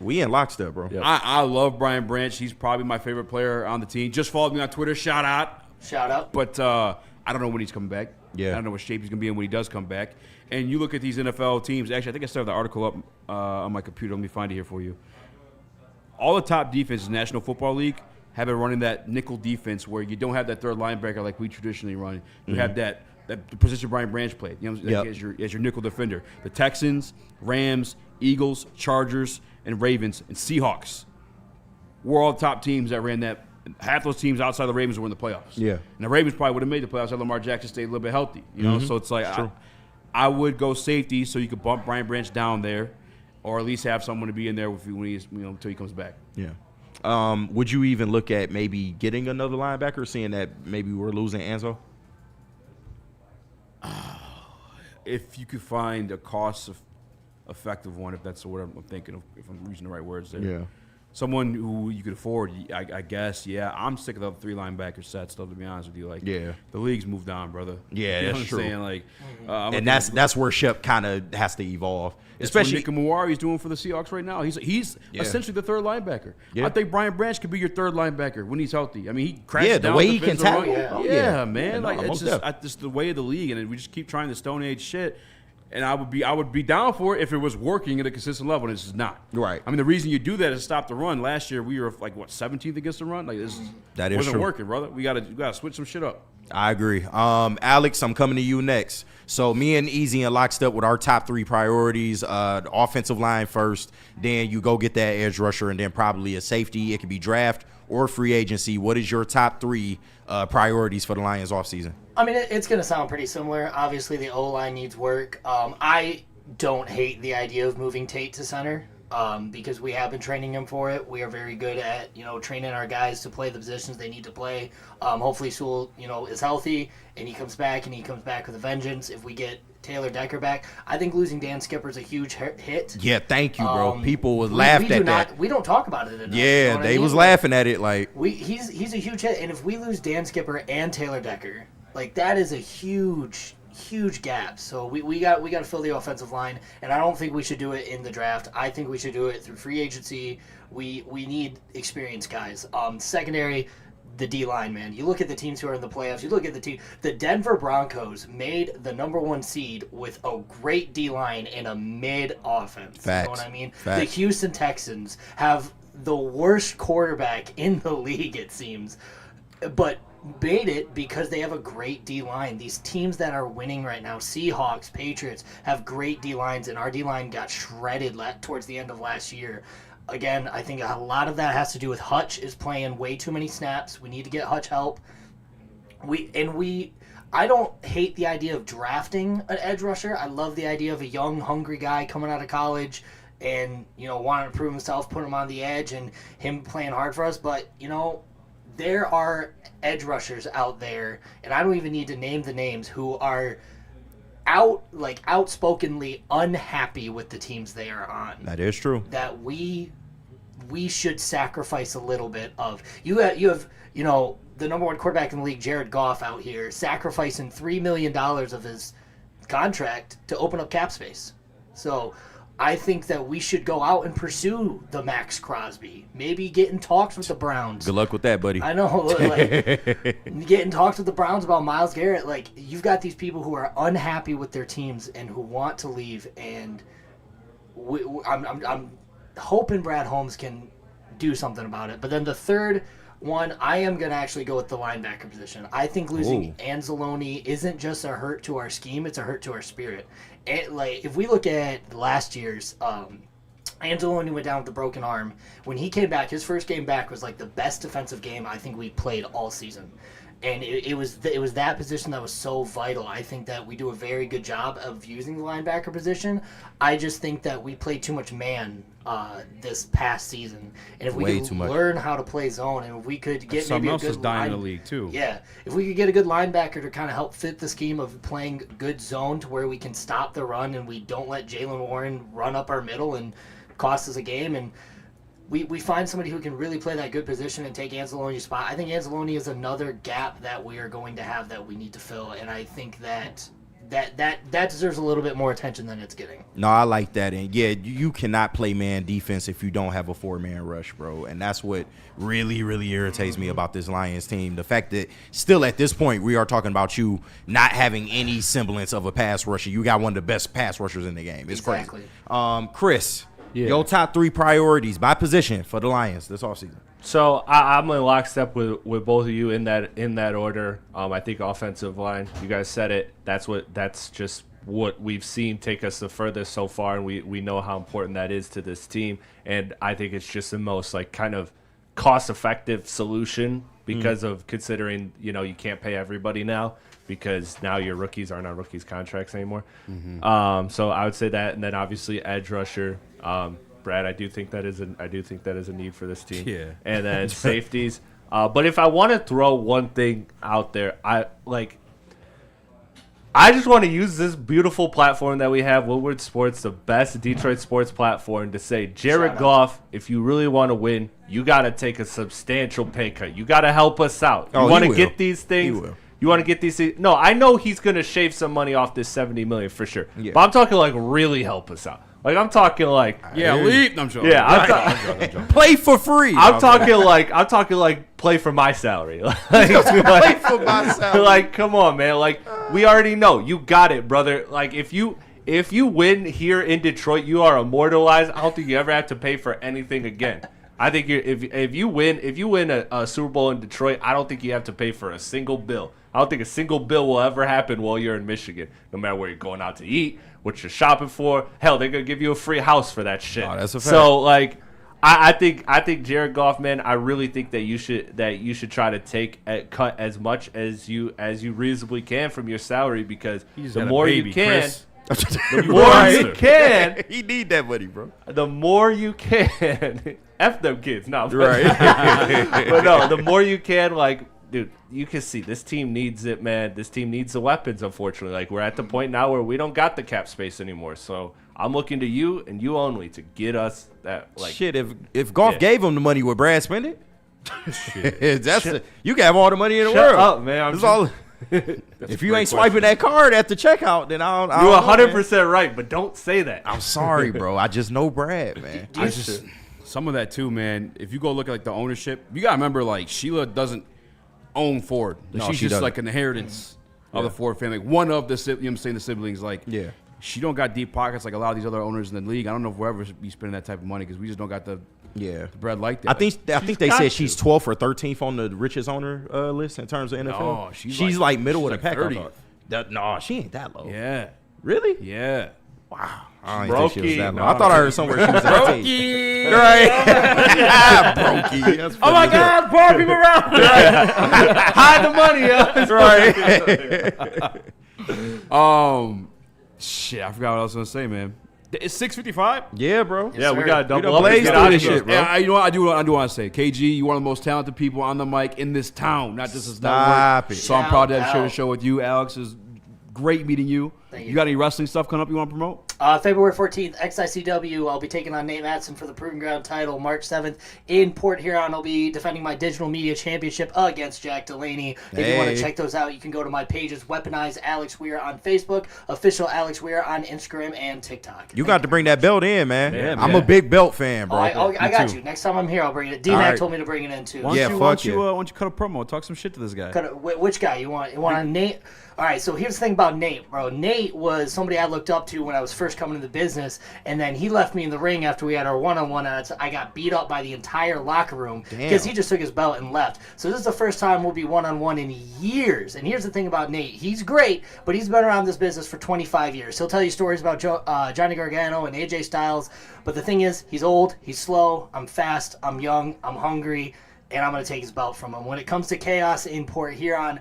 We in lockstep, bro. Yep. I love Brian Branch. He's probably my favorite player on the team. Just followed me on Twitter. Shout out. But I don't know when he's coming back. Yeah. I don't know what shape he's going to be in when he does come back. And you look at these NFL teams. Actually, I think I still have the article up on my computer. Let me find it here for you. All the top defenses in the National Football League have been running that nickel defense where you don't have that third linebacker like we traditionally run. You have that position Brian Branch played, you know, as your nickel defender. The Texans, Rams, Eagles, Chargers, and Ravens, and Seahawks were all top teams that ran that. Half those teams outside the Ravens were in the playoffs. Yeah. And the Ravens probably would have made the playoffs had Lamar Jackson stayed a little bit healthy. You know, so it's like I would go safety so you could bump Brian Branch down there. Or at least have someone to be in there with you when until he comes back. Yeah. Would you even look at maybe getting another linebacker, seeing that maybe we're losing Anzo? If you could find a cost-effective one, if that's what I'm thinking of, if I'm using the right words there. Yeah. Someone who you could afford, I guess, yeah. I'm sick of the 3 linebacker set stuff, to be honest with you. Like, yeah. The league's moved on, brother. Yeah, you know that's what true. I'm saying? Like, and that's where Shep kind of has to evolve. Especially what Nick Amon-Ra is doing for the Seahawks right now. He's essentially the third linebacker. Yeah. I think Brian Branch could be your third linebacker when he's healthy. I mean, he crashes down the way he can tackle. Yeah, man. Like it's just the way of the league, and we just keep trying the Stone Age shit. And I would be down for it if it was working at a consistent level, and it's just not. Right. I mean, the reason you do that is stop the run. Last year we were like 17th against the run. Like this wasn't working, brother. We gotta switch some shit up. I agree. Alex, I'm coming to you next. So me and Easy and lockstep with our top 3 priorities. The offensive line first, then you go get that edge rusher, and then probably a safety. It could be draft or free agency. What is your top 3 priorities for the Lions offseason? I mean, it's going to sound pretty similar. Obviously, the O-line needs work. I don't hate the idea of moving Tate to center because we have been training him for it. We are very good at, training our guys to play the positions they need to play. Hopefully, Sewell, is healthy, and he comes back with a vengeance. If we get Taylor Decker back, I think losing Dan Skipper is a huge hit. Yeah, thank you, bro. People would laugh at that. We don't talk about it enough. Yeah, they was laughing at it like. He's a huge hit, and if we lose Dan Skipper and Taylor Decker, like that is a huge gap. So we got to fill the offensive line, and I don't think we should do it in the draft. I think we should do it through free agency. We need experienced guys. Secondary, the D-line, man. You look at the teams who are in the playoffs. You look at the team. The Denver Broncos made the #1 seed with a great D-line and a mid-offense. Facts. You know what I mean? Facts. The Houston Texans have the worst quarterback in the league, it seems, but made it because they have a great D-line. These teams that are winning right now, Seahawks, Patriots, have great D-lines, and our D-line got shredded towards the end of last year. Again, I think a lot of that has to do with Hutch is playing way too many snaps. We need to get Hutch help. I don't hate the idea of drafting an edge rusher. I love the idea of a young, hungry guy coming out of college and, wanting to prove himself, put him on the edge, and him playing hard for us. But, there are edge rushers out there, and I don't even need to name the names, who are outspokenly unhappy with the teams they are on. That is true. That we should sacrifice a little bit of. You have the #1 quarterback in the league, Jared Goff, out here sacrificing $3 million of his contract to open up cap space. So I think that we should go out and pursue the Max Crosby. Maybe get in talks with the Browns. Good luck with that, buddy. I know. Like, get in talks with the Browns about Myles Garrett. Like, you've got these people who are unhappy with their teams and who want to leave. And I'm hoping Brad Holmes can do something about it. But then the third one, I am going to actually go with the linebacker position. I think losing Anzalone isn't just a hurt to our scheme, it's a hurt to our spirit. And, like, if we look at last year's, Anzalone went down with a broken arm. When he came back, his first game back was like the best defensive game I think we played all season. And it was that position that was so vital. I think that we do a very good job of using the linebacker position. I just think that we played too much man this past season. And if we could learn how to play zone, and if we could get something maybe else is dying in the league too. Yeah, if we could get a good linebacker to kind of help fit the scheme of playing good zone to where we can stop the run and we don't let Jalen Warren run up our middle and cost us a game, and we find somebody who can really play that good position and take Anzalone's spot. I think Anzalone is another gap that we are going to have that we need to fill, and I think that deserves a little bit more attention than it's getting. No, I like that. And, yeah, you cannot play man defense if you don't have a four-man rush, bro. And that's what really, really irritates me about this Lions team. The fact that still at this point we are talking about you not having any semblance of a pass rusher. You got one of the best pass rushers in the game. It's exactly crazy. Chris, your top 3 priorities by position for the Lions this offseason. So I'm in lockstep with both of you in that order. I think offensive line. You guys said it. That's just what we've seen take us the furthest so far, and we know how important that is to this team. And I think it's just the most like kind of cost-effective solution because of considering you can't pay everybody now because now your rookies aren't on rookies contracts anymore. So I would say that, and then obviously edge rusher. Brad, I do think that is a need for this team. Yeah. And then safeties. But if I want to throw one thing out there, I just want to use this beautiful platform that we have, Woodward Sports, the best Detroit sports platform, to say, Jared Goff, if you really want to win, you got to take a substantial pay cut. You got to help us out. You want to get these things. You want to get these things. No, I know he's going to shave some money off this $70 million for sure. Yeah. But I'm talking like really help us out. Like I'm talking like leap. I'm joking. Yeah, I'm joking. Play for free. I'm talking like play for my salary. Play for my salary. Like come on, man. Like we already know you got it, brother. Like if you win here in Detroit, you are immortalized. I don't think you ever have to pay for anything again. I think if you win a Super Bowl in Detroit, I don't think you have to pay for a single bill. I don't think a single bill will ever happen while you're in Michigan, no matter where you're going out to eat, what you're shopping for. Hell, they're gonna give you a free house for that shit. Oh, that's a fact. So like, I think Jared Goff, man, I really think that you should try to cut as much as you reasonably can from your salary because the more you can. The more you can. He need that money, bro. The more you can. F them kids. No. Right. But no, the more you can, like, dude, you can see this team needs it, man. This team needs the weapons, unfortunately. Like, we're at the point now where we don't got the cap space anymore. So I'm looking to you and you only to get us that, like. Shit, if Goff gave him the money, would Brad spend it? You can have all the money in the world. Shut up, man. If you ain't swiping that card at the checkout, then I don't. You're 100% right, but don't say that. I'm sorry, bro. I just know Brad, man. Some of that too, man. If you go look at like the ownership, you gotta remember like Sheila doesn't own Ford. Like, she's just like an inheritance of the Ford family. Like, one of the the siblings. Like she don't got deep pockets like a lot of these other owners in the league. I don't know if we'll ever be spending that type of money because we just don't got the bread like that. I think they said she's 12th or 13th on the richest owner list in terms of NFL. No, she's like middle of the pack. 30th. No, she ain't that low. Yeah. Really? Yeah. Wow. I didn't think she was that low. No, I thought I heard somewhere she was 13. Brokey. Right. Brokey. That's Oh my God, poor people around. Hide the money, Right. Shit, I forgot what I was gonna say, man. It's 6:55. Yeah, bro. Yeah, we got to double up. Blaze Get through out of this here, shit, bro. Yeah, you know what? I do want to say, KG, you one of the most talented people on the mic in this town, not just this network. Stop it. So I'm proud to share the show with you. Alex is great meeting you. Thank You you. got any wrestling stuff coming up you want to promote? February 14th, XICW. I'll be taking on Nate Matson for the Proving Ground title. March 7th, in Port Huron, I'll be defending my digital media championship against Jack Delaney. If you want to check those out, you can go to my pages, Weaponize Alex Weir on Facebook, Official Alex Weir on Instagram and TikTok. You got to bring that belt in, man. Yeah, I'm man. a big belt fan, bro. I got too. you. Next time I'm here, I'll bring it. D-Mac right. told me to bring it in, too. Why don't Yeah, you, why fuck don't you, yeah. why don't you cut a promo? Talk some shit to this guy. Which guy? You want on Nate? All right, so here's the thing about Nate, bro. Nate was somebody I looked up to when I was first coming into the business, and then he left me in the ring after we had our one-on-one, and I got beat up by the entire locker room because he just took his belt and left. So this is the first time we'll be one-on-one in years. And here's the thing about Nate. He's great, but he's been around this business for 25 years. He'll tell you stories about Johnny Gargano and AJ Styles, but the thing is, he's old, he's slow, I'm fast, I'm young, I'm hungry, and I'm going to take his belt from him. When it comes to chaos in Port Huron,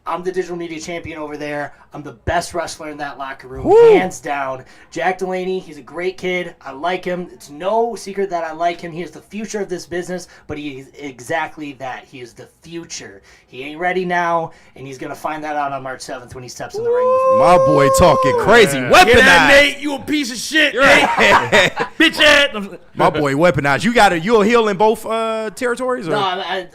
I'm the digital media champion over there. I'm the best wrestler in that locker room, hands down. Jack Delaney, he's a great kid. I like him. It's no secret that I like him. He is the future of this business, but he is exactly that. He is the future. He ain't ready now, and he's going to find that out on March 7th when he steps in the ring with me. My boy talking crazy. Weaponized. Get that, Nate. You a piece of shit, Nate. Bitch ass. My boy weaponized. You'll heal in both territories? Or? No, I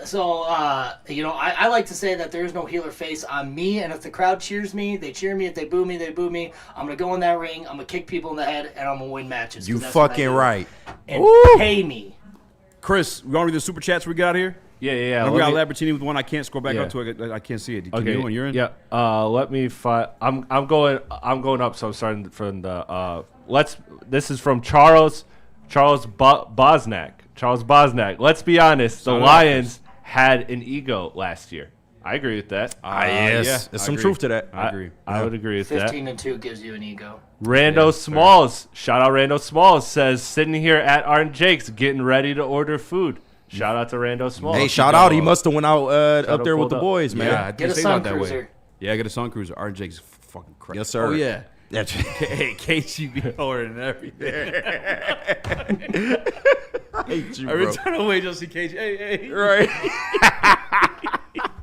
like to say that there is no heel or face on me, and if the crowd cheers me, they cheer me. If they boo me, they boo me. I'm going to go in that ring, I'm going to kick people in the head, and I'm going to win matches. You that's what I fucking do. right. And pay me. Chris, we want to read the super chats we got out here? Yeah. We got Lambertini with one I can't scroll back Yeah. up to. I can't see it. Can Okay, you? You're in? Yeah. Let me find. I'm going up. So I'm starting from the. This is from Charles Bosnack. Charles Bosnack. Let's be honest. The Lions had an ego last year. I agree with that. Yes. Yeah, There's I some agree. truth to that. I agree. I would agree with that. 15-2 gives you an ego. Rando Smalls. Shout out Rando Smalls. Says, sitting here at Art Jake's getting ready to order food. Shout out to Rando Smalls. Hey, shout out. He must have went out up there with the pulled up. boys, man. Yeah, I Get a say Sun that way. Cruiser. Yeah, get a Sun Cruiser. RJ's fucking crazy. Yes, sir. Oh, yeah. That's Hey, KGB ordering everything. I hate you, Every bro. time I wait, just see KG. Hey. Right.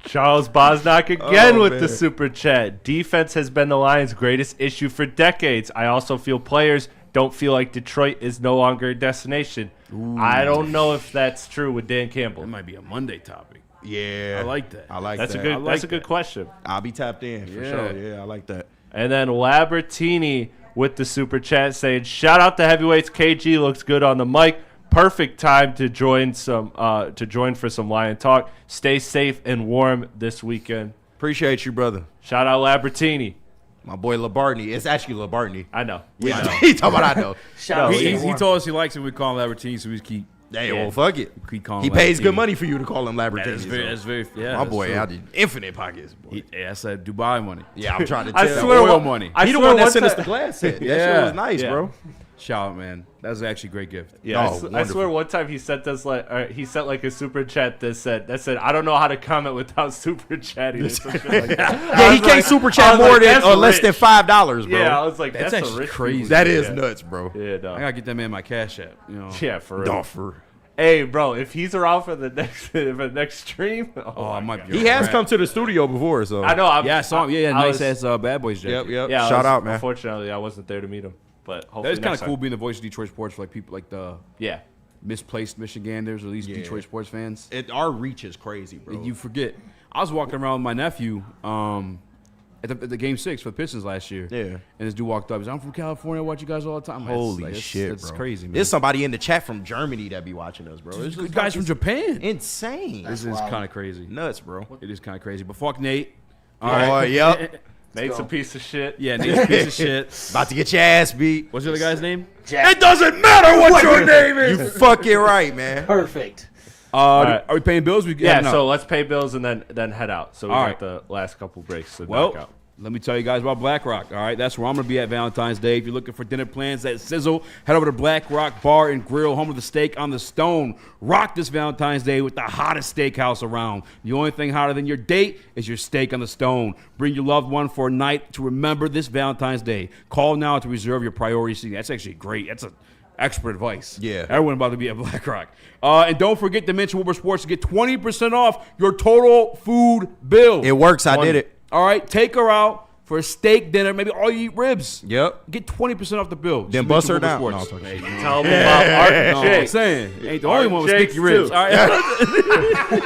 Charles Bosnack again Oh, with man. the super chat. Defense has been the Lions' greatest issue for decades. I also feel players don't feel like Detroit is no longer a destination. I don't know if that's true with Dan Campbell. That might be a Monday topic. Yeah. I like that. I like That's that. a good. like That's a that. good question. I'll be tapped in for Yeah. sure. Yeah, I like that. And then Labertini with the super chat saying, "Shout out to heavyweights. KG looks good on the mic. Perfect time to join for some Lion talk. Stay safe and warm this weekend." Appreciate you, brother. Shout out Labertini. My boy Labartney. It's actually Labartney. I know. Yeah, he talking about I know. Shout out to He you. told us he likes it. We call him Labertini, so we keep. Hey, Yeah. well, fuck it. Keep calling He him pays Labertini. good money for you to call him Labertini. That's very. so. That's very. Yeah, My that's boy true. out the infinite pockets. Boy. That's that Dubai money. Yeah, I'm trying to I tell. swear oil one- money. I He the swear one that one sent us ti- the glass set. That Yeah. shit was nice, Yeah. bro. Shout out, man. That was actually a great gift. Yeah, Oh, I wonderful. swear one time he sent us he sent like a super chat that said I don't know how to comment without super chatting. Or some shit like that. Yeah, I he was can't like- super I chat was more like, than that's or less than rich. $5, bro. Yeah, I was like, That's that's, actually a rich crazy. move. That is Yeah. nuts, bro. Yeah, no. I gotta get that man my cash app. You know. Yeah, for real. No, for Hey, bro, if he's around for the next stream, I might be. he has come to the studio before, so I know. Yeah, I saw him. Yeah, I nice was- ass Bad Boys jacket. Yep, yep. Yeah, I Shout was- out, man. Unfortunately, I wasn't there to meet him, but hopefully That is kind next of cool time. being the voice of Detroit sports for like people like the Yeah, misplaced Michiganders or at least Yeah. Detroit sports fans. Our reach is crazy, bro. You forget. I was walking around with my nephew at the game 6 for the Pistons last year. Yeah. And this dude walked up. He's like, I'm from California. I watch you guys all the time. I'm like, Holy that's- shit, that's bro. crazy, man. There's somebody in the chat from Germany that be watching us, bro. It's Good just guys from fucking Japan. insane. This is kind of crazy. Nuts, bro. It is kind of crazy. But fuck Nate. All Oh, right. yep. Nate's a piece of shit. Yeah, Nate's a piece of shit. About to get your ass beat. What's the other guy's name? Jack. It doesn't matter what your name is. You fucking right, man. Perfect. Are we paying bills? Yeah, no. so let's pay bills and then head out. So we All got right. the last couple breaks to knock Well, out. let me tell you guys about Black Rock. All right, that's where I'm going to be at Valentine's Day. If you're looking for dinner plans that sizzle, head over to Black Rock Bar and Grill, home of the steak on the stone. Rock this Valentine's Day with the hottest steakhouse around. The only thing hotter than your date is your steak on the stone. Bring your loved one for a night to remember this Valentine's Day. Call now to reserve your priority seat. That's actually great. That's expert advice. Yeah. Everyone about to be at Black Rock. And don't forget to mention Woodward Sports to get 20% off your total food bill. It works. I did it. All right, take her out. for a steak dinner. Maybe all you eat ribs. Yep. Get 20% off the bill. Then Just bust her mention down. Woodward No, Sports. Hey, you tell them about Art and No, Jake. I'm saying. Ain't the Art only one with Jake's sticky ribs. too. All right.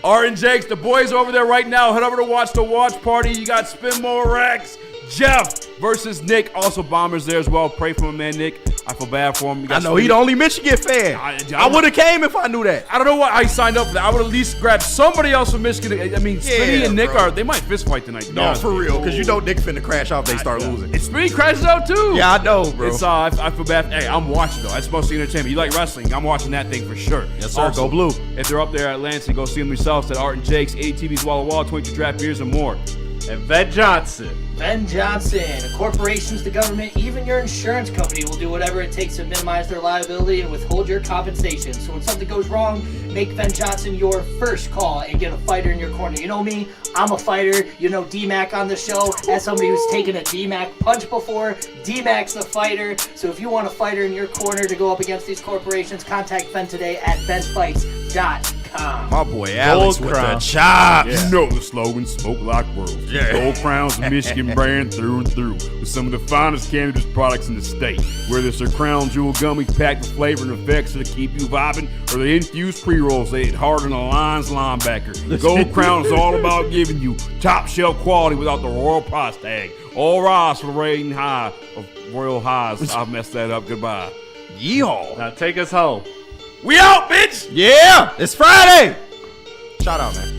Art and Jake's, the boys over there right now. Head over to watch the watch party. You got Spin More Racks, Jeff versus Nick. Also, Bombers there as well. Pray for my man Nick. I feel bad for him. I know he the only Michigan fan. I would have came if I knew that. I don't know why I signed up for that. I would at least grab somebody else from Michigan. I mean, Spinny and Nick they might fist fight tonight. to be No, honest for with real, you. because you know Nick finna crash off. They start losing. And Spinny crashes out too. Yeah, I know, bro. It's I feel bad. Hey, I'm watching though. That's mostly entertainment. You like wrestling? I'm watching that thing for sure. Yes, sir. Also, Go Blue. If they're up there at Lansing, go see them yourselves at Art and Jake's, ATV's Wall to Wall, 22 draft beers and more. And Ben Johnson. Ben Johnson, corporations, the government, even your insurance company will do whatever it takes to minimize their liability and withhold your compensation. So when something goes wrong, make Ben Johnson your first call and get a fighter in your corner. You know me, I'm a fighter. You know D-Mac on the show. As somebody who's taken a D-Mac punch before, D-Mac's the fighter. So if you want a fighter in your corner to go up against these corporations, contact Ben today at benfights.com. My boy Alex Gold with the Crown. chops. You know the slogan, smoke like worlds. Yeah. Gold Crown's a Michigan brand through and through, with some of the finest cannabis products in the state. Whether it's their Crown Jewel gummies packed with flavor and effects to keep you vibing, or the infused pre-rolls that hit harder than a Lions linebacker, Gold Crown is all about giving you top shelf quality without the royal price tag. All rise for the rating high of Royal Highs. I messed that up. Goodbye. Yeehaw. Now take us home. We out, bitch! Yeah, it's Friday. Shout out, man.